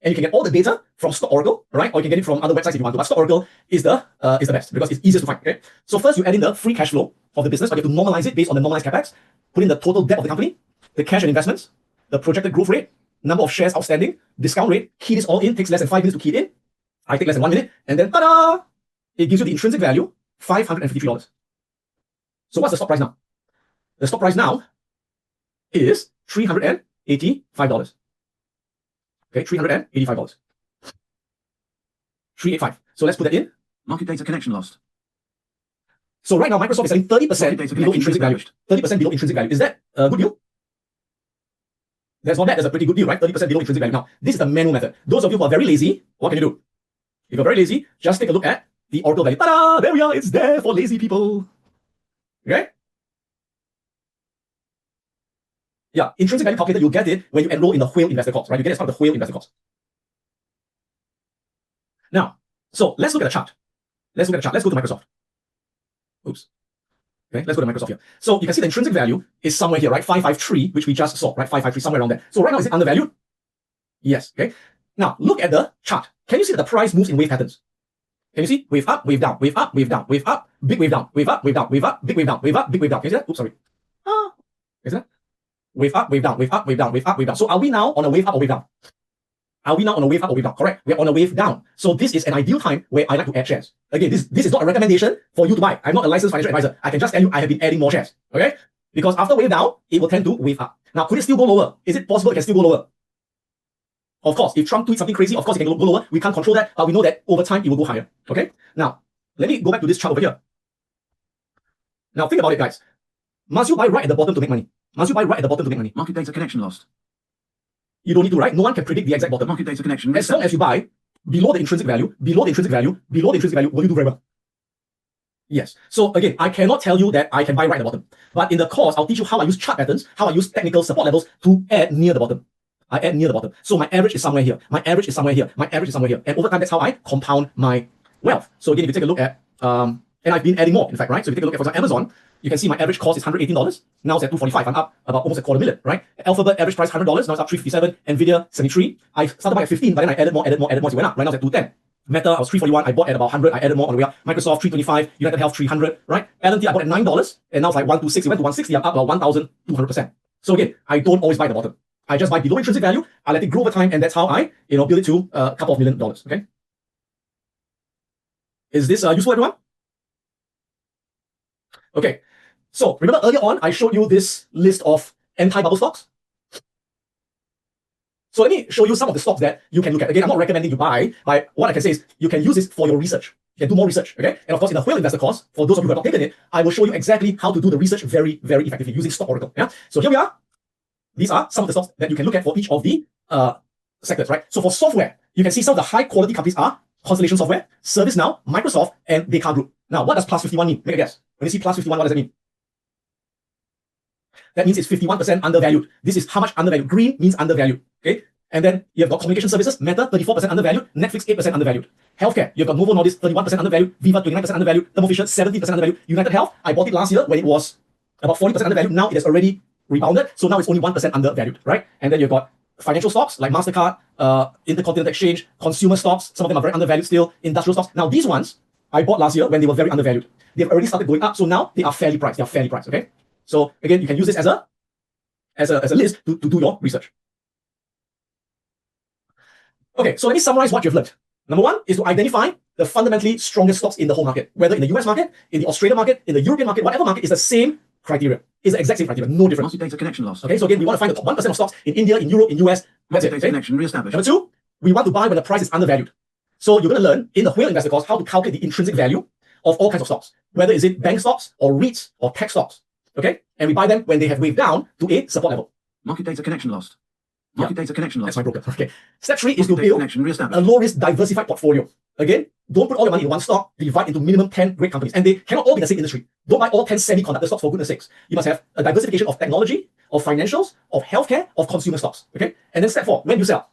And you can get all the data from Stock Oracle, right? Or you can get it from other websites if you want to. But Stock Oracle is the best because it's easiest to find. Okay. So first you add in the free cash flow of the business, but you have to normalize it based on the normalized capex. Put in the total debt of the company, the cash and investments, the projected growth rate, number of shares outstanding, discount rate. Key this all in. Takes less than 5 minutes to key it in. I take less than 1 minute, and then ta-da! It gives you the intrinsic value, $553. So what's the stock price now? The stock price now is $385. Okay, $385. 385. So let's put that in. Market data connection lost. So right now, Microsoft is selling 30% Data below connection intrinsic value. 30% below intrinsic value. Is that a good deal? That's not bad. That's a pretty good deal, right? 30% below intrinsic value. Now, this is the manual method. Those of you who are very lazy, what can you do? If you're very lazy, just take a look at the Oracle value. Ta-da! There we are. It's there for lazy people. Okay? Yeah, intrinsic value calculator, you'll get it when you enroll in the Whale Investor course, right? You get it as part of the Whale Investor course. Now, so let's look at the chart. Let's look at the chart. Let's go to Microsoft. Oops. Okay, let's go to Microsoft here. So you can see the intrinsic value is somewhere here, right? 553, which we just saw, right? 553, somewhere around there. So right now, is it undervalued? Yes, okay. Now, look at the chart. Can you see that the price moves in wave patterns? Can you see? Wave up, wave down, wave up, wave down, wave up, big wave down, wave up, wave down, wave up, big wave down, wave up, big wave down. Can you see that? Oops, sorry. Can you see that? Wave up, wave down, wave up, wave down, wave up, wave down. So are we now on a wave up or wave down? Are we now on a wave up or wave down? Correct. We're on a wave down. So this is an ideal time where I like to add shares. Again, this is not a recommendation for you to buy. I'm not a licensed financial advisor. I can just tell you I have been adding more shares. Okay? Because after wave down, it will tend to wave up. Now, could it still go lower? Is it possible it can still go lower? Of course, if Trump tweets something crazy, of course it can go lower. We can't control that, but we know that over time it will go higher. Okay? Now, let me go back to this chart over here. Now, think about it, guys. Must you buy right at the bottom to make money? Must you buy right at the bottom to make money? Market data connection lost. You don't need to, right? No one can predict the exact bottom. Market data connection. As long as you buy below the intrinsic value, below the intrinsic value, below the intrinsic value, will you do very well? Yes. So again, I cannot tell you that I can buy right at the bottom. But in the course, I'll teach you how I use chart patterns, how I use technical support levels to add near the bottom. I add near the bottom. So my average is somewhere here. My average is somewhere here. My average is somewhere here. And over time, that's how I compound my wealth. So again, if you take a look at, and I've been adding more, in fact, right? So if you take a look at, for example, Amazon, you can see my average cost is $118. Now it's at $245. I'm up about almost $250,000, right? Alphabet average price $100. Now it's up $357. Nvidia 73. I started buying at 15, but then I added more. So it went up. Right now it's at 210. Meta, I was 341. I bought at about 100. I added more on the way up. Microsoft 325. United Health 300. Right? L&T I bought at $9, and now it's like 126. It went to 160. I'm up about 1,200%. So again, I don't always buy the bottom. I just buy below intrinsic value. I let it grow over time, and that's how I, build it to a couple of $1 million. Okay? Is this useful, everyone? Okay. So remember earlier on, I showed you this list of anti-bubble stocks. So let me show you some of the stocks that you can look at. Again, I'm not recommending you buy, but what I can say is you can use this for your research. You can do more research, okay? And of course, in the Whale Investor course, for those of you who have not taken it, I will show you exactly how to do the research very, very effectively using Stock Oracle. Yeah. So here we are. These are some of the stocks that you can look at for each of the sectors, right? So for software, you can see some of the high quality companies are Constellation Software, ServiceNow, Microsoft, and Descartes Group. Now, what does plus 51 mean? Make a guess. When you see plus 51, what does that mean? That means it's 51% undervalued. This is how much undervalued. Green means undervalued. Okay. And then you've got communication services, Meta 34% undervalued, Netflix 8% undervalued. Healthcare, you've got Novo Nordisk 31% undervalued, Viva 29% undervalued, Thermo Fisher 17% undervalued, United Health, I bought it last year when it was about 40% undervalued. Now it has already rebounded. So now it's only 1% undervalued, right? And then you've got financial stocks like MasterCard, Intercontinental Exchange, consumer stocks. Some of them are very undervalued still, industrial stocks. Now these ones I bought last year when they were very undervalued. They've already started going up. So now they are fairly priced. They are fairly priced, okay? So again, you can use this as a list to do your research. Okay, so let me summarize what you've learned. Number one is to identify the fundamentally strongest stocks in the whole market, whether in the US market, in the Australian market, in the European market, whatever market, is the same criteria. It's the exact same criteria, no difference. Market data connection lost. Okay, so again, we want to find the top 1% of stocks in India, in Europe, in US. That's it. Market data Okay? connection reestablished. Number two, we want to buy when the price is undervalued. So you're going to learn in the Whale Investor course how to calculate the intrinsic value of all kinds of stocks, whether is it bank stocks or REITs or tech stocks. Okay, and we buy them when they have waved down to a support level. Market data connection lost. Market data connection lost. That's my broker. Okay. Step 3 is to Market data build connection a reestablished. low risk diversified portfolio. Again, don't put all your money in one stock, divide into minimum 10 great companies. And they cannot all be the same industry. Don't buy all 10 semiconductor stocks, for goodness sakes. You must have a diversification of technology, of financials, of healthcare, of consumer stocks. Okay? And then step 4, when you sell.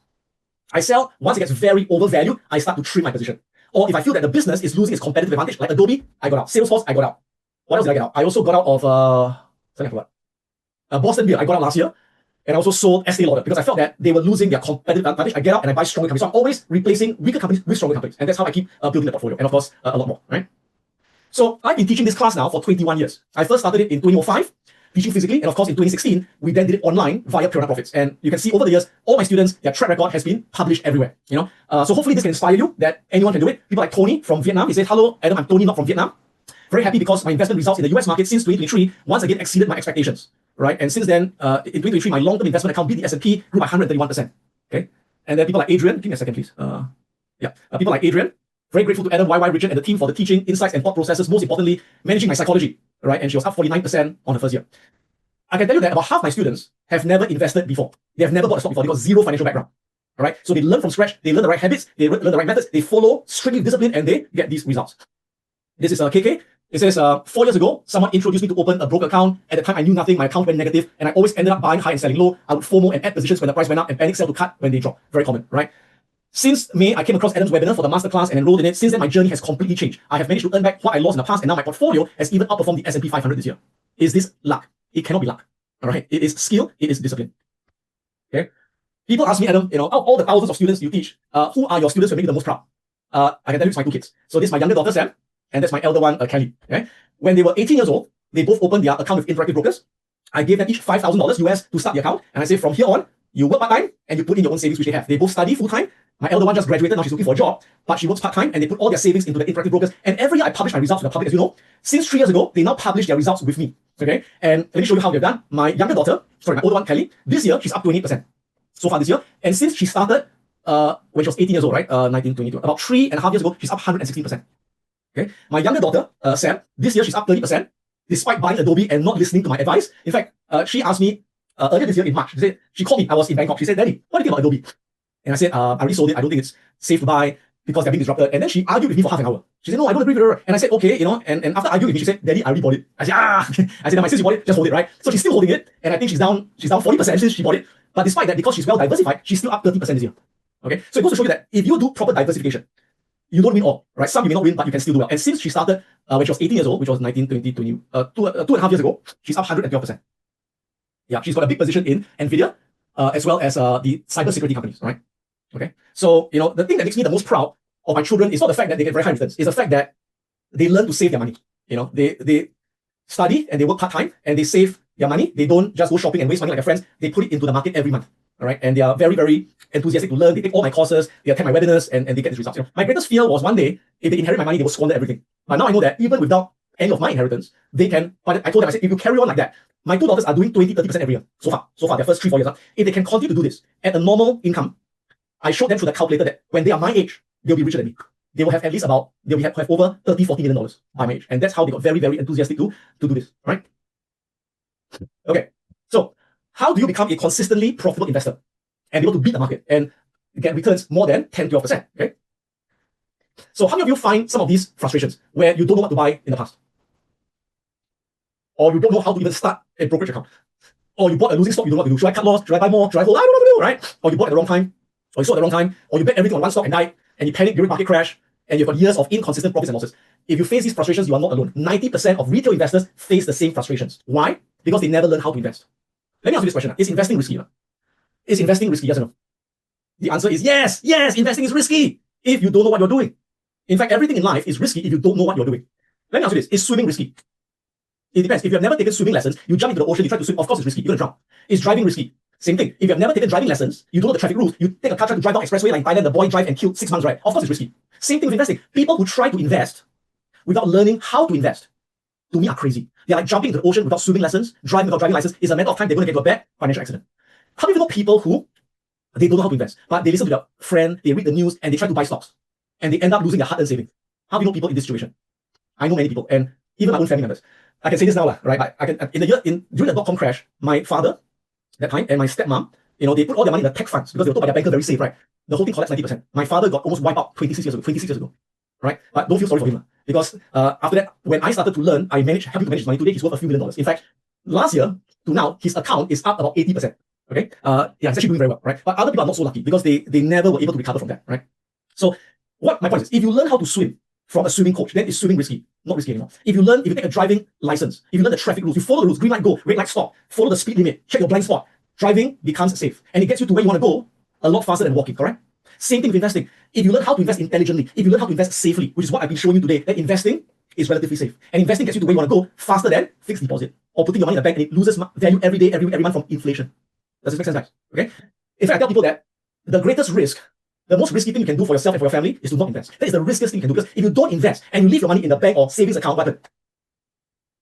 I sell, once it gets very overvalued, I start to trim my position. Or if I feel that the business is losing its competitive advantage, like Adobe, I got out. Salesforce, I got out. What else did I get out? I also got out of, something I forgot. Boston Beer, I got out last year. And I also sold Estee Lauder because I felt that they were losing their competitive advantage. I get out and I buy stronger companies. So I'm always replacing weaker companies with stronger companies. And that's how I keep building the portfolio. And of course, a lot more, right? So I've been teaching this class now for 21 years. I first started it in 2005, teaching physically. And of course, in 2016, we then did it online via Pure Profits. And you can see over the years, all my students, their track record has been published everywhere. So hopefully this can inspire you that anyone can do it. People like Tony from Vietnam, he says, hello, Adam, I'm Tony, not from Vietnam. Very happy because my investment results in the US market since 2023 once again exceeded my expectations. Right, and since then, in 2023, my long-term investment account beat the S&P, grew by 131%. Okay, and then people like Adrian, give me a second, please. People like Adrian, very grateful to Adam, YY, Richard, and the team for the teaching, insights, and thought processes. Most importantly, managing my psychology. Right, and she was up 49% on the first year. I can tell you that about half my students have never invested before. They have never bought a stock before. They got zero financial background. All right, so they learn from scratch. They learn the right habits. They learn the right methods. They follow strictly discipline, and they get these results. This is KK. It says, 4 years ago, someone introduced me to open a broker account. At the time, I knew nothing. My account went negative, and I always ended up buying high and selling low. I would FOMO and add positions when the price went up and panic sell to cut when they drop. Very common, right? Since May, I came across Adam's webinar for the masterclass and enrolled in it. Since then, my journey has completely changed. I have managed to earn back what I lost in the past, and now my portfolio has even outperformed the S&P 500 this year. Is this luck? It cannot be luck. All right? It is skill. It is discipline. Okay? People ask me, Adam, out of all the thousands of students you teach, who are your students who make you the most proud? I can tell you it's my 2 kids. So this is my younger daughter, Sam, and that's my elder one, Kelly. Okay? When they were 18 years old, they both opened their account with Interactive Brokers. I gave them each $5,000 US to start the account. And I say, from here on, you work part-time and you put in your own savings, which they have. They both study full-time. My elder one just graduated. Now she's looking for a job, but she works part-time and they put all their savings into the Interactive Brokers. And every year I publish my results to the public, as you know. Since 3 years ago, they now publish their results with me. Okay? And let me show you how they've done. My younger daughter, my older one, Kelly, this year, she's up 28% so far this year. And since she started, when she was 18 years old, right? 1922, about 3.5 years ago, she's up 116%. Okay? My younger daughter, Sam, this year she's up 30%. Despite buying Adobe and not listening to my advice. In fact, she asked me earlier this year in March, she called me, I was in Bangkok. She said, Daddy, what do you think about Adobe? And I said, I already sold it. I don't think it's safe to buy because they're being disrupted. And then she argued with me for half an hour. She said, no, I don't agree with her. And I said, okay, and after arguing with me, she said, Daddy, I already bought it. I said, I said, since you bought it, just hold it, right? So she's still holding it. And I think she's down 40% since she bought it. But despite that, because she's well diversified, she's still up 30% this year. Okay? So it goes to show you that if you do proper diversification, you don't win all, right? Some you may not win, but you can still do well. And since she started when she was 18 years old, which was 19, 20, 20, 2.5 years ago, she's up 112%. Yeah, she's got a big position in NVIDIA, as well as the cybersecurity companies, right? Okay. So, the thing that makes me the most proud of my children is not the fact that they get very high returns. It's the fact that they learn to save their money. They study and they work part-time and they save their money. They don't just go shopping and waste money like their friends. They put it into the market every month. All right. And they are very, very enthusiastic to learn. They take all my courses, they attend my webinars, and they get these results. My greatest fear was one day, if they inherit my money, they will squander everything. But now I know that even without any of my inheritance, they can. But I told them, I said, if you carry on like that, my 2 daughters are doing 20-30% every year. So far, their first 3-4 years. If they can continue to do this at a normal income, I showed them through the calculator that when they are my age, they'll be richer than me. They will have at least they'll have over $30-40 million by my age. And that's how they got very, very enthusiastic to do this. All right? Okay. So how do you become a consistently profitable investor and be able to beat the market and get returns more than 10-12%? Okay. So how many of you find some of these frustrations where you don't know what to buy in the past? Or you don't know how to even start a brokerage account? Or you bought a losing stock, you don't know what to do. Should I cut loss? Should I buy more? Should I hold? I don't know what to do, right? Or you bought at the wrong time, or you sold at the wrong time, or you bet everything on one stock and died, and you panic during market crash, and you've got years of inconsistent profits and losses. If you face these frustrations, you are not alone. 90% of retail investors face the same frustrations. Why? Because they never learn how to invest. Let me ask you this question. Is investing risky? Is investing risky, yes or no? The answer is yes. Yes, investing is risky if you don't know what you're doing. In fact, everything in life is risky if you don't know what you're doing. Let me ask you this. Is swimming risky? It depends. If you have never taken swimming lessons, you jump into the ocean, you try to swim, of course it's risky. You're going to drown. Is driving risky? Same thing. If you have never taken driving lessons, you don't know the traffic rules, you take a car trying to drive down expressway like in Thailand, the boy drive and killed 6 months, right? Of course it's risky. Same thing with investing. People who try to invest without learning how to invest, to me, are crazy. They're like jumping into the ocean without swimming lessons, driving without driving license. It's a matter of time they're going to get into a bad financial accident. How many of you know people who, they don't know how to invest, but they listen to their friend, they read the news, and they try to buy stocks, and they end up losing their hard-earned savings? How do you know people in this situation? I know many people, and even my own family members. I can say this now, right? I can, during the dot-com crash, my father, that time, and my stepmom, they put all their money in the tech funds because they were told by their banker very safe, right? The whole thing collapsed 90%. My father got almost wiped out 26 years ago. right? But don't feel sorry for him, because after that, when I started to learn, I managed helping to manage his money. Today, he's worth a few $1 million. In fact, last year to now, his account is up about 80%. Okay, yeah, he's actually doing very well, right? But other people are not so lucky because they never were able to recover from that, right? So, what my point is, if you learn how to swim from a swimming coach, then it's swimming risky, not risky anymore. If you take a driving license, if you learn the traffic rules, you follow the rules, green light go, red light stop, follow the speed limit, check your blind spot, driving becomes safe, and it gets you to where you want to go a lot faster than walking, correct? Same thing with investing. If you learn how to invest intelligently, if you learn how to invest safely, which is what I've been showing you today, that investing is relatively safe. And investing gets you to where you want to go faster than fixed deposit or putting your money in the bank and it loses value every day, every month from inflation. Does this make sense, guys? Okay? In fact, I tell people that the greatest risk, the most risky thing you can do for yourself and for your family is to not invest. That is the riskiest thing you can do, because if you don't invest and you leave your money in the bank or savings account, what happens?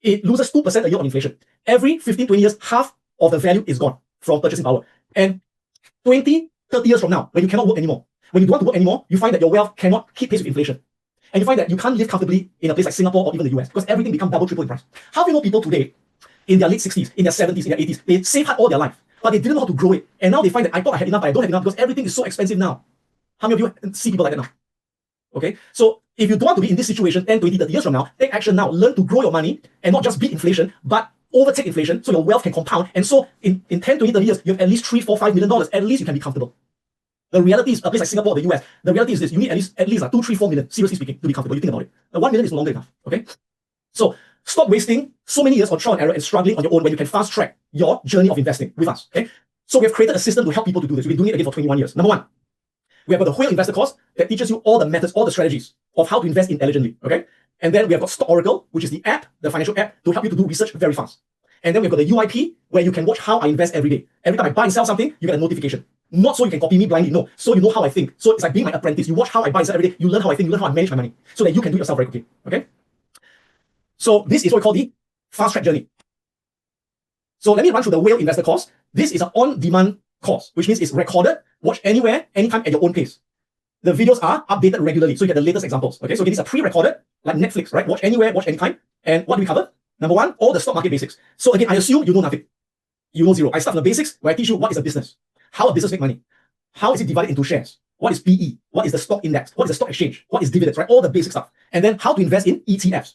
It loses 2% a year on inflation. Every 15, 20 years, half of the value is gone from purchasing power. And 20, 30 years from now, when you cannot work anymore, when you don't want to work anymore, you find that your wealth cannot keep pace with inflation. And you find that you can't live comfortably in a place like Singapore or even the US because everything becomes double, triple in price. How do you know people today, in their late 60s, in their 70s, in their 80s, they save hard all their life, but they didn't know how to grow it. And now they find that I thought I had enough, but I don't have enough because everything is so expensive now. How many of you see people like that now? Okay, so if you don't want to be in this situation 10, 20, 30 years from now, take action now. Learn to grow your money and not just beat inflation, but overtake inflation so your wealth can compound. And so in 10, 20, 30 years, you have at least $3, $4, $5 million. At least you can be comfortable. The reality is, a place like Singapore or the US, the reality is this: you need at least like 2, 3, 4 million, seriously speaking, to be comfortable. You think about it. 1 million is no longer enough. Okay? So stop wasting so many years on trial and error and struggling on your own when you can fast track your journey of investing with us. Okay? So we have created a system to help people to do this. We've been doing it again for 21 years. Number one, we have got the Whale Investor course that teaches you all the methods, all the strategies of how to invest intelligently. Okay? And then we have got Stock Oracle, which is the app, the financial app, to help you to do research very fast. And then we've got the UIP, where you can watch how I invest every day. Every time I buy and sell something, you get a notification. Not so you can copy me blindly, no. So you know how I think. So it's like being my apprentice. You watch how I buy and sell every day. You learn how I think. You learn how I manage my money, so that you can do it yourself very quickly. Okay? So this is what we call the fast track journey. So let me run through the Whale Investor course. This is an on-demand course, which means it's recorded, watch anywhere, anytime at your own pace. The videos are updated regularly, so you get the latest examples. Okay, so these are pre-recorded, like Netflix, right? Watch anywhere, watch anytime. And what do we cover? Number one, all the stock market basics. So again, I assume you know nothing. You know zero. I start from the basics, where I teach you what is a business, how a business makes money, how is it divided into shares, what is PE, what is the stock index, what is the stock exchange, what is dividends, right? All the basic stuff. And then how to invest in ETFs.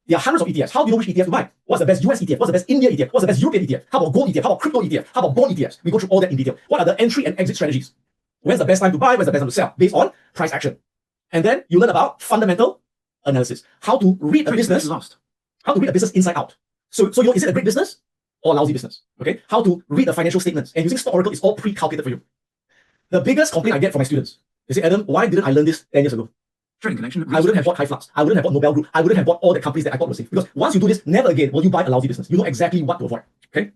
There are hundreds of ETFs. How do you know which ETF to buy? What's the best US ETF? What's the best India ETF? What's the best European ETF? How about gold ETF? How about crypto ETF? How about bond ETFs? We go through all that in detail. What are the entry and exit strategies? When's the best time to buy? When's the best time to sell? Based on price action. And then you learn about fundamental analysis. How to read a business. How to read a business inside out. So you know, is it a great business or a lousy business? Okay. How to read the financial statements. And using Stock Oracle is all pre-calculated for you. The biggest complaint I get from my students, they say, Adam, why didn't I learn this 10 years ago? Trading Connection. I wouldn't have bought HiFlux. I wouldn't have bought Nobel Group. I wouldn't have bought all the companies that I thought were safe. Because once you do this, never again will you buy a lousy business. You know exactly what to avoid. Okay.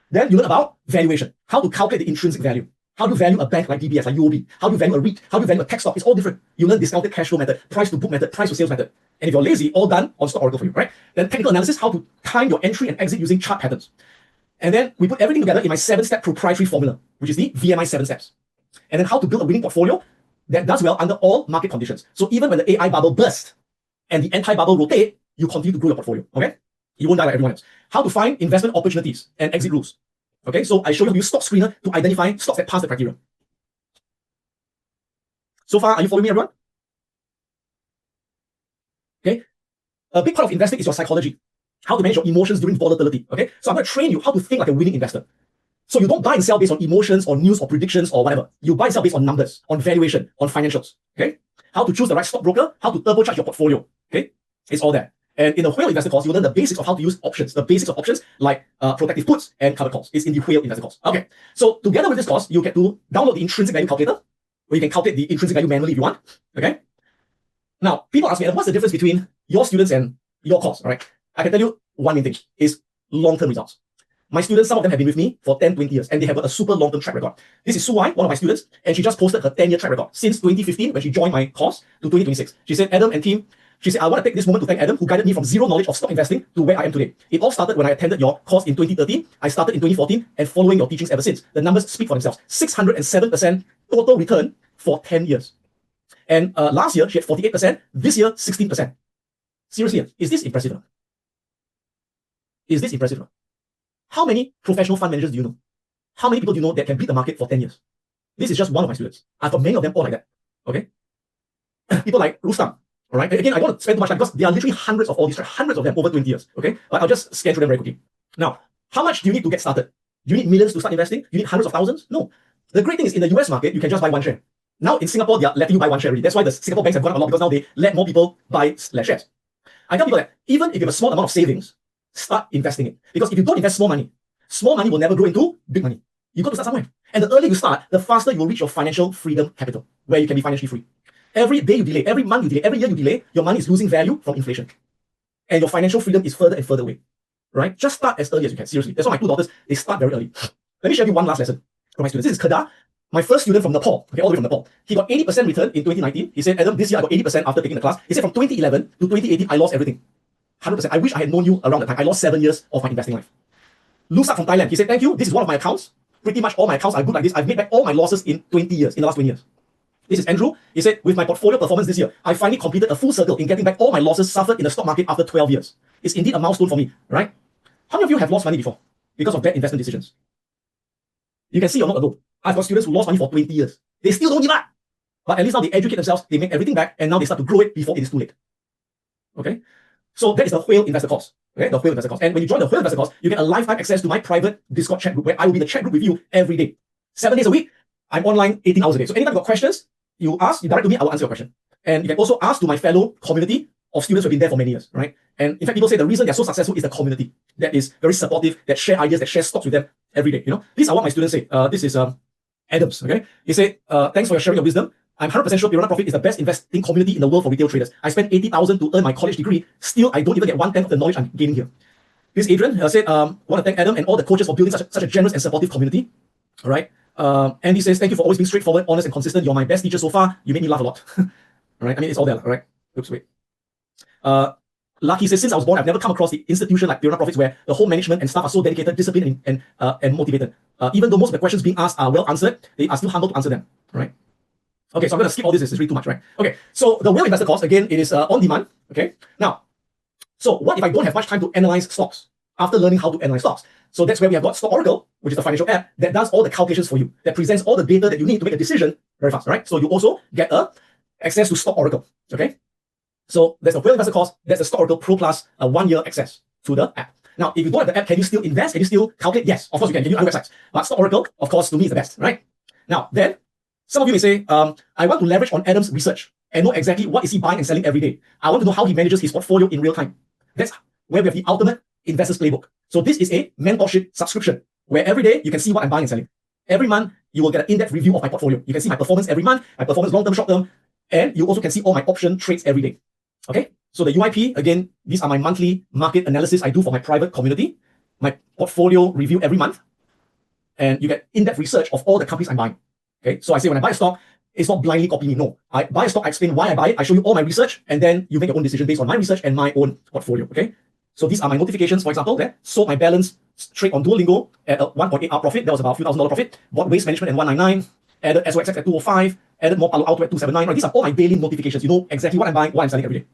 Then you learn about valuation. How to calculate the intrinsic value. How to value a bank like DBS, like UOB. How to value a REIT. How to value a tech stock. It's all different. You learn discounted cash flow method, price to book method, price to sales method. And if you're lazy, all done on Stock Oracle for you, right? Then technical analysis, how to time your entry and exit using chart patterns. And then we put everything together in my 7-step proprietary formula, which is the VMI 7 steps. And then how to build a winning portfolio that does well under all market conditions. So even when the AI bubble bursts and the anti-bubble rotate, you continue to grow your portfolio, okay? You won't die like everyone else. How to find investment opportunities and exit rules. Okay, so I show you how to use Stock Screener to identify stocks that pass the criteria. So far, are you following me, everyone? Okay. A big part of investing is your psychology. How to manage your emotions during volatility. Okay. So I'm going to train you how to think like a winning investor. So you don't buy and sell based on emotions or news or predictions or whatever. You buy and sell based on numbers, on valuation, on financials. Okay. How to choose the right stockbroker, how to turbocharge your portfolio. Okay. It's all there. And in the Whale Investor course, you learn the basics of how to use options. The basics of options like protective puts and covered calls. It's in the Whale Investor course. Okay. So together with this course, you get to download the intrinsic value calculator, where you can calculate the intrinsic value manually if you want. Okay. Now, people ask me, what's the difference between your students and your course? All right. I can tell you one main thing is long-term results. My students, some of them have been with me for 10, 20 years, and they have a super long-term track record. This is Su Wai, one of my students, and she just posted her 10-year track record since 2015 when she joined my course to 2026. She said, Adam and team, she said, I want to take this moment to thank Adam, who guided me from zero knowledge of stock investing to where I am today. It all started when I attended your course in 2013. I started in 2014 and following your teachings ever since. The numbers speak for themselves. 607% total return for 10 years. And last year, she had 48%. This year, 16%. Seriously, is this impressive enough? Is this impressive enough? How many professional fund managers do you know? How many people do you know that can beat the market for 10 years? This is just one of my students. I've got many of them all like that. Okay? people like Rustam. All right. Again, I don't want to spend too much time because there are literally hundreds of all these, hundreds of them over 20 years. Okay. But I'll just scan through them very quickly. Now, how much do you need to get started? Do you need millions to start investing? Do you need hundreds of thousands? No. The great thing is in the US market, you can just buy one share. Now in Singapore, they are letting you buy one share already. That's why the Singapore banks have gone up a lot because now they let more people buy less shares. I tell people that even if you have a small amount of savings, start investing it. Because if you don't invest small money will never grow into big money. You got to start somewhere. And the earlier you start, the faster you will reach your financial freedom capital, where you can be financially free. Every day you delay, every month you delay, every year you delay, your money is losing value from inflation. And your financial freedom is further and further away. Right? Just start as early as you can. Seriously. That's why my two daughters, they start very early. Let me share with you one last lesson from my students. This is Kedar, my first student from Nepal. Okay, all the way from Nepal. He got 80% return in 2019. He said, Adam, this year I got 80% after taking the class. He said from 2011 to 2018, I lost everything. 100%. I wish I had known you around the time. I lost 7 years of my investing life. Lusak from Thailand. He said, thank you. This is one of my accounts. Pretty much all my accounts are good like this. I've made back all my losses in 20 years, in the last 20 years. This is Andrew. He said, with my portfolio performance this year, I finally completed a full circle in getting back all my losses suffered in the stock market after 12 years. It's indeed a milestone for me, right? How many of you have lost money before because of bad investment decisions? You can see you're not alone. I've got students who lost money for 20 years. They still don't give up. But at least now they educate themselves, they make everything back, and now they start to grow it before it is too late. Okay? So that is the Whale Investor Course. Okay? The Whale Investor Course. And when you join the Whale Investor Course, you get a lifetime access to my private Discord chat group where I will be in the chat group with you every day. 7 days a week. I'm online 18 hours a day. So anytime you've got questions, you ask, you direct to me, I will answer your question. And you can also ask to my fellow community of students who have been there for many years, right? And in fact, people say the reason they're so successful is the community that is very supportive, that share ideas, that share stocks with them every day. You know, these are what my students say. This is Adams, okay? He said, thanks for your sharing of wisdom. I'm 100% sure Pirona Profit is the best investing community in the world for retail traders. I spent 80,000 to earn my college degree. Still, I don't even get 1/10 of the knowledge I'm gaining here. This Adrian said, want to thank Adam and all the coaches for building such a generous and supportive community. All right. And he says, thank you for always being straightforward, honest, and consistent. You're my best teacher so far. You made me laugh a lot. All right. I mean, it's all there, all right? Oops, wait. Lucky says, since I was born, I've never come across the institution like Pirona Profits where the whole management and staff are so dedicated, disciplined, and motivated. Even though most of the questions being asked are well answered, they are still humble to answer them, right? Okay, so I'm going to skip all this. It's really too much, right? Okay, so the Whale Investor Course, again, it is on demand, okay? Now, so what if I don't have much time to analyze stocks after learning how to analyze stocks? So that's where we have got Stock Oracle, which is the financial app that does all the calculations for you, that presents all the data that you need to make a decision very fast, right? So you also get access to Stock Oracle, okay? So that's the Whale Investor Course, that's the Stock Oracle Pro Plus, a 1-year access to the app. Now, if you don't have the app, can you still invest? Can you still calculate? Yes, of course you can. You can use other websites. But Stock Oracle, of course, to me is the best, right? Now, then, some of you may say, I want to leverage on Adam's research and know exactly what is he buying and selling every day. I want to know how he manages his portfolio in real time. That's where we have the ultimate investor's playbook. So this is a mentorship subscription where every day you can see what I'm buying and selling. Every month, you will get an in-depth review of my portfolio. You can see my performance every month, my performance long-term, short-term, and you also can see all my option trades every day. Okay? So the UIP, again, these are my monthly market analysis I do for my private community, my portfolio review every month, and you get in-depth research of all the companies I'm buying. Okay, so I say when I buy a stock, it's not blindly copying me. No, I buy a stock, I explain why I buy it, I show you all my research, and then you make your own decision based on my research and my own portfolio. Okay, so these are my notifications. For example, that sold my balance trade on Duolingo at a 1.8 hour profit. That was about a few $1,000 profit. Bought Waste Management at 199. Added SOXX at 205. Added more Palo Alto at 279. Right, these are all my daily notifications. You know exactly what I'm buying, what I'm selling every day.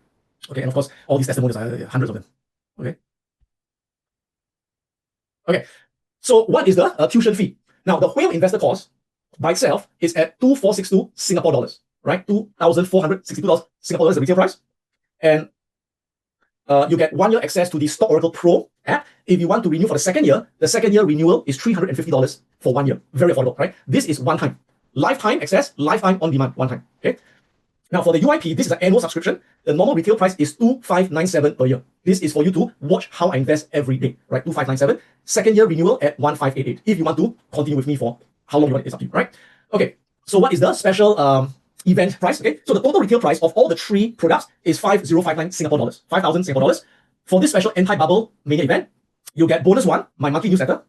Okay, and of course, all these testimonials are hundreds of them. Okay. Okay. So what is the tuition fee? Now, the Whale Investor Course by itself is at 2,462 Singapore dollars, right? 2,462 Singapore dollars is the retail price. And you get 1 year access to the Stock Oracle Pro app. If you want to renew for the second year renewal is $350 for 1 year. Very affordable, right? This is one time. Lifetime access, lifetime on demand, one time. Okay. Now for the UIP, this is an annual subscription. The normal retail price is 2,597 per year. This is for you to watch how I invest every day, right? 2,597. Second year renewal at 1,588. If you want to continue with me for how long you want it, it's up to you, right? Okay. So what is the special event price? Okay. So the total retail price of all the 3 products is 5,059 Singapore dollars, 5,000 Singapore dollars. For this special anti-bubble mania event, you get bonus 1, my monthly newsletter.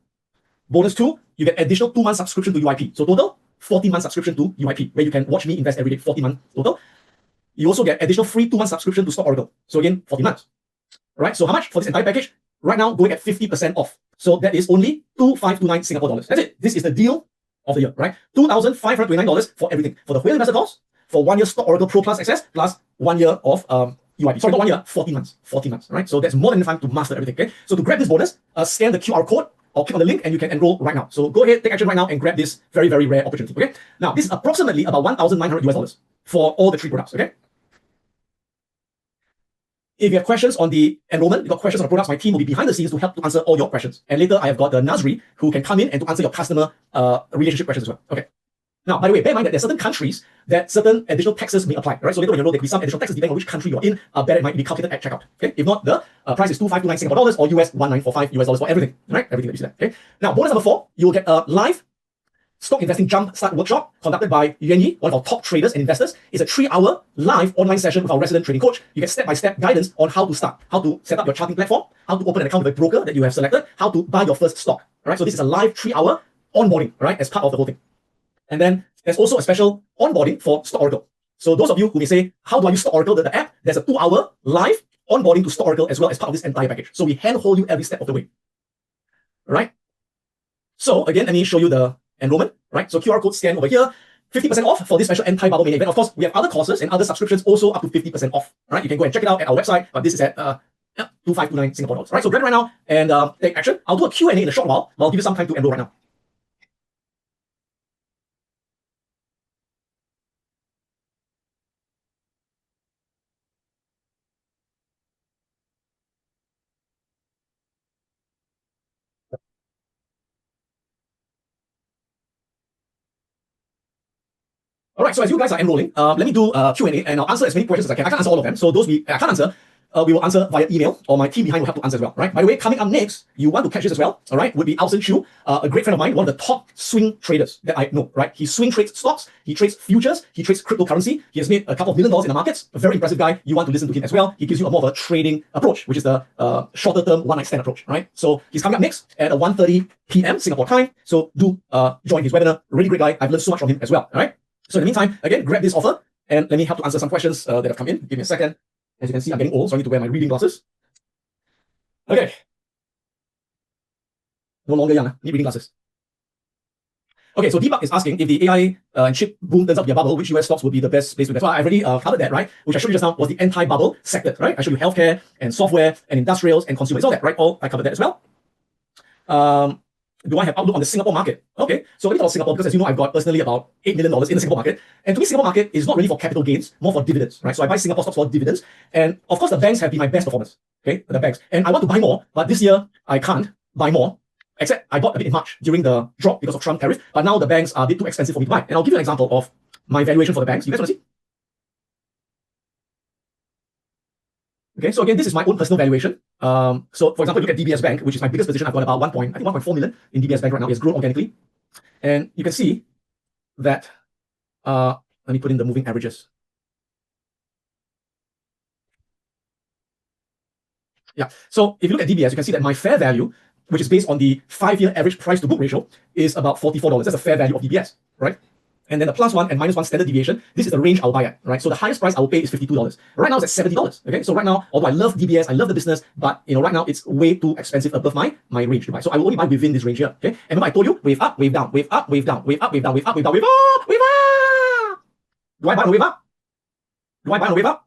Bonus 2, you get additional 2 months subscription to UIP. So total 40 months subscription to UIP, where you can watch me invest every day, 40 months total. You also get additional free 2 months subscription to Stock Oracle. So again, 40 months. Right? So how much for this entire package? Right now, going at 50% off. So that is only 2,529 Singapore dollars. That's it. This is the deal of the year, right? $2,529 for everything. For the Whale Investor Course, for 1 year Stock Oracle Pro Plus access, plus 1 year of UIP. Sorry, not 1 year, 40 months. 40 months, right? So that's more than enough time to master everything, okay? So to grab this bonus, scan the QR code or click on the link and you can enroll right now. So go ahead, take action right now and grab this very, very rare opportunity, okay? Now, this is approximately about $1,900 for all the 3 products, okay? If you have questions on the enrollment, you got questions on the products, my team will be behind the scenes to help to answer all your questions. And later, I have got the Nazri who can come in and to answer your customer relationship questions as well. Okay. Now, by the way, bear in mind that there are certain countries that certain additional taxes may apply, right? So later when you enroll, there will be some additional taxes depending on which country you're in, that it might be calculated at checkout. Okay. If not, the price is 2529 Singapore dollars or US 1945 US dollars for everything, right? Everything that you see there. Okay. Now, bonus number 4, you will get a live stock investing jump start workshop conducted by Yuan Yi, one of our top traders and investors. It's a 3-hour live online session with our resident trading coach. You get step-by-step guidance on how to start, how to set up your charting platform, how to open an account with a broker that you have selected, how to buy your first stock. All right. So this is a live 3-hour onboarding, right, as part of the whole thing. And then there's also a special onboarding for Stock Oracle. So those of you who may say, how do I use Stock Oracle, the app, there's a 2-hour live onboarding to Stock Oracle as well as part of this entire package. So we handhold you every step of the way. All right. So again, let me show you the enrollment, right? So QR code scan over here, 50% off for this special anti-bubble mania event. Of course, we have other courses and other subscriptions also up to 50% off, right? You can go and check it out at our website, but this is at 2529 Singapore dollars, right? So grab it right now and take action. I'll do a Q&A in a short while, but I'll give you some time to enroll right now. All right, so as you guys are enrolling, let me do Q&A and I'll answer as many questions as I can. I can't answer all of them, so those I can't answer, we will answer via email or my team behind will help to answer as well, right? By the way, coming up next, you want to catch this as well, all right, would be Alson Chu, a great friend of mine, one of the top swing traders that I know, right? He swing trades stocks, he trades futures, he trades cryptocurrency, he has made a couple of $1 million in the markets, a very impressive guy. You want to listen to him as well. He gives you a more of a trading approach, which is the shorter term one-night stand approach, right? So he's coming up next at 1:30 p.m. Singapore time, so do join his webinar. Really great guy. I've learned so much from him as well, all right? So in the meantime, again, grab this offer and let me help to answer some questions that have come in. Give me a second. As you can see, I'm getting old, so I need to wear my reading glasses. Okay. No longer young, need reading glasses. Okay, so Deepak is asking if the AI and chip boom turns out to be a bubble, which US stocks would be the best place to invest. Well, I've already covered that, right? Which I showed you just now was the anti-bubble sector, right? I showed you healthcare and software and industrials and consumer. It's all that, right? All I covered that as well. Do I have outlook on the Singapore market? Okay, so let me talk about Singapore because as you know, I've got personally about $8 million in the Singapore market. And to me, Singapore market is not really for capital gains, more for dividends, right? So I buy Singapore stocks for dividends. And of course, the banks have been my best performance, okay? The banks. And I want to buy more, but this year I can't buy more, except I bought a bit in March during the drop because of Trump tariff. But now the banks are a bit too expensive for me to buy. And I'll give you an example of my valuation for the banks. You guys want to see? Okay, so again, this is my own personal valuation. So for example, look at DBS Bank, which is my biggest position. I've got about 1.4 million in DBS Bank right now. It's grown organically. And you can see that, let me put in the moving averages. Yeah, so if you look at DBS, you can see that my fair value, which is based on the 5-year average price to book ratio, is about $44. That's the fair value of DBS, right? And then the +1 and -1 standard deviation, this is the range I'll buy at, right? So the highest price I will pay is $52. Right now it's at $70, okay? So right now, although I love DBS, I love the business, but right now it's way too expensive above my range to buy. So I will only buy within this range here, okay? And remember I told you, wave up, wave down, wave up, wave down, wave up, wave down, wave up, wave down, wave up, wave up! Do I buy on a wave up? Do I buy on a wave up?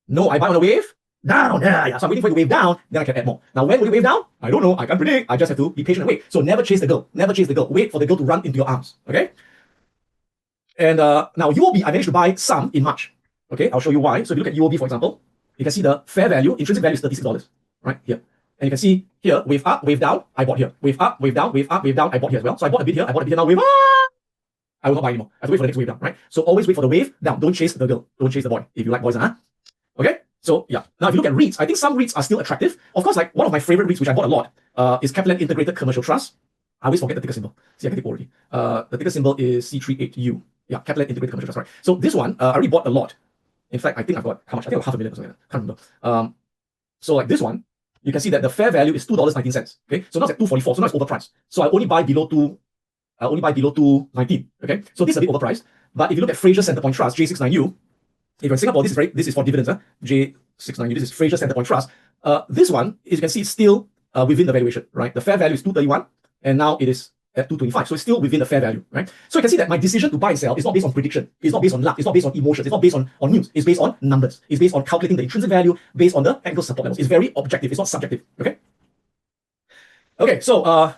No, I buy on a wave down. Yeah. So I'm waiting for it to wave down, then I can add more. Now, when will it wave down? I don't know. I can't predict. I just have to be patient and wait. So never chase the girl. Never chase the girl. Wait for the girl to run into your arms, okay? And now UOB, I managed to buy some in March. Okay, I'll show you why. So if you look at UOB, for example, you can see the fair value, intrinsic value is $36, right here. And you can see here, wave up, wave down, I bought here. Wave up, wave down, wave up, wave down, I bought here as well. So I bought a bit here, I bought a bit here, now wave up. I will not buy anymore. I have to wait for the next wave down, right? So always wait for the wave down. Don't chase the girl. Don't chase the boy. If you like boys, huh? Okay? So yeah. Now if you look at REITs, I think some REITs are still attractive. Of course, like one of my favorite REITs, which I bought a lot, is CapitaLand Integrated Commercial Trust. I always forget the ticker symbol. See, I get it already. The ticker symbol is C38U. Yeah, CapitaLand Integrated Commercial Trust, right? So this one, I already bought a lot. In fact, I think I've got, how much? I think I've got $500,000 or something. Can't remember. So like this one, you can see that the fair value is $2.19. Okay, so now it's at $2.44. So now it's overpriced. So I only buy below $2.19. Okay, so this is a bit overpriced. But if you look at Fraser Centrepoint Trust, J69U, if you're in Singapore, this is for dividends. J69U, this is Fraser Centrepoint Trust. This one, as you can see, is still within the valuation, right? The fair value is $231, and now it is at $225. So it's still within the fair value, right? So you can see that my decision to buy and sell is not based on prediction. It's not based on luck. It's not based on emotions. It's not based on news. It's based on numbers. It's based on calculating the intrinsic value based on the technical support levels. It's very objective. It's not subjective. Okay. Okay. So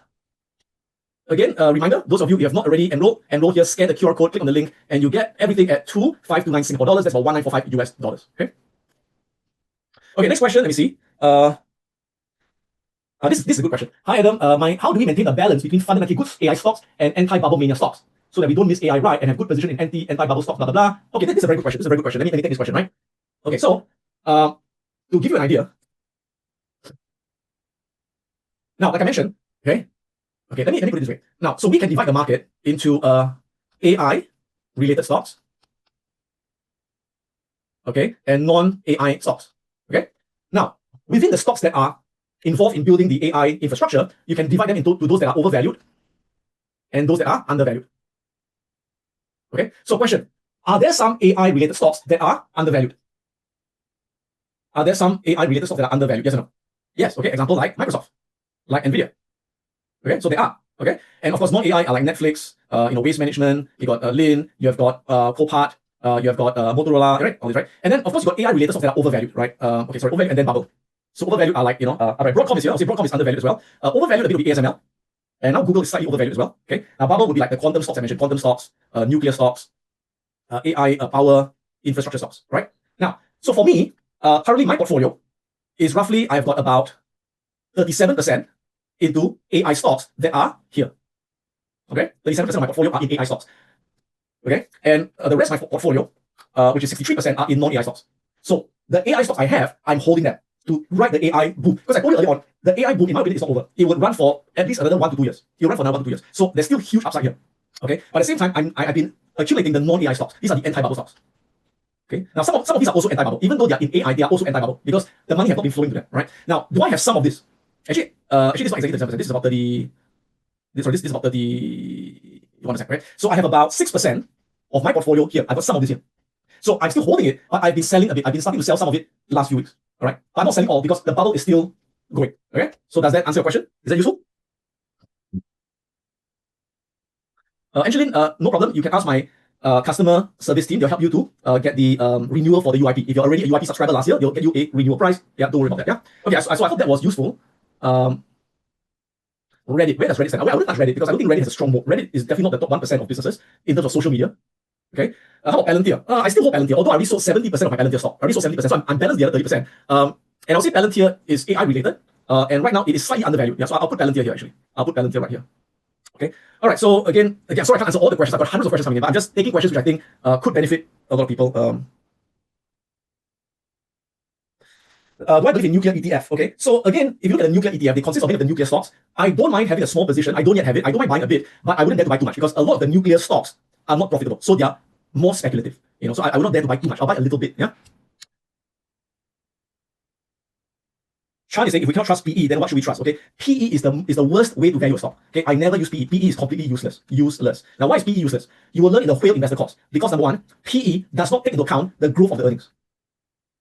again, reminder: those of you who have not already enroll here. Scan the QR code, click on the link, and you get everything at 2529 Singapore dollars. That's about 1945 US dollars. Okay. Okay, next question. Let me see. This is a good question. Hi Adam. How do we maintain a balance between fundamentally good AI stocks and anti-bubble mania stocks so that we don't miss AI right and have good position in anti-bubble stocks? Blah blah blah. Okay, this is a very good question. This is a very good question. Let me take this question, right? Okay, so to give you an idea. Now, like I mentioned, okay, let me put it this way. Now, so we can divide the market into AI related stocks, okay, and non-AI stocks. Okay. Now, within the stocks that are involved in building the AI infrastructure, you can divide them into those that are overvalued and those that are undervalued. Okay. So, question: are there some AI related stocks that are undervalued? Are there some AI related stocks that are undervalued? Yes or no? Yes. Okay. Example like Microsoft, like Nvidia. Okay. So they are. Okay. And of course, non-AI are like Netflix, waste management. You got Lin. You have got Copart. You have got Motorola. Right. All this, right. And then of course you got AI related stocks that are overvalued. Right. Okay. Sorry. Overvalued and then bubble. So overvalued are like alright. Broadcom is here. I'll say Broadcom is undervalued as well. Overvalued a bit would be ASML. And now Google is slightly overvalued as well. Okay. Now bubble would be like the quantum stocks I mentioned. Quantum stocks, nuclear stocks, AI power infrastructure stocks. Right. Now, so for me, currently my portfolio is roughly I've got about 37% into AI stocks that are here. Okay, 37% of my portfolio are in AI stocks. Okay, and the rest of my portfolio, which is 63%, are in non-AI stocks. So the AI stocks I have, I'm holding them to ride the AI boom. Because I told you earlier on, the AI boom, in my opinion, is not over. It would run for at least another 1 to 2 years. It will run for another 1 to 2 years. So there's still huge upside here. Okay, but at the same time, I've been accumulating the non-AI stocks. These are the anti-bubble stocks. Okay, now some of these are also anti-bubble. Even though they are in AI, they are also anti-bubble because the money has not been flowing to them. Right now, do I have some of this? Actually, this is not exactly 37%. This is about 30. This is about 31%, right? So I have about 6% of my portfolio here. I've got some of this here. So I'm still holding it, but I've been selling a bit. I've been starting to sell some of it last few weeks. All right. But I'm not selling all because the bubble is still going. Okay. So does that answer your question? Is that useful? Angeline, no problem. You can ask my customer service team. They'll help you to get the renewal for the UIP. If you're already a UIP subscriber last year, they'll get you a renewal price. Yeah, don't worry about that. Yeah. Okay. So I hope that was useful. Reddit. Where does Reddit stand? I wouldn't touch Reddit because I don't think Reddit has a strong moat. Reddit is definitely not the top 1% of businesses in terms of social media. Okay. How about Palantir? I still hold Palantir, although I already sold 70% of my Palantir stock. I already sold 70%, so I'm balanced the other 30%. And I'll say Palantir is AI related. And right now it is slightly undervalued. Yeah, so I'll put Palantir here actually. I'll put Palantir right here. Okay. All right. So again, sorry I can't answer all the questions. I've got hundreds of questions coming in, but I'm just taking questions which I think could benefit a lot of people. Do I believe in nuclear ETF? Okay, so again, if you look at the nuclear ETF, they consist of many of the nuclear stocks. I don't mind having a small position. I don't yet have it. I don't mind buying a bit, but I wouldn't dare to buy too much because a lot of the nuclear stocks are not profitable. So they are more speculative. So I would not dare to buy too much. I'll buy a little bit. Yeah. Chan is saying if we cannot trust PE, then what should we trust? Okay, PE is the worst way to value a stock. Okay, I never use PE. PE is completely useless. Now, why is PE useless? You will learn in the whale investor course because number one, PE does not take into account the growth of the earnings.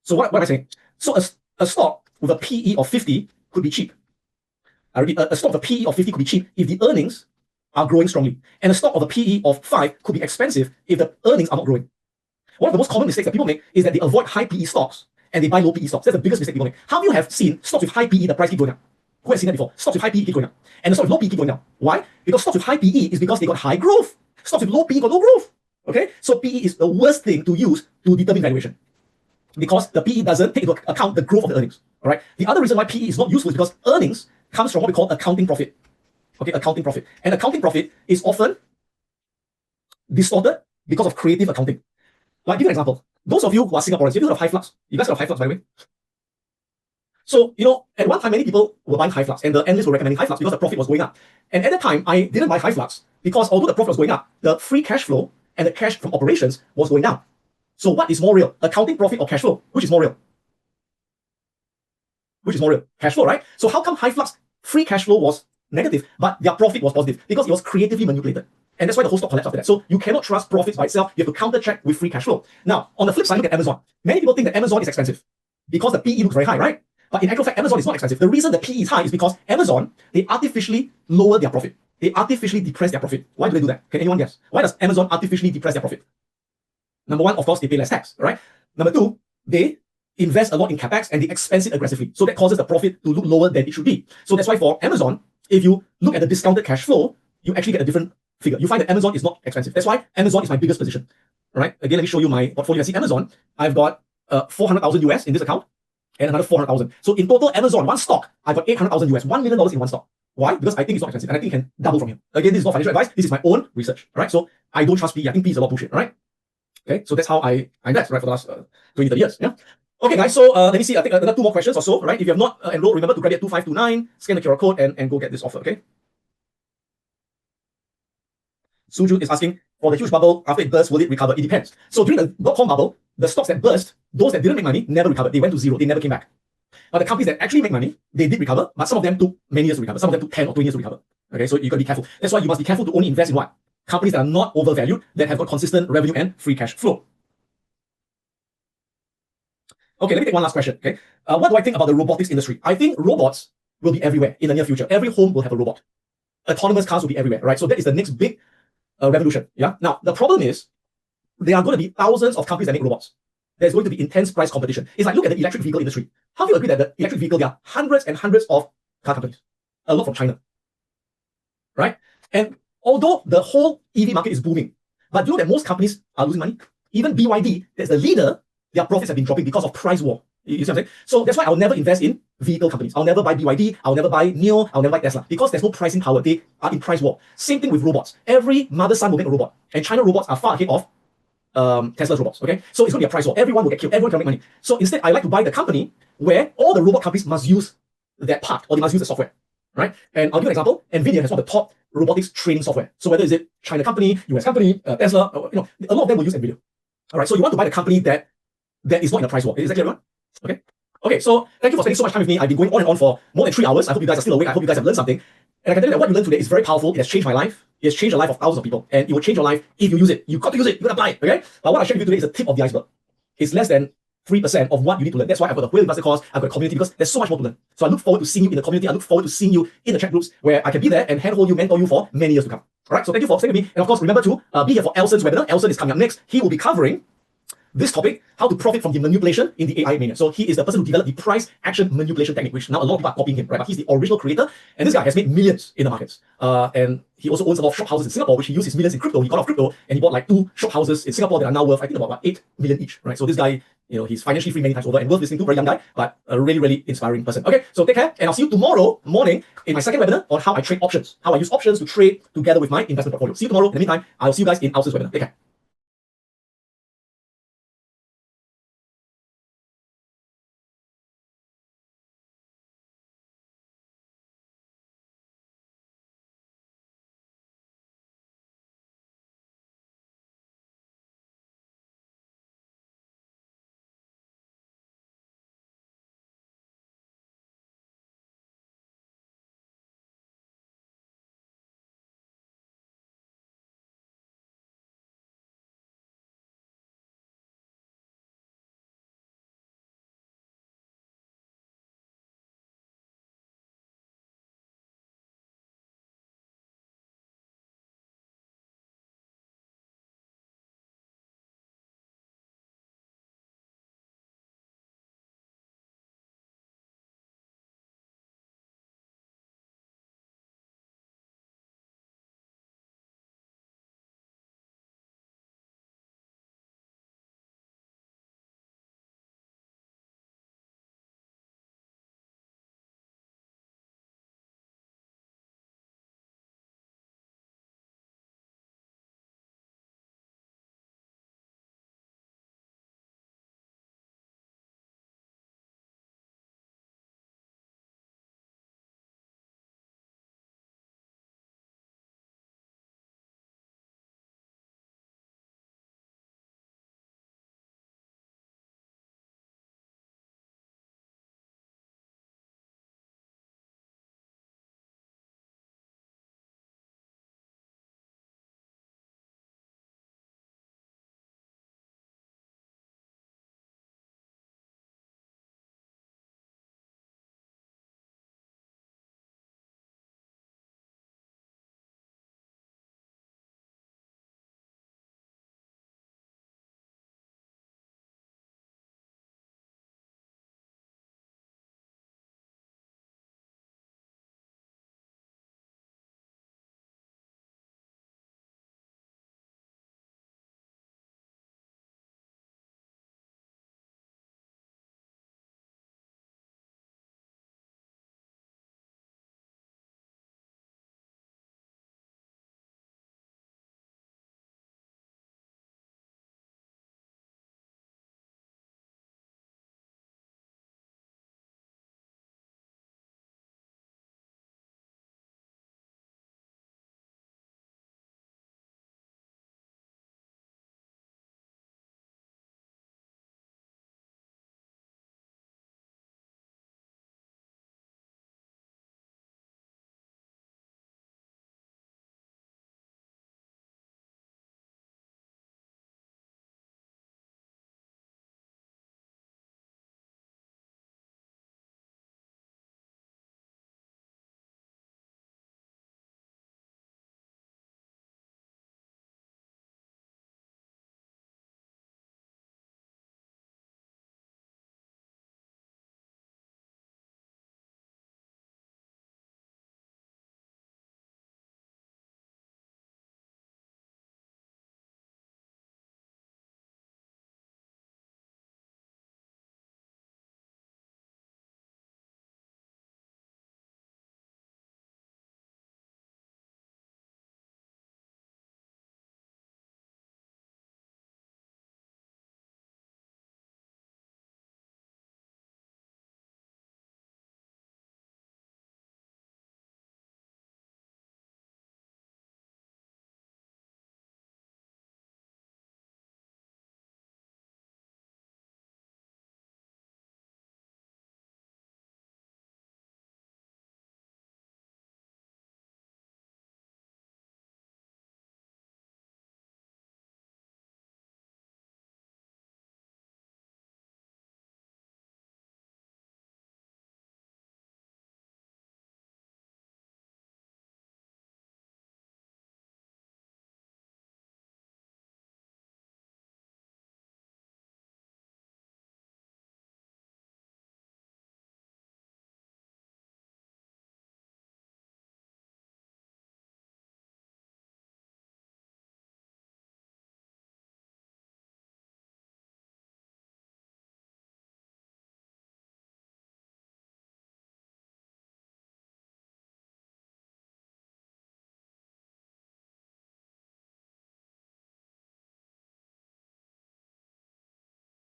So what am I saying? So a stock with a PE of 50 could be cheap. I repeat, a stock of a PE of 50 could be cheap if the earnings are growing strongly. And a stock of a PE of 5 could be expensive if the earnings are not growing. One of the most common mistakes that people make is that they avoid high PE stocks and they buy low PE stocks. That's the biggest mistake people make. How many of you have seen stocks with high PE, the price keep going up? Who has seen that before? Stocks with high PE keep going up. And the stocks with low PE keep going down. Why? Because stocks with high PE is because they got high growth. Stocks with low PE got low growth. Okay? So PE is the worst thing to use to determine valuation, because the PE doesn't take into account the growth of the earnings. All right. The other reason why PE is not useful is because earnings comes from what we call accounting profit. Okay, accounting profit. And accounting profit is often distorted because of creative accounting. Like, give you an example. Those of you who are Singaporeans, you heard of HiFlux? You guys heard of HiFlux, by the way? So, at one time, many people were buying HiFlux, and the analysts were recommending HiFlux because the profit was going up. And at that time, I didn't buy HiFlux because although the profit was going up, the free cash flow and the cash from operations was going down. So what is more real? Accounting profit or cash flow? Which is more real? Which is more real? Cash flow, right? So how come HiFlux free cash flow was negative, but their profit was positive? Because it was creatively manipulated. And that's why the whole stock collapsed after that. So you cannot trust profits by itself. You have to counter check with free cash flow. Now, on the flip side, look at Amazon. Many people think that Amazon is expensive because the PE looks very high, right? But in actual fact, Amazon is not expensive. The reason the PE is high is because Amazon, they artificially lower their profit. They artificially depress their profit. Why do they do that? Can anyone guess? Why does Amazon artificially depress their profit? Number one, of course, they pay less tax, right? Number two, they invest a lot in capex and they expense it aggressively. So that causes the profit to look lower than it should be. So that's why for Amazon, if you look at the discounted cash flow, you actually get a different figure. You find that Amazon is not expensive. That's why Amazon is my biggest position. All right. Again, let me show you my portfolio. I see Amazon. I've got 400,000 US in this account. and another 400,000. So in total, Amazon, one stock, I got 800,000 US, $1 million in one stock. Why? Because I think it's not expensive and I think it can double from here. Again, this is not financial advice. This is my own research, right? So I don't trust PE. I think PE is a lot of bullshit, right? Okay, so that's how I invest, right, for the last 20, 30 years, yeah? Okay, guys, so let me see. I think another 2 more questions or so, right? If you have not enrolled, remember to grab it at 2529, scan the QR code and go get this offer, okay? Suju is asking, for the huge bubble, after it burst, will it recover? It depends. So during the dot-com bubble, the stocks that burst, those that didn't make money, never recovered. They went to zero. They never came back. But the companies that actually make money, they did recover, but some of them took many years to recover. Some of them took 10 or 20 years to recover. Okay, so you got to be careful. That's why you must be careful to only invest in what? Companies that are not overvalued, that have got consistent revenue and free cash flow. Okay, let me take one last question, okay? What do I think about the robotics industry? I think robots will be everywhere in the near future. Every home will have a robot. Autonomous cars will be everywhere, right? So that is the next big revolution, yeah? Now, the problem is, there are going to be thousands of companies that make robots. There's going to be intense price competition. It's like, look at the electric vehicle industry. How do you agree that the electric vehicle, there are hundreds and hundreds of car companies? A lot from China, right? And although the whole EV market is booming, but do you know that most companies are losing money? Even BYD, that's the leader, their profits have been dropping because of price war. You see what I'm saying? So that's why I'll never invest in vehicle companies. I'll never buy BYD. I'll never buy NIO. I'll never buy Tesla because there's no pricing power. They are in price war. Same thing with robots. Every mother's son will make a robot. And China robots are far ahead of Tesla's robots, okay? So it's going to be a price war. Everyone will get killed. Everyone can make money. So instead, I like to buy the company where all the robot companies must use that part or they must use the software, right? And I'll give you an example. NVIDIA has one of the top robotics training software. So whether is it China company, US company, Tesla, a lot of them will use NVIDIA. All right, so you want to buy the company that is not in a price war. Is that clear, everyone? Okay. Okay, so thank you for spending so much time with me. I've been going on and on for more than 3 hours. I hope you guys are still awake. I hope you guys have learned something. And I can tell you that what you learned today is very powerful. It has changed my life. It has changed the life of thousands of people. And it will change your life if you use it. You've got to use it. You've got to apply it. Okay? But what I shared with you today is the tip of the iceberg. It's less than 3% of what you need to learn. That's why I've got a Whale Investor course. I've got a community because there's so much more to learn. So I look forward to seeing you in the community. I look forward to seeing you in the chat groups where I can be there and handhold you, mentor you for many years to come. All right? So thank you for staying with me. And of course, remember to be here for Elson's webinar. Elson is coming up next. He will be covering this topic, how to profit from the manipulation in the AI mania. So he is the person who developed the price action manipulation technique, which now a lot of people are copying him, right? But he's the original creator, and this guy has made millions in the markets. And he also owns a lot of shop houses in Singapore, which he used his millions in crypto. He got off crypto, and he bought like 2 shop houses in Singapore that are now worth, I think, about 8 million each, right? So this guy, he's financially free many times over and worth listening to, very young guy, but a really, really inspiring person. Okay, so take care, and I'll see you tomorrow morning in my second webinar on how I trade options, how I use options to trade together with my investment portfolio. See you tomorrow. In the meantime, I'll see you guys in Elson's webinar. Take care.